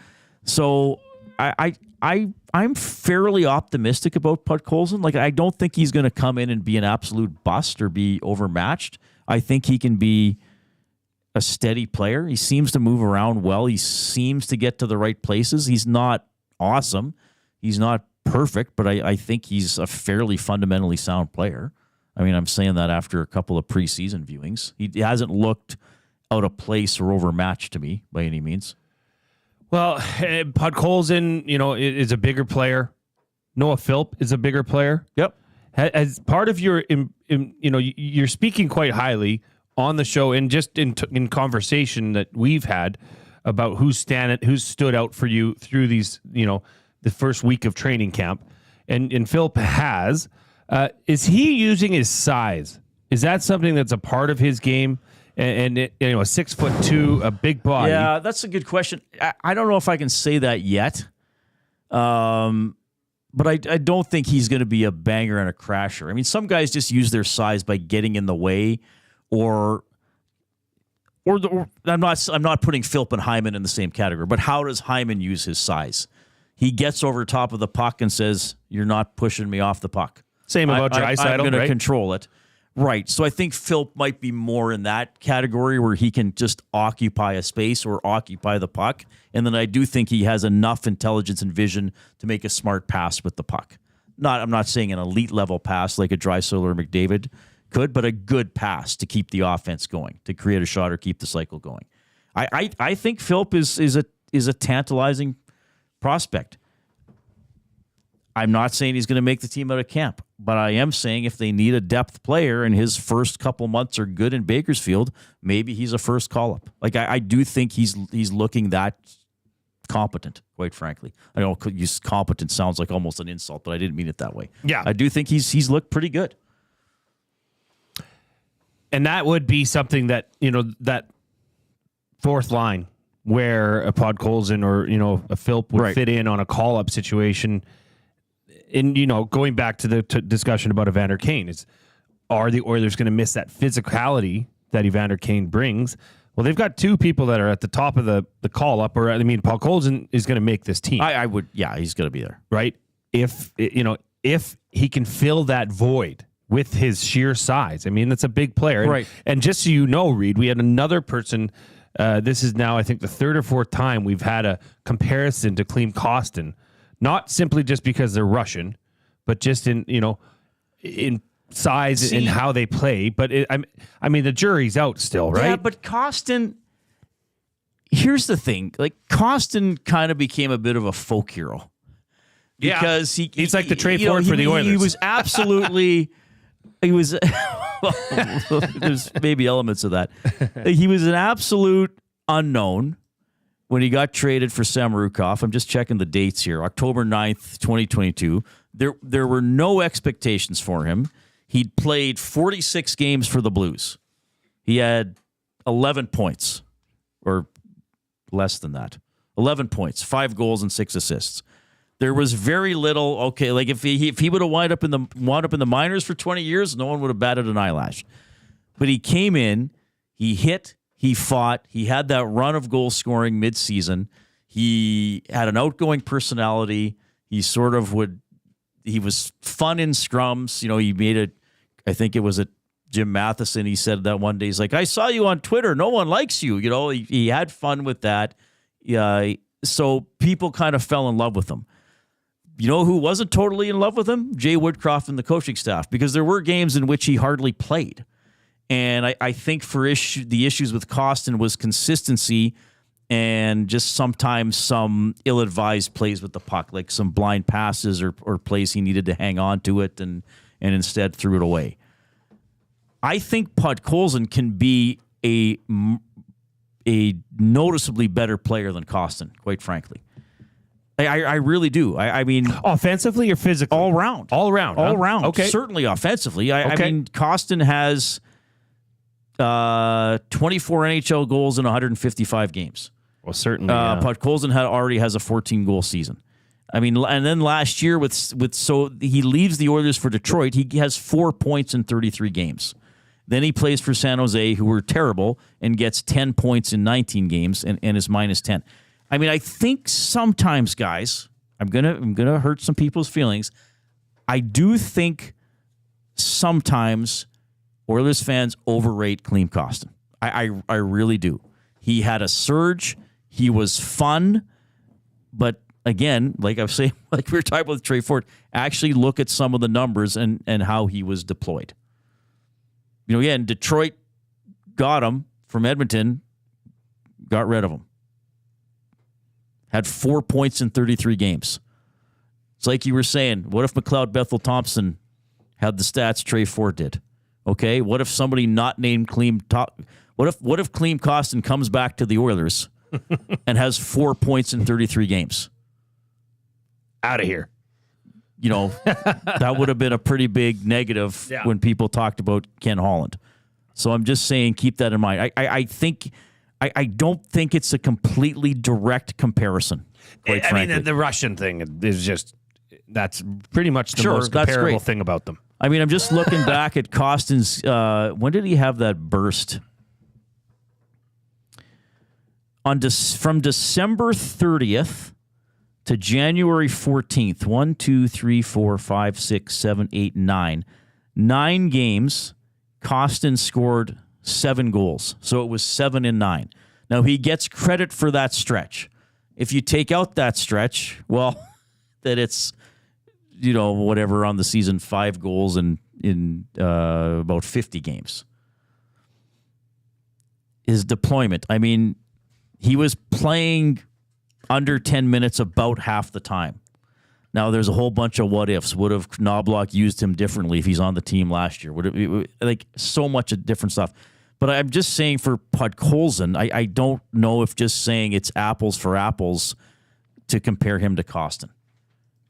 So I'm fairly optimistic about Podkolzin. Like, I don't think he's going to come in and be an absolute bust or be overmatched. I think he can be a steady player. He seems to move around well. He seems to get to the right places. He's not awesome. He's not perfect, but I think he's a fairly fundamentally sound player. I mean, I'm saying that after a couple of preseason viewings. He hasn't looked out of place or overmatched to me by any means. Well, Podkolzin, is a bigger player. Noah Philp is a bigger player. Yep. As part of your, you're speaking quite highly on the show and just in conversation that we've had about who's stood out for you through these, the first week of training camp, and Philp has. Is he using his size? Is that something that's a part of his game? And a 6'2", a big body. Yeah, that's a good question. I don't know if I can say that yet, but I don't think he's going to be a banger and a crasher. I mean, some guys just use their size by getting in the way, or I'm not putting Philp and Hyman in the same category. But how does Hyman use his size? He gets over top of the puck and says, "You're not pushing me off the puck." Same about Draisaitl, I'm going to right? control it. Right. So I think Philp might be more in that category where he can just occupy a space or occupy the puck. And then I do think he has enough intelligence and vision to make a smart pass with the puck. I'm not saying an elite level pass like a Draisaitl or McDavid could, but a good pass to keep the offense going, to create a shot or keep the cycle going. I think Philp is a tantalizing prospect. I'm not saying he's going to make the team out of camp, but I am saying if they need a depth player and his first couple months are good in Bakersfield, maybe he's a first call-up. Like, I do think he's looking that competent, quite frankly. I know use competent sounds like almost an insult, but I didn't mean it that way. Yeah. I do think he's looked pretty good. And that would be something that, that fourth line where a Podkolzin or, a Philp would fit in on a call-up situation. And, going back to the discussion about Evander Kane, are the Oilers going to miss that physicality that Evander Kane brings? Well, they've got two people that are at the top of the call-up, Podkolzin is going to make this team. He's going to be there. Right? If he can fill that void with his sheer size. That's a big player. Right. And just so you know, Reid, we had another person, this is now, I think, the third or fourth time we've had a comparison to Klim Kostin. Not simply just because they're Russian, but just in size and how they play. But the jury's out still, right? Yeah, but Kostin, here's the thing. Like, Kostin kind of became a bit of a folk hero. Because he's like the Trey Ford for the Oilers. He was absolutely... there's maybe elements of that. He was an absolute unknown when he got traded for Samorukov. I'm just checking the dates here. October 9th, 2022. There were no expectations for him. He'd played 46 games for the Blues. He had 11 points, or less than that. 11 points, 5 goals and 6 assists. There was very little. Okay, like if he would have wound up in the minors for 20 years, no one would have batted an eyelash. But he came in, he hit, he fought, he had that run of goal scoring mid-season. He had an outgoing personality. He was fun in scrums. He made it. I think it was at Jim Matheson. He said that one day. He's like, I saw you on Twitter. No one likes you. He had fun with that. So people kind of fell in love with him. You know who wasn't totally in love with him? Jay Woodcroft and the coaching staff, because there were games in which he hardly played. And I think the issues with Kostin was consistency and just sometimes some ill-advised plays with the puck, like some blind passes or plays he needed to hang on to it and instead threw it away. I think Podkolzin can be a noticeably better player than Kostin, quite frankly. I really do. I mean, offensively or physically? All around. All around. All huh? around. Okay. Certainly offensively. I mean, Kostin has 24 NHL goals in 155 games. Well, certainly. Podkolzin already has a 14-goal season. I mean, and then last year so he leaves the Oilers for Detroit. He has 4 points in 33 games. Then he plays for San Jose, who were terrible, and gets 10 points in 19 games and is minus 10. I mean, I think sometimes, guys, I'm gonna hurt some people's feelings. I do think sometimes Oilers fans overrate Klim Kostin. I really do. He had a surge. He was fun, but again, like I was saying, like we were talking about with Trey Ford, actually look at some of the numbers and how he was deployed. Again, Detroit got him from Edmonton, got rid of him. Had 4 points in 33 games. It's like you were saying, what if McLeod Bethel-Thompson had the stats Trey Ford did? Okay, what if somebody not named Klim? What if Klim Kostin comes back to the Oilers and has 4 points in 33 games? Out of here. That would have been a pretty big negative when people talked about Ken Holland. So I'm just saying, keep that in mind. I don't think it's a completely direct comparison. Quite frankly. The Russian thing is just, that's pretty much the most comparable thing about them. I mean, I'm just looking back at Kostin's. When did he have that burst? From December 30th to January 14th. 1, 2, 3, 4, 5, 6, 7, 8, 9. 9 games. Kostin scored 7 goals. So it was 7 and 9. Now he gets credit for that stretch. If you take out that stretch, well, that it's, whatever on the season, 5 goals in about 50 games. His deployment. I mean, he was playing under 10 minutes about half the time. Now, there's a whole bunch of what ifs. Would have Knobloch used him differently if he's on the team last year? Would it be, like, so much of different stuff. But I'm just saying for Podkolzin, I don't know if just saying it's apples for apples to compare him to Kostin.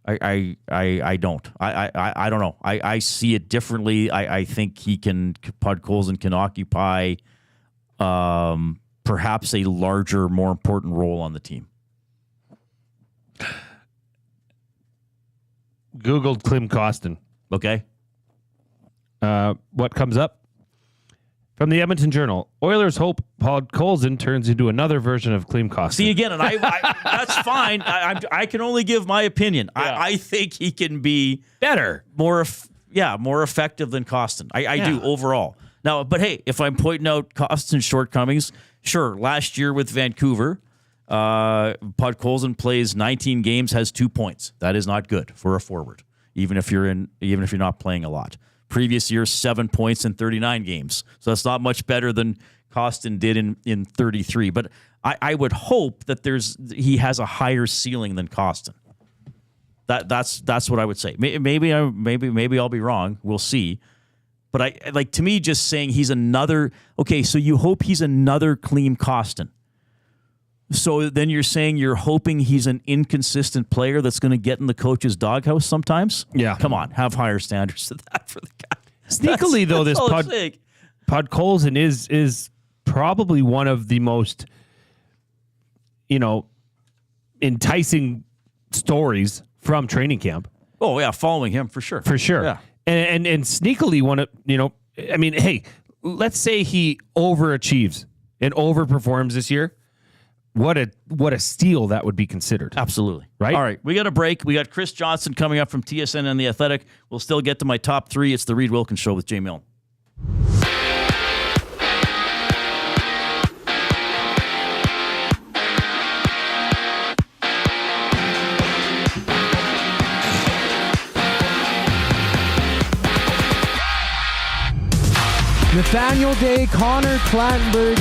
I don't. I don't know. I see it differently. I think Podkolzin can occupy perhaps a larger, more important role on the team. Googled Klim Kostin. Okay. What comes up? From the Edmonton Journal, Oilers hope Podkolzin turns into another version of Klim Kostin. See, again, and I that's fine. I can only give my opinion. Yeah. I think he can be better, more effective than Kostin. I do overall. Now, but hey, if I'm pointing out Kostin's shortcomings, sure. Last year with Vancouver, Podkolzin plays 19 games, has 2 points. That is not good for a forward, even if you're not playing a lot. Previous year, 7 points in 39 games. So that's not much better than Kostin did in 33. But I would hope that he has a higher ceiling than Kostin. That's what I would say. Maybe I'll be wrong. We'll see. But to me, just saying he's another. Okay, so you hope he's another Klim Kostin. So then you're saying you're hoping he's an inconsistent player that's going to get in the coach's doghouse sometimes? Yeah. Come on, have higher standards than that for the guy. Sneakily, though, this Podkolzin is probably one of the most, enticing stories from training camp. Oh, yeah, following him for sure. For sure. Yeah. And sneakily one of, hey, let's say he overachieves and overperforms this year. What a steal that would be considered. Absolutely. Right? All right, we got a break. We got Chris Johnston coming up from TSN and The Athletic. We'll still get to my top 3. It's the Reid Wilkins Show with Jay Milne. Nathaniel Day, Connor Clattenburg,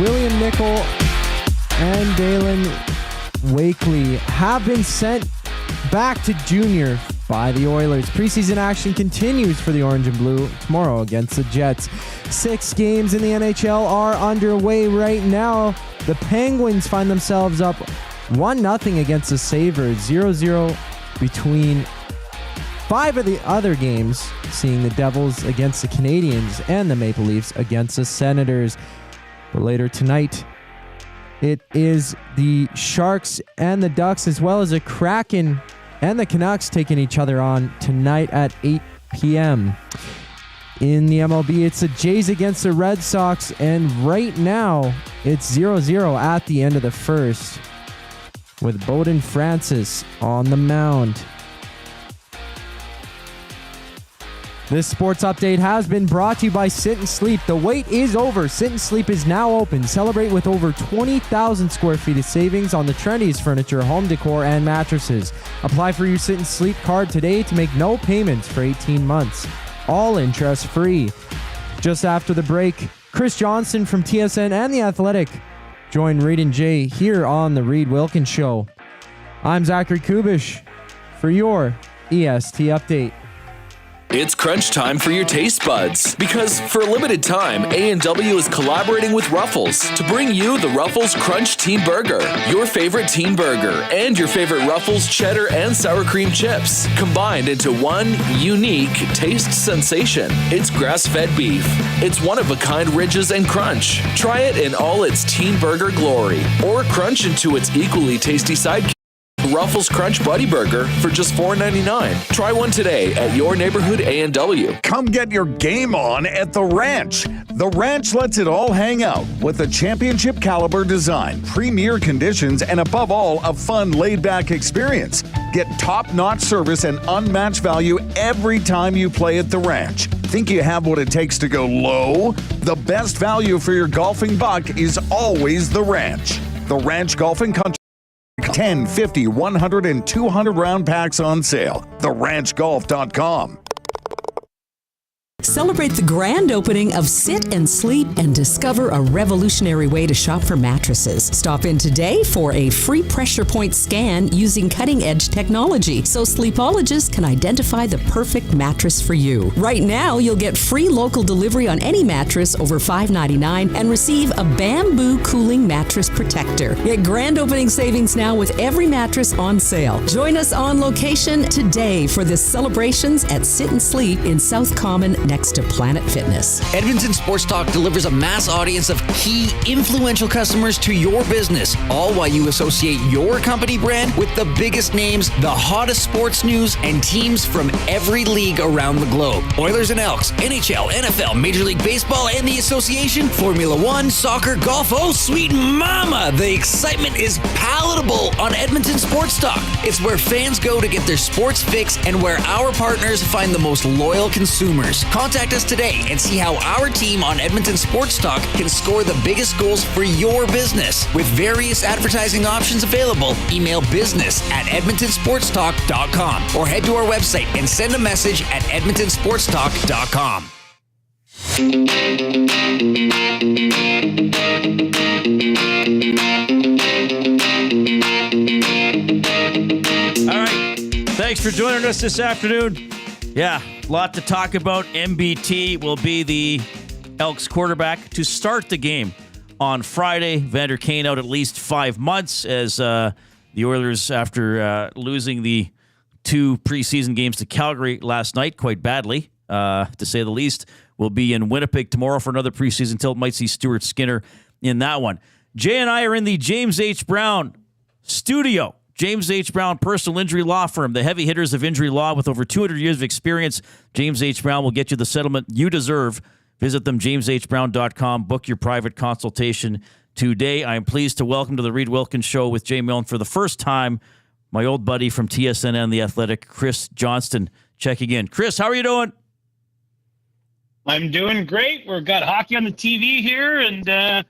William Nickel, and Dalen Wakely have been sent back to junior by the Oilers. Preseason action continues for the Orange and Blue tomorrow against the Jets. 6 games in the NHL are underway right now. The Penguins find themselves up 1-0 against the Sabres, 0-0 between 5 of the other games, seeing the Devils against the Canadiens and the Maple Leafs against the Senators. But later tonight, it is the Sharks and the Ducks, as well as the Kraken and the Canucks taking each other on tonight at 8 p.m. In the MLB, it's the Jays against the Red Sox, and right now, it's 0-0 at the end of the first, with Bowden Francis on the mound. This sports update has been brought to you by Sit and Sleep. The wait is over. Sit and Sleep is now open. Celebrate with over 20,000 square feet of savings on the trendiest furniture, home decor, and mattresses. Apply for your Sit and Sleep card today to make no payments for 18 months. All interest free. Just after the break, Chris Johnston from TSN and The Athletic join Reid and Jay here on the Reid Wilkins Show. I'm Zachary Kubish for your EST update. It's crunch time for your taste buds, because for a limited time, A&W is collaborating with Ruffles to bring you the Ruffles Crunch Teen Burger, your favorite teen burger, and your favorite Ruffles cheddar and sour cream chips, combined into one unique taste sensation. It's grass-fed beef. It's one-of-a-kind ridges and crunch. Try it in all its teen burger glory, or crunch into its equally tasty sidekick, Ruffles Crunch Buddy Burger, for just $4.99. Try one today at your neighborhood A&W. Come get your game on at The Ranch. The Ranch lets it all hang out with a championship caliber design, premier conditions, and above all, a fun, laid-back experience. Get top-notch service and unmatched value every time you play at The Ranch. Think you have what it takes to go low? The best value for your golfing buck is always The Ranch. The Ranch Golfing Country 10, 50, 100, and 200 round packs on sale. TheRanchGolf.com. Celebrate the grand opening of Sit and Sleep and discover a revolutionary way to shop for mattresses. Stop in today for a free pressure point scan using cutting-edge technology so sleepologists can identify the perfect mattress for you. Right now, you'll get free local delivery on any mattress over $5.99 and receive a bamboo cooling mattress protector. Get grand opening savings now with every mattress on sale. Join us on location today for the celebrations at Sit and Sleep in South Common next to Planet Fitness. Edmonton Sports Talk delivers a mass audience of key, influential customers to your business, all while you associate your company brand with the biggest names, the hottest sports news, and teams from every league around the globe. Oilers and Elks, NHL, NFL, Major League Baseball, and the association, Formula One, soccer, golf. Oh, sweet mama! The excitement is palatable on Edmonton Sports Talk. It's where fans go to get their sports fix and where our partners find the most loyal consumers. Contact us today and see how our team on Edmonton Sports Talk can score the biggest goals for your business. With various advertising options available, email business@edmontonsportstalk.com or head to our website and send a message at edmontonsportstalk.com. All right. Thanks for joining us this afternoon. Yeah, a lot to talk about. MBT will be the Elks quarterback to start the game on Friday. Evander Kane out at least 5 months as the Oilers, after losing the 2 preseason games to Calgary last night quite badly, to say the least, will be in Winnipeg tomorrow for another preseason tilt. Might see Stuart Skinner in that one. Jay and I are in the James H. Brown studio. James H. Brown Personal Injury Law Firm, the heavy hitters of injury law with over 200 years of experience. James H. Brown will get you the settlement you deserve. Visit them, jameshbrown.com. Book your private consultation today. I am pleased to welcome to the Reid Wilkins Show with Jay Milne for the first time, my old buddy from TSN and The Athletic, Chris Johnston, checking in. Chris, how are you doing? I'm doing great. We've got hockey on the TV here and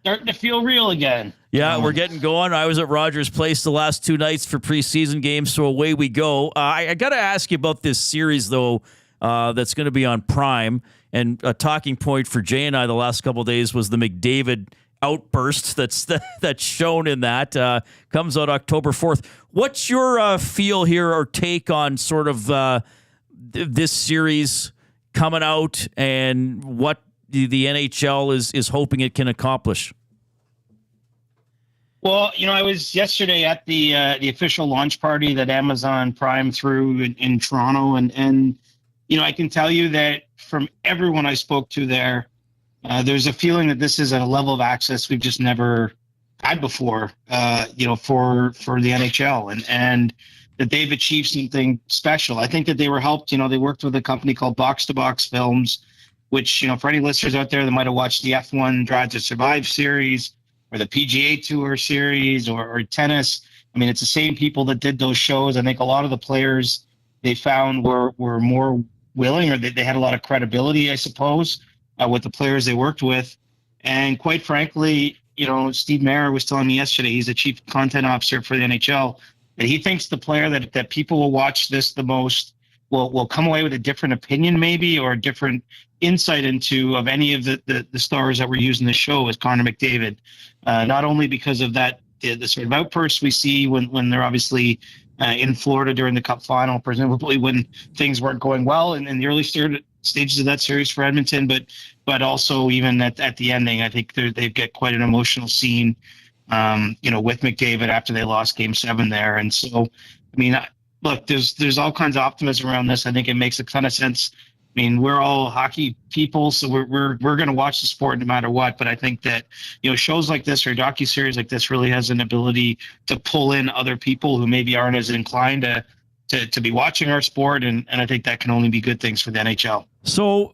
starting to feel real again. Yeah, we're getting going. I was at Rogers Place the last 2 nights for preseason games, so away we go. I got to ask you about this series, though, that's going to be on Prime. And a talking point for Jay and I the last couple of days was the McDavid outburst that's shown in that. Comes out October 4th. What's your feel here or take on sort of this series coming out and what the NHL is hoping it can accomplish? Well, I was yesterday at the official launch party that Amazon Prime threw in Toronto, and I can tell you that from everyone I spoke to there, there's a feeling that this is a level of access we've just never had before, for the NHL, and that they've achieved something special. I think that they were helped. They worked with a company called Box to Box Films, which for any listeners out there that might have watched the F1 Drive to Survive series, or the PGA Tour series, or tennis. I mean, it's the same people that did those shows. I think a lot of the players they found were more willing, or they had a lot of credibility, I suppose, with the players they worked with. And quite frankly, Steve Mayer was telling me yesterday, he's the chief content officer for the NHL, that he thinks the player that people will watch this the most will come away with a different opinion maybe, or a different insight into of any of the stars that were using the show is Connor McDavid. Not only because of that, the sort of outbursts we see when they're obviously in Florida during the Cup final, presumably when things weren't going well in the early stages of that series for Edmonton, but also even at the ending. I think they've got quite an emotional scene, with McDavid after they lost Game 7 there. And so, I mean, look, there's all kinds of optimism around this. I think it makes a ton of sense. I mean, we're all hockey people, so we're going to watch the sport no matter what. But I think that shows like this or docuseries like this really has an ability to pull in other people who maybe aren't as inclined to be watching our sport, and I think that can only be good things for the NHL. So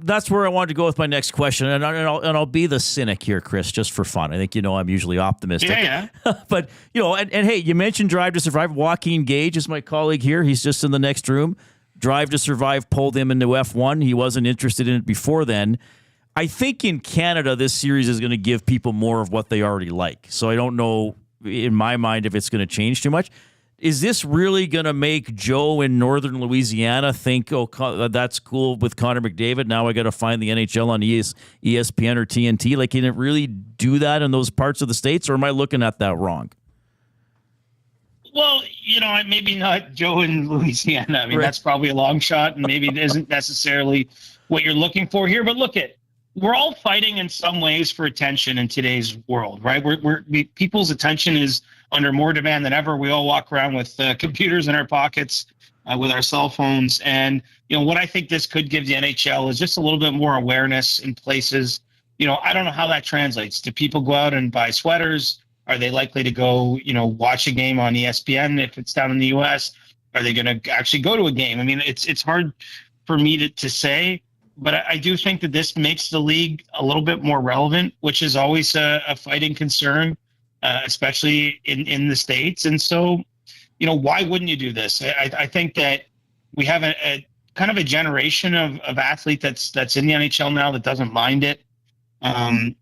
that's where I wanted to go with my next question, and I'll be the cynic here, Chris, just for fun. I think I'm usually optimistic. Yeah. But and hey, you mentioned Drive to Survive. Joaquin Gage is my colleague here. He's just in the next room. Drive to Survive pulled him into F1. He wasn't interested in it before then. I think in Canada, this series is going to give people more of what they already like. So I don't know in my mind, if it's going to change too much. Is this really going to make Joe in Northern Louisiana think, oh, that's cool with Connor McDavid, now I got to find the NHL on ESPN or TNT? Like, can it really do that in those parts of the States, or am I looking at that wrong? Well, maybe not Joe in Louisiana. I mean, That's probably a long shot, and maybe it isn't necessarily what you're looking for here. But look, we're all fighting in some ways for attention in today's world, right? People's attention is under more demand than ever. We all walk around with computers in our pockets, with our cell phones. And, what I think this could give the NHL is just a little bit more awareness in places. I don't know how that translates. Do people go out and buy sweaters? Are they likely to go, watch a game on ESPN if it's down in the U.S.? Are they going to actually go to a game? I mean, it's hard for me to say, but I do think that this makes the league a little bit more relevant, which is always a fighting concern, especially in the States. And so, why wouldn't you do this? I think that we have a kind of a generation of athlete that's in the NHL now that doesn't mind it.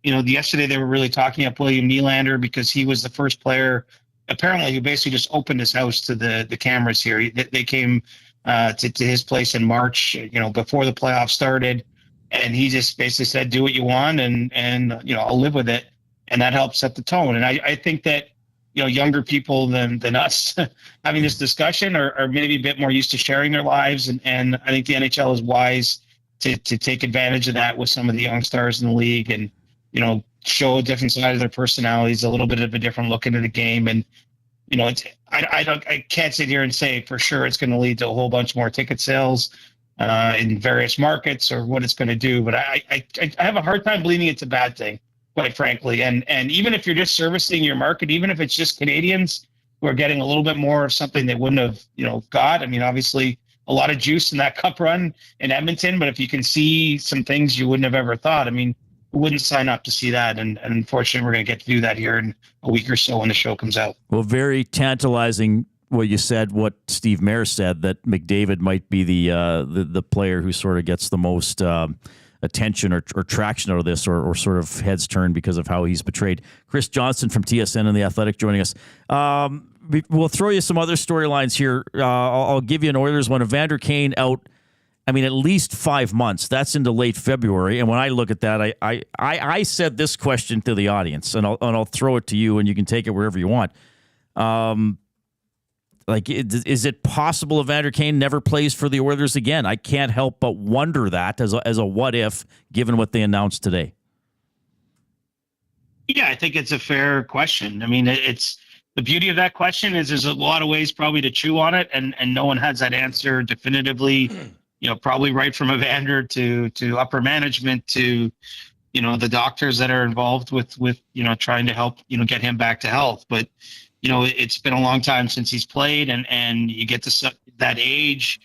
Yesterday they were really talking up William Nylander because he was the first player, apparently, who basically just opened his house to the cameras here. They came to his place in March, before the playoffs started, and he just basically said, "Do what you want, and I'll live with it," and that helps set the tone. And I think that younger people than us having this discussion are maybe a bit more used to sharing their lives, and I think the NHL is wise to take advantage of that with some of the young stars in the league, and show a different side of their personalities, a little bit of a different look into the game. And I can't sit here and say for sure it's going to lead to a whole bunch more ticket sales in various markets or what it's going to do, but I have a hard time believing it's a bad thing, quite frankly. And even if you're just servicing your market, even if it's just Canadians who are getting a little bit more of something they wouldn't have got. I mean, obviously a lot of juice in that cup run in Edmonton, but if you can see some things you wouldn't have ever thought, I mean, who wouldn't sign up to see that? And unfortunately, we're going to get to do that here in a week or so when the show comes out. Well, very tantalizing what you said, what Steve Mayer said, that McDavid might be the player who sort of gets the most attention or traction out of this, or sort of heads turned because of how he's portrayed. Chris Johnston from TSN and The Athletic joining us. We'll throw you some other storylines here. I'll give you an Oilers one. Evander Kane out, I mean, at least 5 months. That's into late February. And when I look at that, I said this question to the audience, and I'll throw it to you, and you can take it wherever you want. Is it possible Evander Kane never plays for the Oilers again? I can't help but wonder that as a what if, given what they announced today. Yeah, I think it's a fair question. I mean, it's the beauty of that question is there's a lot of ways probably to chew on it, and no one has that answer definitively. Probably right from Evander to upper management to, the doctors that are involved with trying to help, get him back to health. But, it's been a long time since he's played, and you get to that age,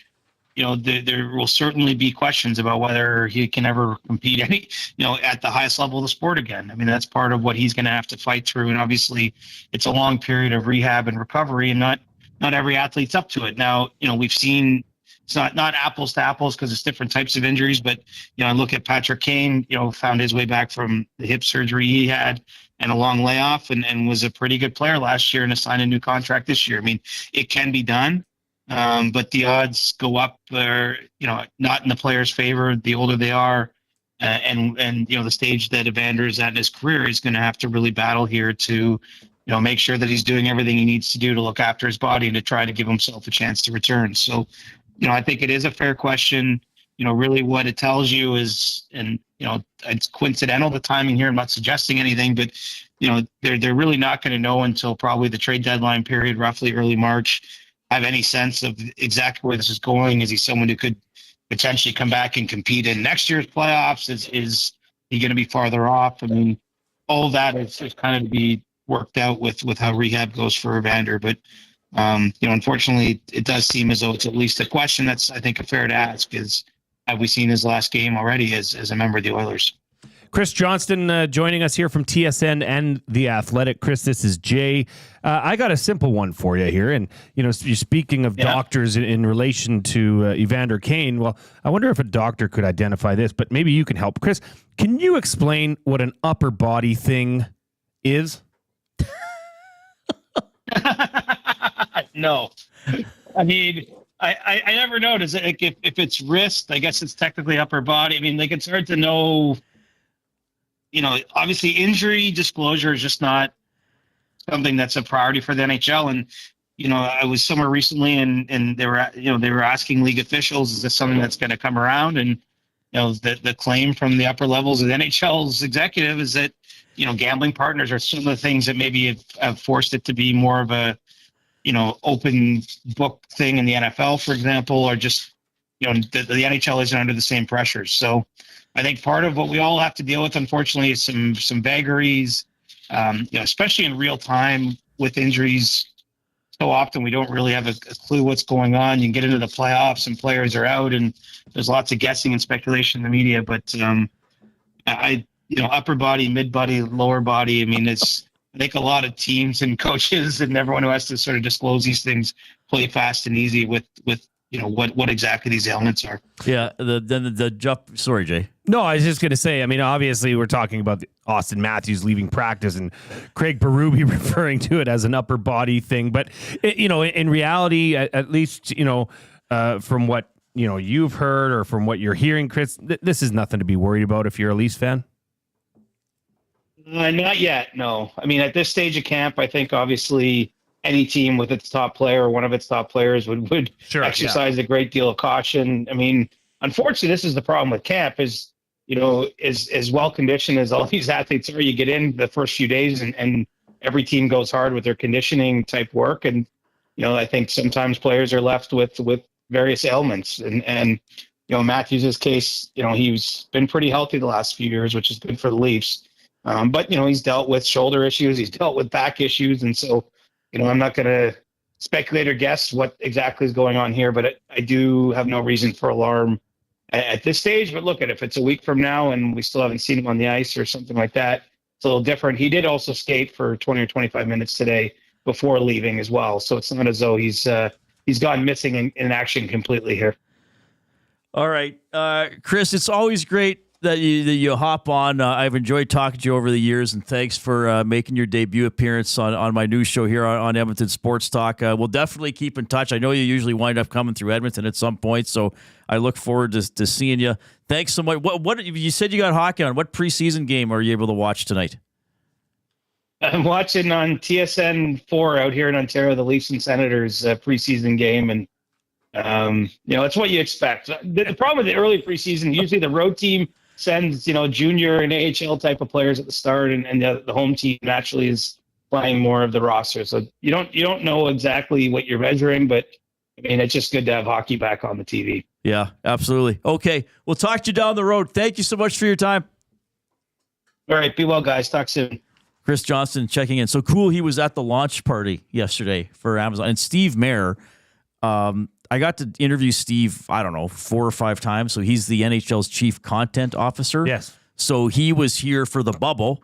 there will certainly be questions about whether he can ever compete at the highest level of the sport again. I mean, that's part of what he's going to have to fight through. And obviously it's a long period of rehab and recovery, and not every athlete's up to it. Now, we've seen, it's not apples to apples because it's different types of injuries, but, I look at Patrick Kane, found his way back from the hip surgery he had and a long layoff, and was a pretty good player last year and signed a new contract this year. I mean, it can be done, but the odds go up, not in the player's favor the older they are. And the stage that Evander is at in his career, he's going to have to really battle here to, make sure that he's doing everything he needs to do to look after his body and to try to give himself a chance to return. So, I think it is a fair question. Really what it tells you is, and, it's coincidental, the timing here. I'm not suggesting anything, but, they're really not going to know until probably the trade deadline period, roughly early March, have any sense of exactly where this is going. Is he someone who could potentially come back and compete in next year's playoffs? Is he going to be farther off? I mean, all of that is kind of to be worked out with how rehab goes for Evander. But, unfortunately, it does seem as though it's at least a question that's, I think, fair to ask is, have we seen his last game already as a member of the Oilers? Chris Johnston joining us here from TSN and The Athletic. Chris, this is Jay. I got a simple one for you here. And, you're speaking of doctors in relation to Evander Kane. Well, I wonder if a doctor could identify this, but maybe you can help. Chris, can you explain what an upper body thing is? No. I mean, I never know. Does it, like, if it's wrist, I guess it's technically upper body. I mean, like, it's hard to know. Obviously injury disclosure is just not something that's a priority for the NHL. And, I was somewhere recently and they were asking league officials, is this something that's going to come around? And, the claim from the upper levels of the NHL's executive is that, gambling partners are some of the things that maybe have forced it to be more of a, open book thing in the NFL, for example, or just, the NHL isn't under the same pressures. So I think part of what we all have to deal with, unfortunately, is some vagaries, especially in real time with injuries. So often we don't really have a clue what's going on. You can get into the playoffs and players are out, and there's lots of guessing and speculation in the media. But upper body, mid body, lower body. I mean, I think a lot of teams and coaches and everyone who has to sort of disclose these things play fast and easy with what exactly these ailments are. Yeah. The jump. Sorry, Jay. No, I was just going to say, I mean, obviously we're talking about Austin Matthews leaving practice and Craig Berube referring to it as an upper body thing. But, in reality, at least, from what, you've heard or from what you're hearing, Chris, this is nothing to be worried about if you're a Leafs fan. Not yet, no. I mean, at this stage of camp, I think obviously any team with its top player or one of its top players would exercise a great deal of caution. I mean, unfortunately, this is the problem with camp is, as well-conditioned as all these athletes are, you get in the first few days and every team goes hard with their conditioning type work. And, I think sometimes players are left with various ailments. And Matthews' case, he's been pretty healthy the last few years, which is good for the Leafs. But, he's dealt with shoulder issues. He's dealt with back issues. And so, I'm not going to speculate or guess what exactly is going on here, but I do have no reason for alarm at this stage. But look, if it's a week from now and we still haven't seen him on the ice or something like that, it's a little different. He did also skate for 20 or 25 minutes today before leaving as well. So it's not as though he's gone missing in action completely here. All right. Chris, it's always great that you hop on. I've enjoyed talking to you over the years, and thanks for making your debut appearance on my new show here on Edmonton Sports Talk. We'll definitely keep in touch. I know you usually wind up coming through Edmonton at some point, so I look forward to seeing you. Thanks so much. What you said you got hockey on? What preseason game are you able to watch tonight? I'm watching on TSN 4 out here in Ontario, the Leafs and Senators preseason game, and it's what you expect. The problem with the early preseason, usually the road team sends, junior and AHL type of players at the start, and the home team naturally is playing more of the roster. So you don't know exactly what you're measuring, but I mean, it's just good to have hockey back on the TV. Yeah, absolutely. Okay, we'll talk to you down the road. Thank you so much for your time. All right, be well, guys. Talk soon. Chris Johnston checking in. So cool. He was at the launch party yesterday for Amazon, and Steve Mayer. I got to interview Steve, 4 or 5 times. So he's the NHL's chief content officer. Yes. So he was here for the bubble,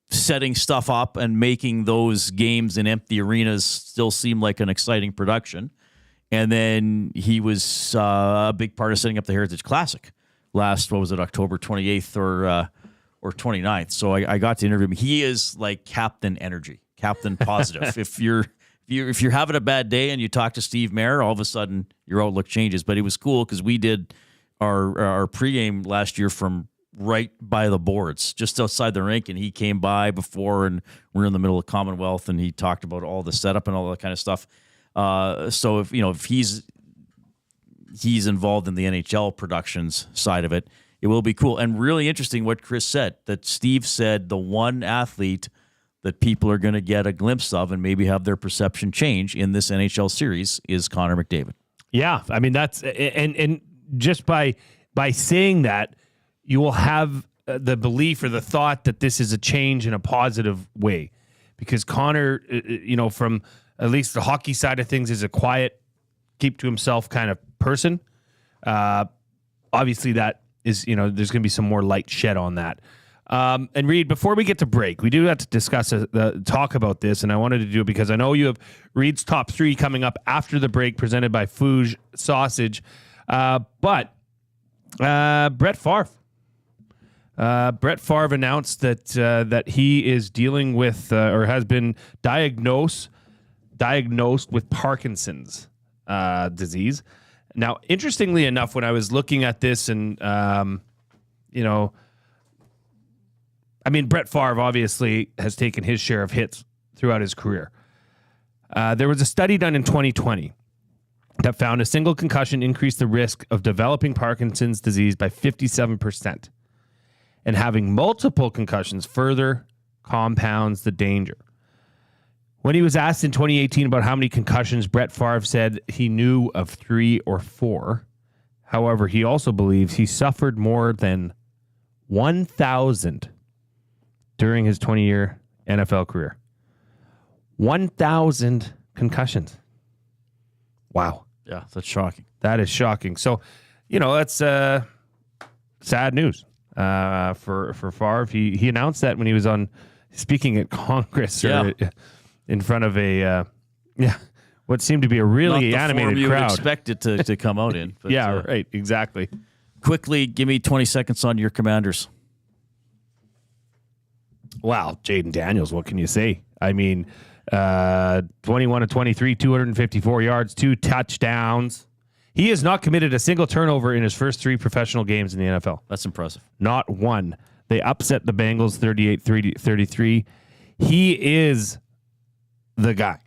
setting stuff up and making those games in empty arenas still seem like an exciting production. And then he was a big part of setting up the Heritage Classic last, October 28th or 29th. So I got to interview him. He is like Captain Energy, Captain Positive. If you're having a bad day and you talk to Steve Mayer, all of a sudden your outlook changes. But it was cool because we did our pregame last year from right by the boards, just outside the rink, and he came by before, and we're in the middle of Commonwealth, and he talked about all the setup and all that kind of stuff. So if he's involved in the NHL productions side of it, it will be cool. And really interesting what Chris said, that Steve said the one athlete that people are going to get a glimpse of and maybe have their perception change in this NHL series is Connor McDavid. Yeah, I mean, that's and just by saying that, you will have the belief or the thought that this is a change in a positive way, because Connor, from at least the hockey side of things, is a quiet, keep to himself kind of person. Obviously, that is, there's going to be some more light shed on that. And Reid, before we get to break, we do have to discuss talk about this, and I wanted to do it because I know you have Reid's top 3 coming up after the break, presented by Fuge Sausage. But Brett Farve. Brett Farve announced that he is dealing with or has been diagnosed diagnosed with Parkinson's disease. Now, interestingly enough, when I was looking at this and, Brett Favre obviously has taken his share of hits throughout his career. There was a study done in 2020 that found a single concussion increased the risk of developing Parkinson's disease by 57%. And having multiple concussions further compounds the danger. When he was asked in 2018 about how many concussions, Brett Favre said he knew of 3 or 4. However, he also believes he suffered more than 1,000 during his 20-year NFL career. 1,000 concussions. Wow. Yeah, that's shocking. That is shocking. So, that's sad news for Favre. He announced that when he was speaking at Congress or in front of what seemed to be a really animated you crowd. Would expect it to come out in. But, yeah, right. Exactly. Quickly, give me 20 seconds on your Commanders. Wow, Jaden Daniels, what can you say? 21 of 23, 254 yards, 2 touchdowns. He has not committed a single turnover in his first 3 professional games in the NFL. That's impressive. Not one. They upset the Bengals 38-33. He is the guy.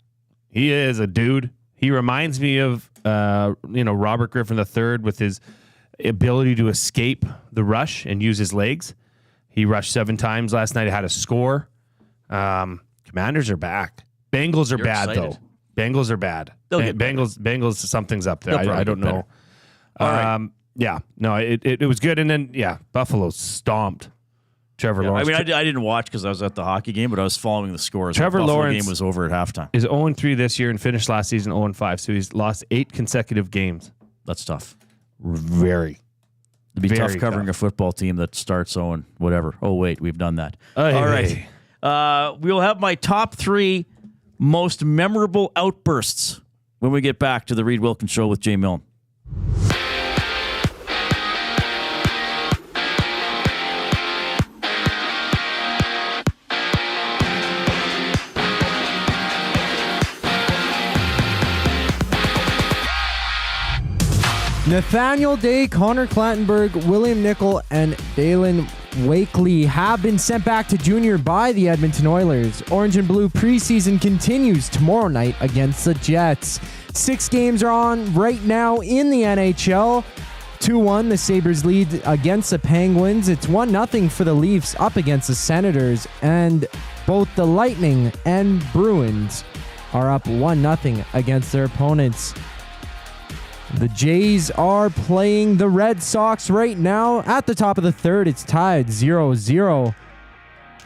He is a dude. He reminds me of Robert Griffin III with his ability to escape the rush and use his legs. He rushed 7 times last night. Had a score. Commanders are back. Bengals are bad, excited. though. Bengals are bad. Bengals, something's up there. I don't know. All right. Yeah. No, it was good. And then, Buffalo stomped Trevor Lawrence. I didn't watch because I was at the hockey game, but I was following the scores. Trevor the Buffalo Lawrence game was over at halftime. Is 0-3 this year and finished last season 0-5. So he's lost 8 consecutive games. That's tough. Very. It'd be tough covering a football team that starts 0 whatever. Oh, wait, we've done that. All right. We'll have my top 3 most memorable outbursts when we get back to the Reid Wilkins Show with Jay Milne. Nathaniel Day, Connor Clattenburg, William Nickel, and Dalen Wakely have been sent back to junior by the Edmonton Oilers. Orange and Blue preseason continues tomorrow night against the Jets. 6 games are on right now in the NHL. 2-1, the Sabres lead against the Penguins. It's 1-0 for the Leafs up against the Senators. And both the Lightning and Bruins are up 1-0 against their opponents. The Jays are playing the Red Sox right now. At the top of the third, it's tied 0-0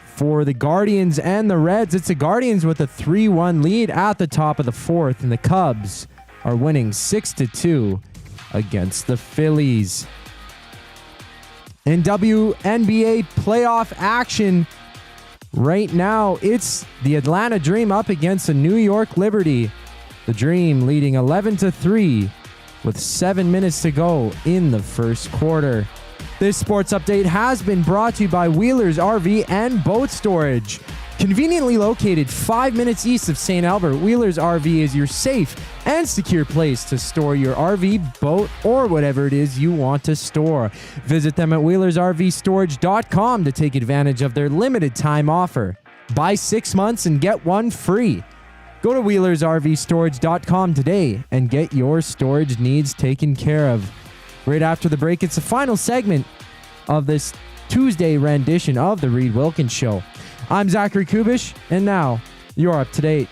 for the Guardians and the Reds. It's the Guardians with a 3-1 lead at the top of the fourth, and the Cubs are winning 6-2 against the Phillies. In WNBA playoff action right now, it's the Atlanta Dream up against the New York Liberty. The Dream leading 11-3. with 7 minutes to go in the first quarter. This sports update has been brought to you by Wheeler's RV and Boat Storage. Conveniently located 5 minutes east of St. Albert, Wheeler's RV is your safe and secure place to store your RV, boat, or whatever it is you want to store. Visit them at wheelersrvstorage.com to take advantage of their limited time offer. Buy 6 months and get 1 free. Go to wheelersrvstorage.com today and get your storage needs taken care of. Right after the break, it's the final segment of this Tuesday rendition of the Reid Wilkins Show. I'm Zachary Kubish, and now you're up to date.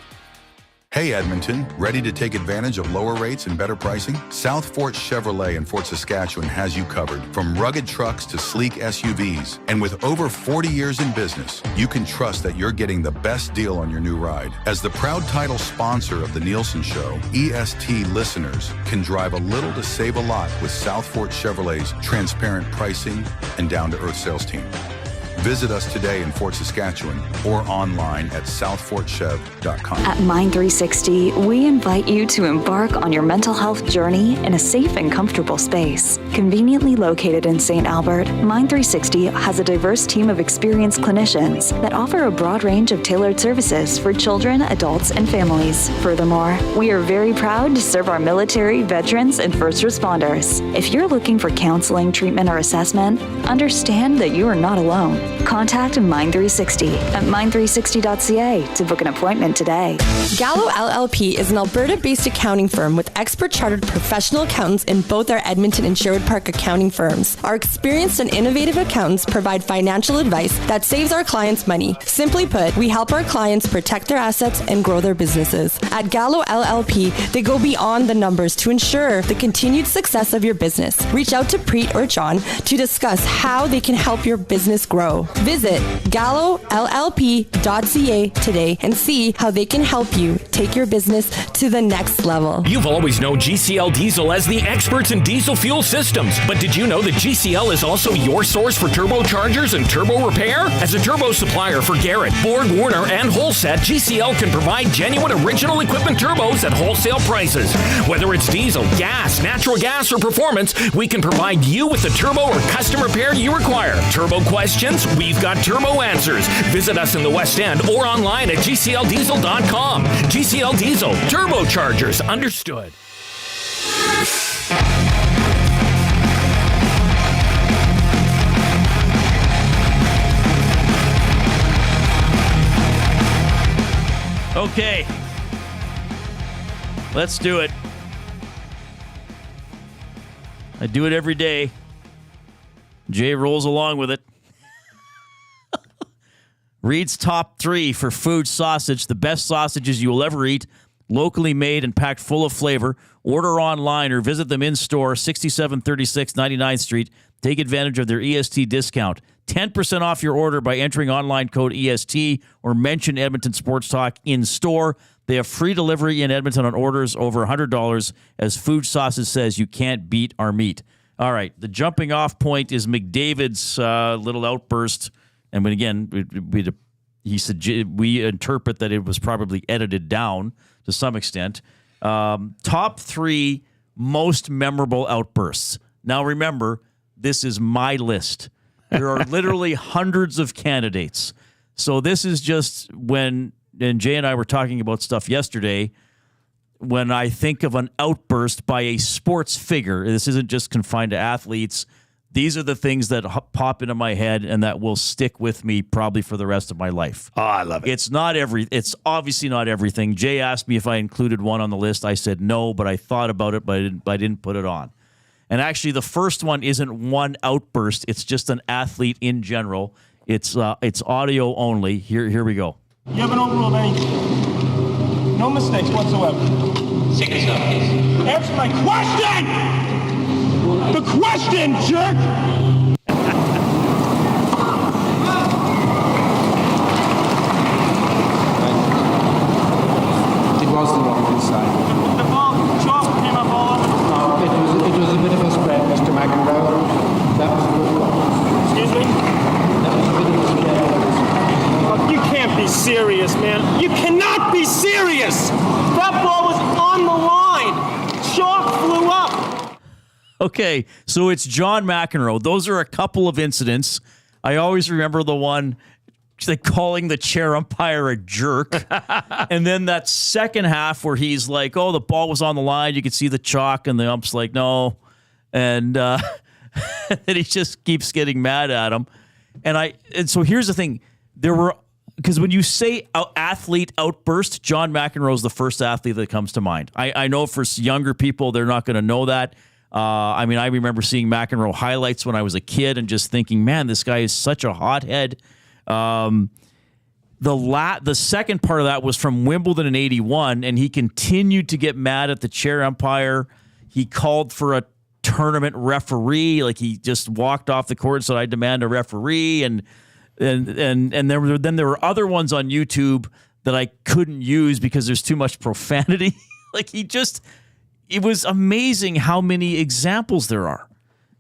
Hey Edmonton, ready to take advantage of lower rates and better pricing? South Fort Chevrolet in Fort Saskatchewan has you covered. From rugged trucks to sleek SUVs. And with over 40 years in business, you can trust that you're getting the best deal on your new ride. As the proud title sponsor of the Nielsen Show, EST listeners can drive a little to save a lot with South Fort Chevrolet's transparent pricing and down-to-earth sales team. Visit us today in Fort Saskatchewan or online at southfortchev.com. At Mind 360, we invite you to embark on your mental health journey in a safe and comfortable space. Conveniently located in St. Albert, Mind 360 has a diverse team of experienced clinicians that offer a broad range of tailored services for children, adults, and families. Furthermore, we are very proud to serve our military, veterans, and first responders. If you're looking for counseling, treatment, or assessment, understand that you are not alone. Contact Mind 360 at mind360.ca to book an appointment today. Gallo LLP is an Alberta-based accounting firm with expert chartered professional accountants in both our Edmonton and Sherwood Park accounting firms. Our experienced and innovative accountants provide financial advice that saves our clients money. Simply put, we help our clients protect their assets and grow their businesses. At Gallo LLP, they go beyond the numbers to ensure the continued success of your business. Reach out to Preet or John to discuss how they can help your business grow. Visit gallollp.ca today and see how they can help you take your business to the next level. You've always known GCL Diesel as the experts in diesel fuel systems, but did you know that GCL is also your source for turbochargers and turbo repair? As a turbo supplier for Garrett, Borg Warner, and Holset, GCL can provide genuine original equipment turbos at wholesale prices. Whether it's diesel, gas, natural gas, or performance, we can provide you with the turbo or custom repair you require. Turbo questions? We've got turbo answers. Visit us in the West End or online at gcldiesel.com. GCL Diesel, turbochargers, understood. Okay. Let's do it. I do it every day. Jay rolls along with it. Reid's top 3 for Fuge sausage, the best sausages you will ever eat, locally made and packed full of flavor. Order online or visit them in store, 6736 99th Street. Take advantage of their EST discount. 10% off your order by entering online code EST or mention Edmonton Sports Talk in store. They have free delivery in Edmonton on orders over $100. As Fuge Sausage says, you can't beat our meat. All right, the jumping off point is McDavid's little outburst. And when again, we interpret that it was probably edited down to some extent. Top 3 most memorable outbursts. Now remember, this is my list. There are literally hundreds of candidates. So this is just and Jay and I were talking about stuff yesterday, when I think of an outburst by a sports figure, this isn't just confined to athletes. These are the things that pop into my head and that will stick with me probably for the rest of my life. Oh, I love it. It's obviously not everything. Jay asked me if I included one on the list. I said no, but I thought about it, but I didn't put it on. And actually, the first one isn't one outburst. It's just an athlete in general. It's audio only. Here we go. You haven't overruled any. No mistakes whatsoever. Second stop, please. Answer my question! The question, jerk! It was the wrong side. The ball, chalk came up all over. No, it was a bit of a spread, Mr. McIntyre. That was a good one. Excuse me? That was a bit of a spread. Look, you can't be serious, man. You cannot be serious! That ball was on the line. Chalk flew up. Okay, so it's John McEnroe. Those are a couple of incidents. I always remember the one calling the chair umpire a jerk. And then that second half where he's like, oh, the ball was on the line. You could see the chalk. And the ump's like, no. And and he just keeps getting mad at him. And so here's the thing. Because when you say athlete outburst, John McEnroe is the first athlete that comes to mind. I know for younger people, they're not going to know that. I remember seeing McEnroe highlights when I was a kid and just thinking, man, this guy is such a hothead. The second part of that was from Wimbledon in 81, and he continued to get mad at the chair umpire. He called for a tournament referee, like he just walked off the court and said, I demand a referee. And there were other ones on YouTube that I couldn't use because there's too much profanity. It was amazing how many examples there are.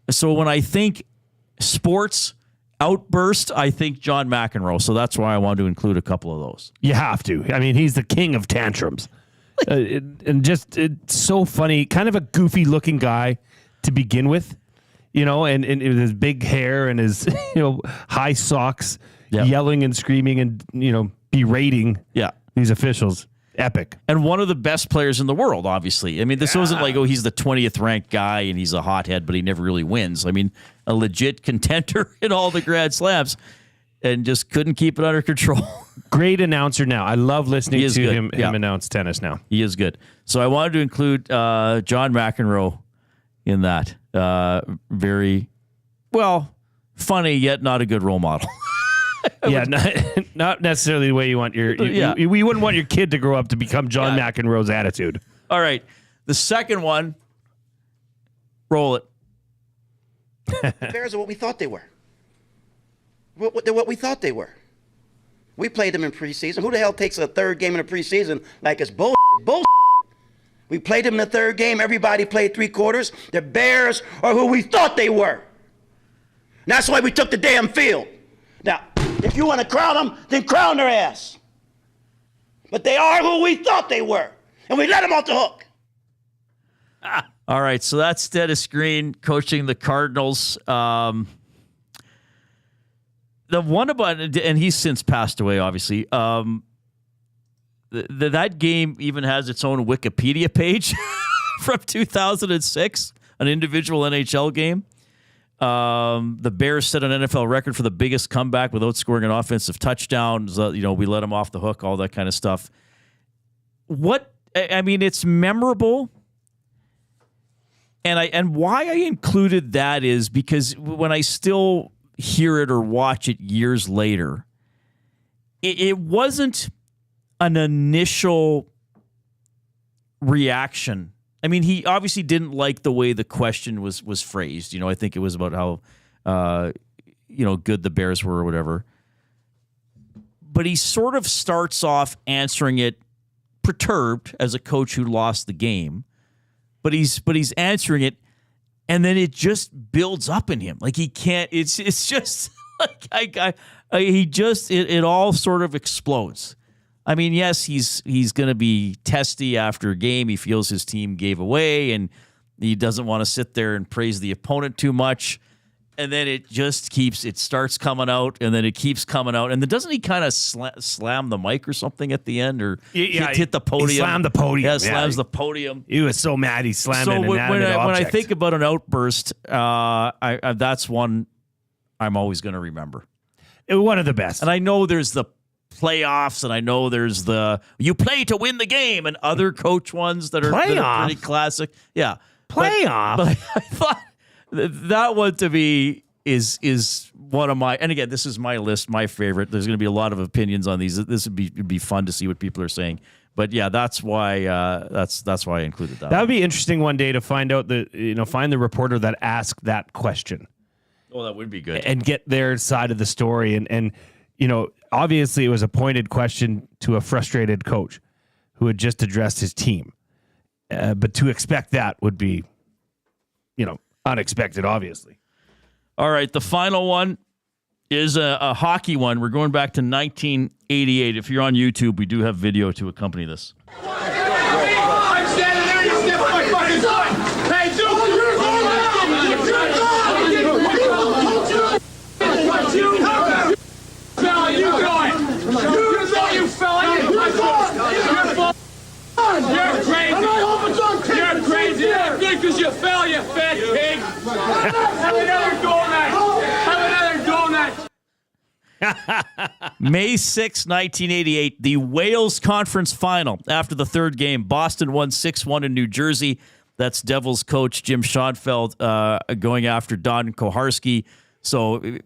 So when I think sports, outburst, I think John McEnroe. So that's why I wanted to include a couple of those. You have to. I mean, he's the king of tantrums. It's so funny. Kind of a goofy looking guy to begin with, and with his big hair and his, high socks, yelling and screaming and, berating these officials. Epic. And one of the best players in the world, obviously. I mean, this wasn't like, he's the 20th ranked guy and he's a hothead, but he never really wins. I mean, a legit contender in all the Grand Slams and just couldn't keep it under control. Great announcer now. I love listening to him announce tennis now. He is good. So I wanted to include John McEnroe in that. Very, funny, yet not a good role model. Yeah, not necessarily the way you want we wouldn't want your kid to grow up to become John McEnroe's attitude. All right. The second one, roll it. The Bears are what we thought they were. They're what we thought they were. We played them in preseason. Who the hell takes a third game in a preseason like it's bull? We played them in the third game. Everybody played 3 quarters. The Bears are who we thought they were. And that's why we took the damn field. Now, if you want to crown them, then crown their ass. But they are who we thought they were. And we let them off the hook. All right, so that's Dennis Green coaching the Cardinals. The one about, and he's since passed away, obviously. That game even has its own Wikipedia page from 2006, an individual NHL game. The Bears set an NFL record for the biggest comeback without scoring an offensive touchdown. We let them off the hook, all that kind of stuff. It's memorable. And why I included that is because when I still hear it or watch it years later, it wasn't an initial reaction. I mean, he obviously didn't like the way the question was phrased. I think it was about how, good the Bears were or whatever. But he sort of starts off answering it perturbed as a coach who lost the game. But he's answering it, and then it just builds up in him. Like he can't. It's just like it all sort of explodes. I mean, yes, he's going to be testy after a game. He feels his team gave away, and he doesn't want to sit there and praise the opponent too much. And then it starts coming out, and then it keeps coming out. And then doesn't he kind of slam the mic or something at the end, or hit the podium? He slammed the podium. Yeah, slams the podium. He was so mad he slammed an inanimate object. When I think about an outburst, that's one I'm always going to remember. One of the best. And I know there's the playoffs, and I know there's you play to win the game, and other coach ones that are pretty classic. Yeah, playoff. But I thought that one to me is one of my. And again, this is my list, my favorite. There's going to be a lot of opinions on these. This would be fun to see what people are saying. But yeah, that's why that's why I included that. That would be interesting one day to find out find the reporter that asked that question. Oh, that would be good. And get their side of the story and obviously it was a pointed question to a frustrated coach who had just addressed his team. But to expect that would be, unexpected, obviously. All right. The final one is a hockey one. We're going back to 1988. If you're on YouTube, we do have video to accompany this. I'm standing there, you step on my fucking foot! Hey, Duke! You going? You fella! You're crazy! You're crazy! You're good because you fell, you fat pig! Have another donut! May 6, 1988, the Wales Conference Final. After the third game, Boston won 6-1 in New Jersey. That's Devils coach Jim Schoenfeld going after Don Koharski. So to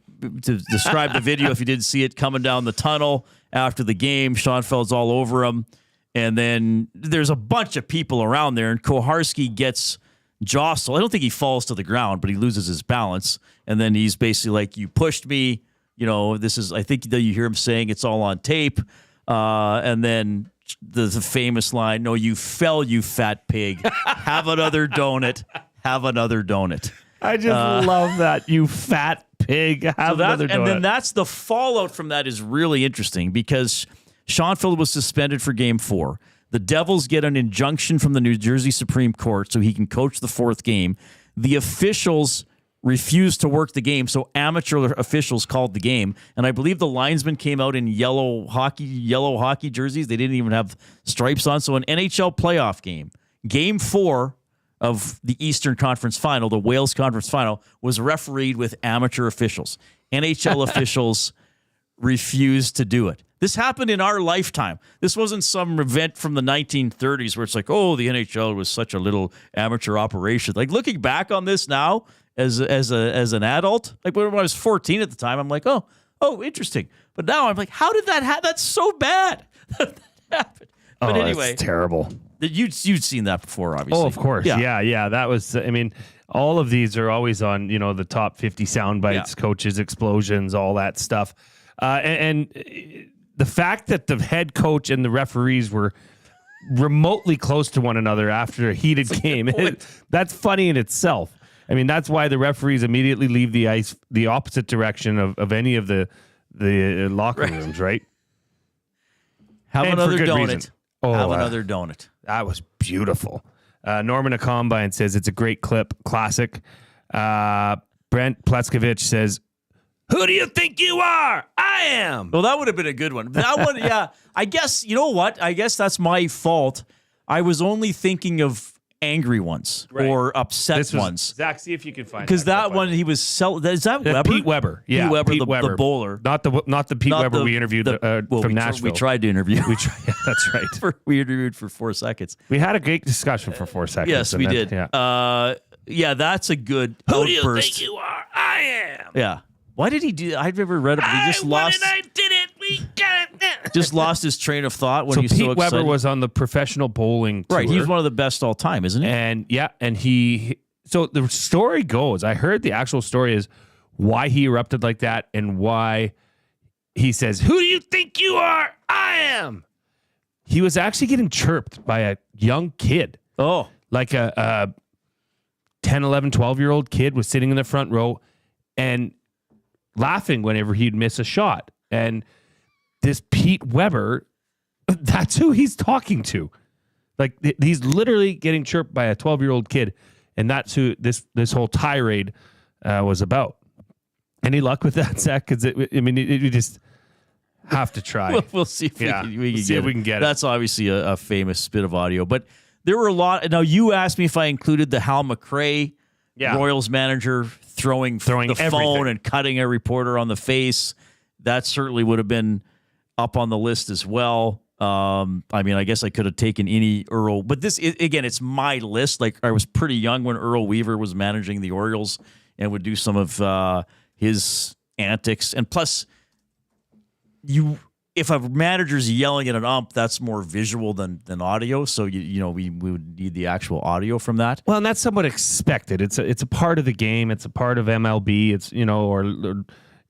describe the video, if you didn't see it, coming down the tunnel after the game, Schoenfeld's all over him. And then there's a bunch of people around there, and Koharski gets jostled. I don't think he falls to the ground, but he loses his balance. And then he's basically like, you pushed me. This is, I think that you hear him saying it's all on tape. And then the famous line, no, you fell, you fat pig. Have another donut. Have another donut. I just love that, you fat pig. Have another donut. And then that's the fallout from that is really interesting because Schoenfeld was suspended for Game 4. The Devils get an injunction from the New Jersey Supreme Court so he can coach the 4th game. The officials refused to work the game, so amateur officials called the game. And I believe the linesmen came out in yellow hockey jerseys. They didn't even have stripes on. So an NHL playoff game, Game 4 of the Eastern Conference Final, the Wales Conference Final, was refereed with amateur officials. NHL officials refused to do it. This happened in our lifetime. This wasn't some event from the 1930s where it's like, oh, the NHL was such a little amateur operation. Like looking back on this now as an adult, like when I was 14 at the time, I'm like, oh, interesting. But now I'm like, how did that happen? That's so bad. That happened. But anyway, it's terrible. You'd seen that before, obviously. Oh, of course. Yeah. That was, I mean, all of these are always on, the top 50 sound bites, coaches, explosions, all that stuff. And the fact that the head coach and the referees were remotely close to one another after a heated game, that's funny in itself. I mean, that's why the referees immediately leave the ice the opposite direction of any of the locker rooms, right? Have another donut. Reason. Have another donut. That was beautiful. Norman at Combine says it's a great clip, classic. Brent Pleskovich says, "Who do you think you are? I am." Well, that would have been a good one. That one, yeah. I guess, you know what? I guess that's my fault. I was only thinking of angry ones or upset ones. Zach, see if you can find because that one he was is that Weber? Pete Weber, yeah, Pete Weber, Pete Weber. the bowler, not the Pete Weber we interviewed from Nashville. We tried to interview. That's right. We interviewed for 4 seconds. We had a great discussion for 4 seconds. Yes, we did. Yeah, that's a good outburst. Who do you think you are? I am. Yeah. Why did he do that? I've never read it, but he just lost. I did it. We got it. Just lost his train of thought when so he's Pete so excited. Weber was on the professional bowling tour. Right, he's one of the best all time, isn't he? And he. So the story goes. I heard the actual story is why he erupted like that and why he says, "Who do you think you are? I am." He was actually getting chirped by a young kid. Oh, like a 10, 11, 12-year-old kid was sitting in the front row and laughing whenever he'd miss a shot. And this Pete Weber, that's who he's talking to. Like he's literally getting chirped by a 12-year-old kid. And that's who this whole tirade was about. Any luck with that, Zach? Because you just have to try. We'll see if we can get it. it. That's obviously a famous bit of audio. But there were a lot. Now, you asked me if I included the Hal McRae, Royals manager, throwing the everything. phone and cutting a reporter on the face. That certainly would have been up on the list as well. I mean, I guess I could have taken any Earl, but again, it's my list. Like I was pretty young when Earl Weaver was managing the Orioles and would do some of his antics. And plus, if a manager's yelling at an ump, that's more visual than audio. So we would need the actual audio from that. Well, and that's somewhat expected. It's a part of the game. It's a part of MLB. It's or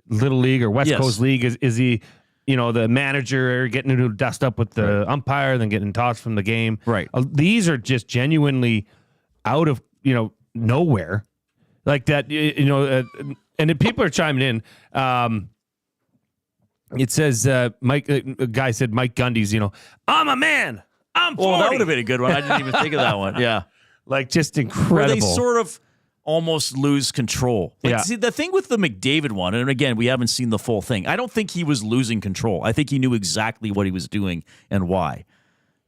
Little League or West Coast League. Is he? The manager getting to dust up with the umpire, then getting tossed from the game. Right. These are just genuinely out of, nowhere like that, and if people are chiming in, it says, Mike, a guy said, Mike Gundy's, I'm a man. I'm 40. Well, that would have been a good one. I didn't even think of that one. Yeah. Like just incredible. Where they sort of almost lose control. See, the thing with the McDavid one, and again, we haven't seen the full thing. I don't think he was losing control. I think he knew exactly what he was doing and why.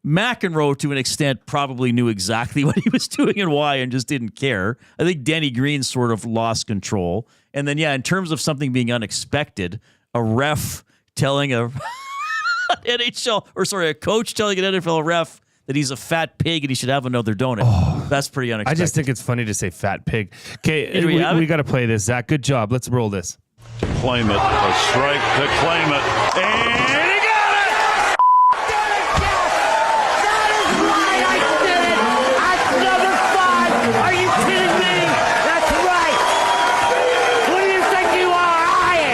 McEnroe, to an extent, probably knew exactly what he was doing and why and just didn't care. I think Denny Green sort of lost control. And then, in terms of something being unexpected, a ref telling a coach telling an NFL ref that he's a fat pig and he should have another donut. Oh, that's pretty unexpected. I just think it's funny to say fat pig. Okay, we got to play this, Zach. Good job. Let's roll this. To claim it, a strike to claim it, and he got it! That is right, I did it! That's number 5! Are you kidding me? That's right! Who do you think you are? I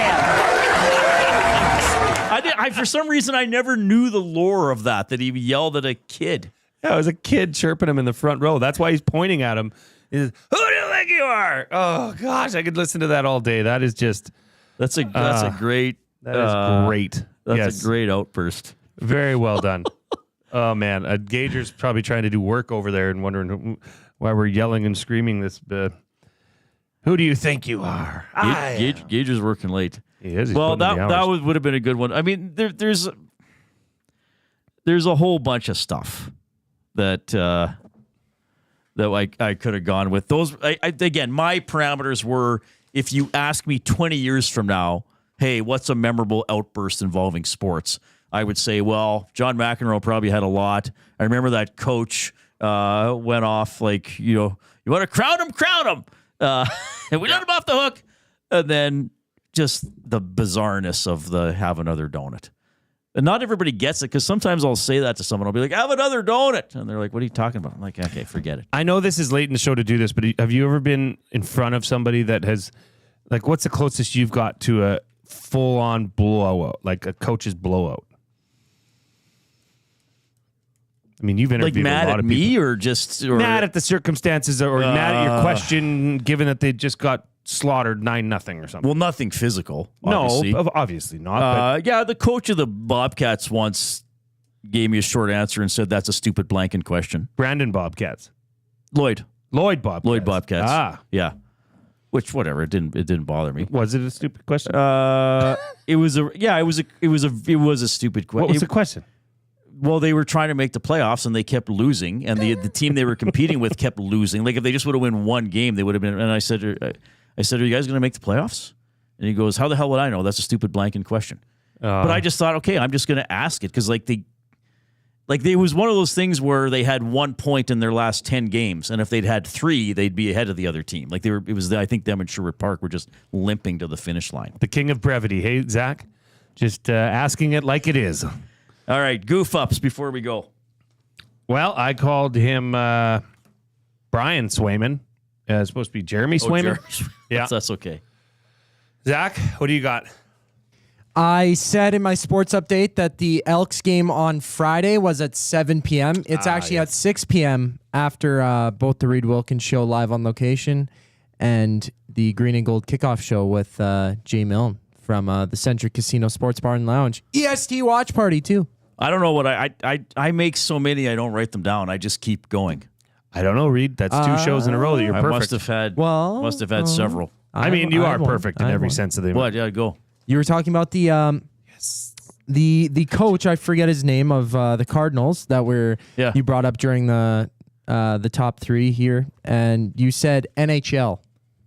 am! For some reason, I never knew the lore of that he yelled at a kid. Yeah, it was a kid chirping him in the front row. That's why he's pointing at him. He says, "Who do you think you are? Oh gosh, I could listen to that all day. That is just that's a great. That is great. That's a great outburst. Very well done. Oh man, Gager's probably trying to do work over there and wondering why we're yelling and screaming this. Who do you think you are? Gager's working late. He is. Well, that would have been a good one. I mean, there's a whole bunch of stuff that I could have gone with. Those again, my parameters were, if you ask me 20 years from now, hey, what's a memorable outburst involving sports? I would say, well, John McEnroe probably had a lot. I remember that coach went off like, you want to crown him. And we let him off the hook. And then just the bizarreness of the have another donut. And not everybody gets it, because sometimes I'll say that to someone. I'll be like, have another donut. And they're like, what are you talking about? I'm like, okay, forget it. I know this is late in the show to do this, but have you ever been in front of somebody that has, like, what's the closest you've got to a full-on blowout, like a coach's blowout? I mean, you've interviewed like a lot of people. Mad at me or just... mad at the circumstances or mad at your question, given that they just got slaughtered 9-0 or something. Well, nothing physical, obviously. No, obviously not. Yeah, the coach of the Bobcats once gave me a short answer and said, that's a stupid blanking question. Brandon Bobcats. Lloyd Bobcats. Lloyd Bobcats. Ah. Yeah. Which, whatever, it didn't bother me. Was it a stupid question? It was a stupid question. What was the question? Well, they were trying to make the playoffs and they kept losing, and the team they were competing with kept losing. Like if they just would have won one game, they would have been. And I said, "Are you guys going to make the playoffs?" And he goes, "How the hell would I know? That's a stupid blanking question." But I just thought, okay, I'm just going to ask it, because it was one of those things where they had 1 point in their last 10 games, and if they'd had 3, they'd be ahead of the other team. Like I think them and Sherwood Park were just limping to the finish line. The king of brevity, hey Zach, just asking it like it is. All right, goof ups before we go. Well, I called him Brian Swayman. It's supposed to be Jeremy Swayman. Yeah, that's okay. Zach, what do you got? I said in my sports update that the Elks game on Friday was at 7 p.m. It's actually at 6 p.m. after both the Reid Wilkins show live on location and the Green and Gold kickoff show with Jay Milne from the Centric Casino Sports Bar and Lounge. EST watch party, too. I don't know what I make so many, I don't write them down. I just keep going. I don't know, Reed. That's 2 shows in a row that you're perfect. I must have had several. I mean, you are perfect in every sense of the word. What? Yeah, go. You were talking about the coach, I forget his name, of the Cardinals that you brought up during the top 3 here, and you said NHL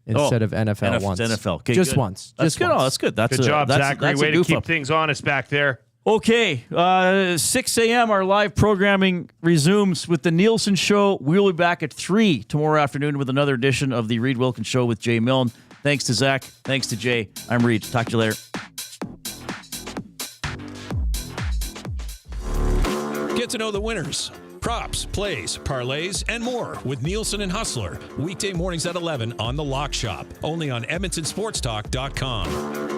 instead of NFL once. NFL. Okay, just good. once. That's just good. once. Oh, that's good. Good job, Zachary. Way to keep things honest back there. Okay, 6 a.m. our live programming resumes with the Nielsen Show. We'll be back at 3 tomorrow afternoon with another edition of the Reid Wilkins Show with Jay Milne. Thanks to Zach. Thanks to Jay. I'm Reid. Talk to you later. Get to know the winners, props, plays, parlays, and more with Nielsen and Hustler. Weekday mornings at 11 on The Lock Shop. Only on EdmontonSportsTalk.com.